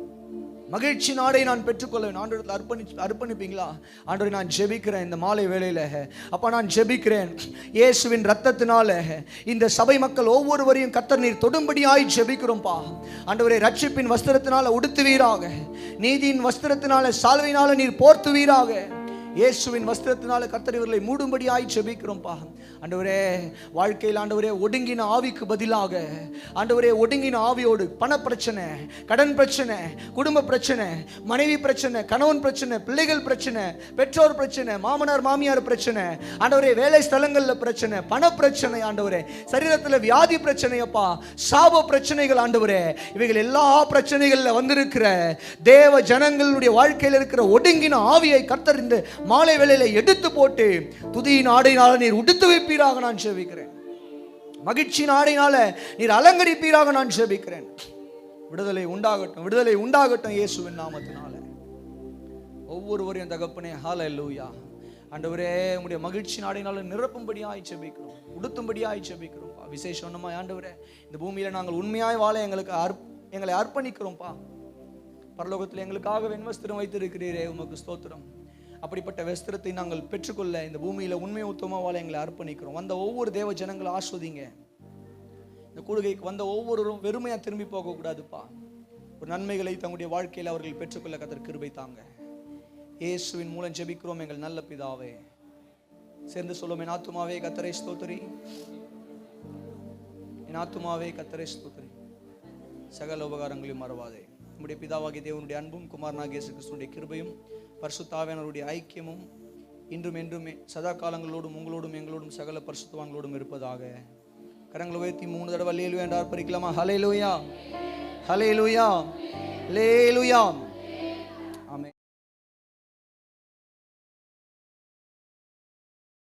மகிழ்ச்சி நாடை நான் பெற்றுக்கொள்ள வேண்டும். ஆண்டவரத்தில் அர்ப்பணிப்பீங்களா? ஆண்டவரை நான் ஜெபிக்கிறேன் இந்த மாலை வேளையில். அப்பா நான் ஜெபிக்கிறேன் இயேசுவின் இரத்தத்தினால இந்த சபை மக்கள் ஒவ்வொருவரையும் கர்த்தர் நீர் தொடும்படியாய் ஜெபிக்கிறோம்ப்பா. ஆண்டவரே ரட்சிப்பின் வஸ்திரத்தினால உடுத்துவீராக, நீதியின் வஸ்திரத்தினால சால்வையினால நீர் போர்த்துவீராக, இயேசுவின் வஸ்திரத்தினால கர்த்தர் இவர்களை மூடும்படியாய் ஜெபிக்கிறோம்ப்பா. ஆண்டவரே வாழ்க்கையில் ஆண்டவரே ஒடுங்கின ஆவிக்கு பதிலாக ஆண்டவரே ஒடுங்கின ஆவியோடு பண பிரச்சனை, கடன் பிரச்சனை, குடும்ப பிரச்சனை, மனைவி பிரச்சனை, கணவன் பிரச்சனை, பிள்ளைகள் பிரச்சனை, பெற்றோர் பிரச்சனை, மாமனார் மாமியார் பிரச்சனை, ஆண்டவரே வேலை ஸ்தலங்களில் பிரச்சனை, பண பிரச்சனை, ஆண்டவரே சரீரத்தில் வியாதி பிரச்சனையப்பா, சாப பிரச்சனைகள், ஆண்டவரே இவைகள் எல்லா பிரச்சனைகளில் வந்திருக்கிற தேவ ஜனங்களுடைய வாழ்க்கையில் இருக்கிற ஒடுங்கின ஆவியை கர்த்தர் இந்த மாலை வேளையில எடுத்து போட்டு துதியின் ஆடையினால நீர் உடுத்து வைப்பீராக நான் ஜெபிக்கிறேன். மகிழ்ச்சியின் ஆடையினால நீர் அலங்கரிப்பீராக நான் ஜெபிக்கிறேன். விடுதலை உண்டாகட்டும், விடுதலை உண்டாகட்டும் இயேசுவின் நாமத்தினால. ஒவ்வொருவரையும் தகப்பனே ஹல்லேலூயா. ஆண்டவரே உம்முடைய மகிழ்ச்சி நாடினால நிரப்பும்படியாய் ஜெபிக்கிறோம், உடுத்தும்படியாய் ஜெபிக்கிறோம். விசேஷமா ஆண்டவரே இந்த பூமியில நாங்கள் உண்மையாய் வாழ எங்களை அர்ப்பணிக்கிறோம்ப்பா. பரலோகத்தில் எங்களுக்காக வெண்வஸ்திரம் வைத்திருக்கிறீரே, உமக்கு ஸ்தோத்திரம். அப்படிப்பட்ட வஸ்திரத்தை நாங்கள் பெற்றுக்கொள்ள இந்த பூமியில உண்மை உத்தமமாக வாழ எங்களை அர்ப்பணிக்கிறோம். வந்த ஒவ்வொரு தேவ ஜனங்களை ஆஸ்வதிங்க. இந்த கூடுகைக்கு வந்த ஒவ்வொருவரும் வெறுமையா திரும்பி போகக்கூடாதுப்பா. ஒரு நன்மைகளை தங்களுடைய வாழ்க்கையில் அவர்கள் பெற்றுக்கொள்ள கர்த்தர் கிருபை தாங்க. இயேசுவின் மூலம் ஜெபிக்கிறோம் எங்கள் நல்ல பிதாவே. சேர்ந்து சொல்லுவோம், என் ஆத்துமாவே கர்த்தரை ஸ்தோத்திரி, என் ஆத்துமாவே கர்த்தரை ஸ்தோத்திரி, சகல உபகாரங்களையும் மறவாதே. நம்முடைய பிதாவாகிய தேவனுடைய அன்பும் குமாரனாகிய இயேசு கிறிஸ்துவினுடைய கிருபையும் பரிசுத்த ஆவியானவருடைய ஐக்கியமும் இன்றும் என்றுமே சதா காலங்களோடும் உங்களோடும் எங்களோடும் சகல பரிசுத்தவான்களோடும் இருப்பதாக. கரங்களை உயர்த்தி 3 தடவை அல்லேலூயா என்று ஆர்ப்பரிக்கலாமா? ஹல்லேலூயா, ஹல்லேலூயா, ஹல்லேலூயா.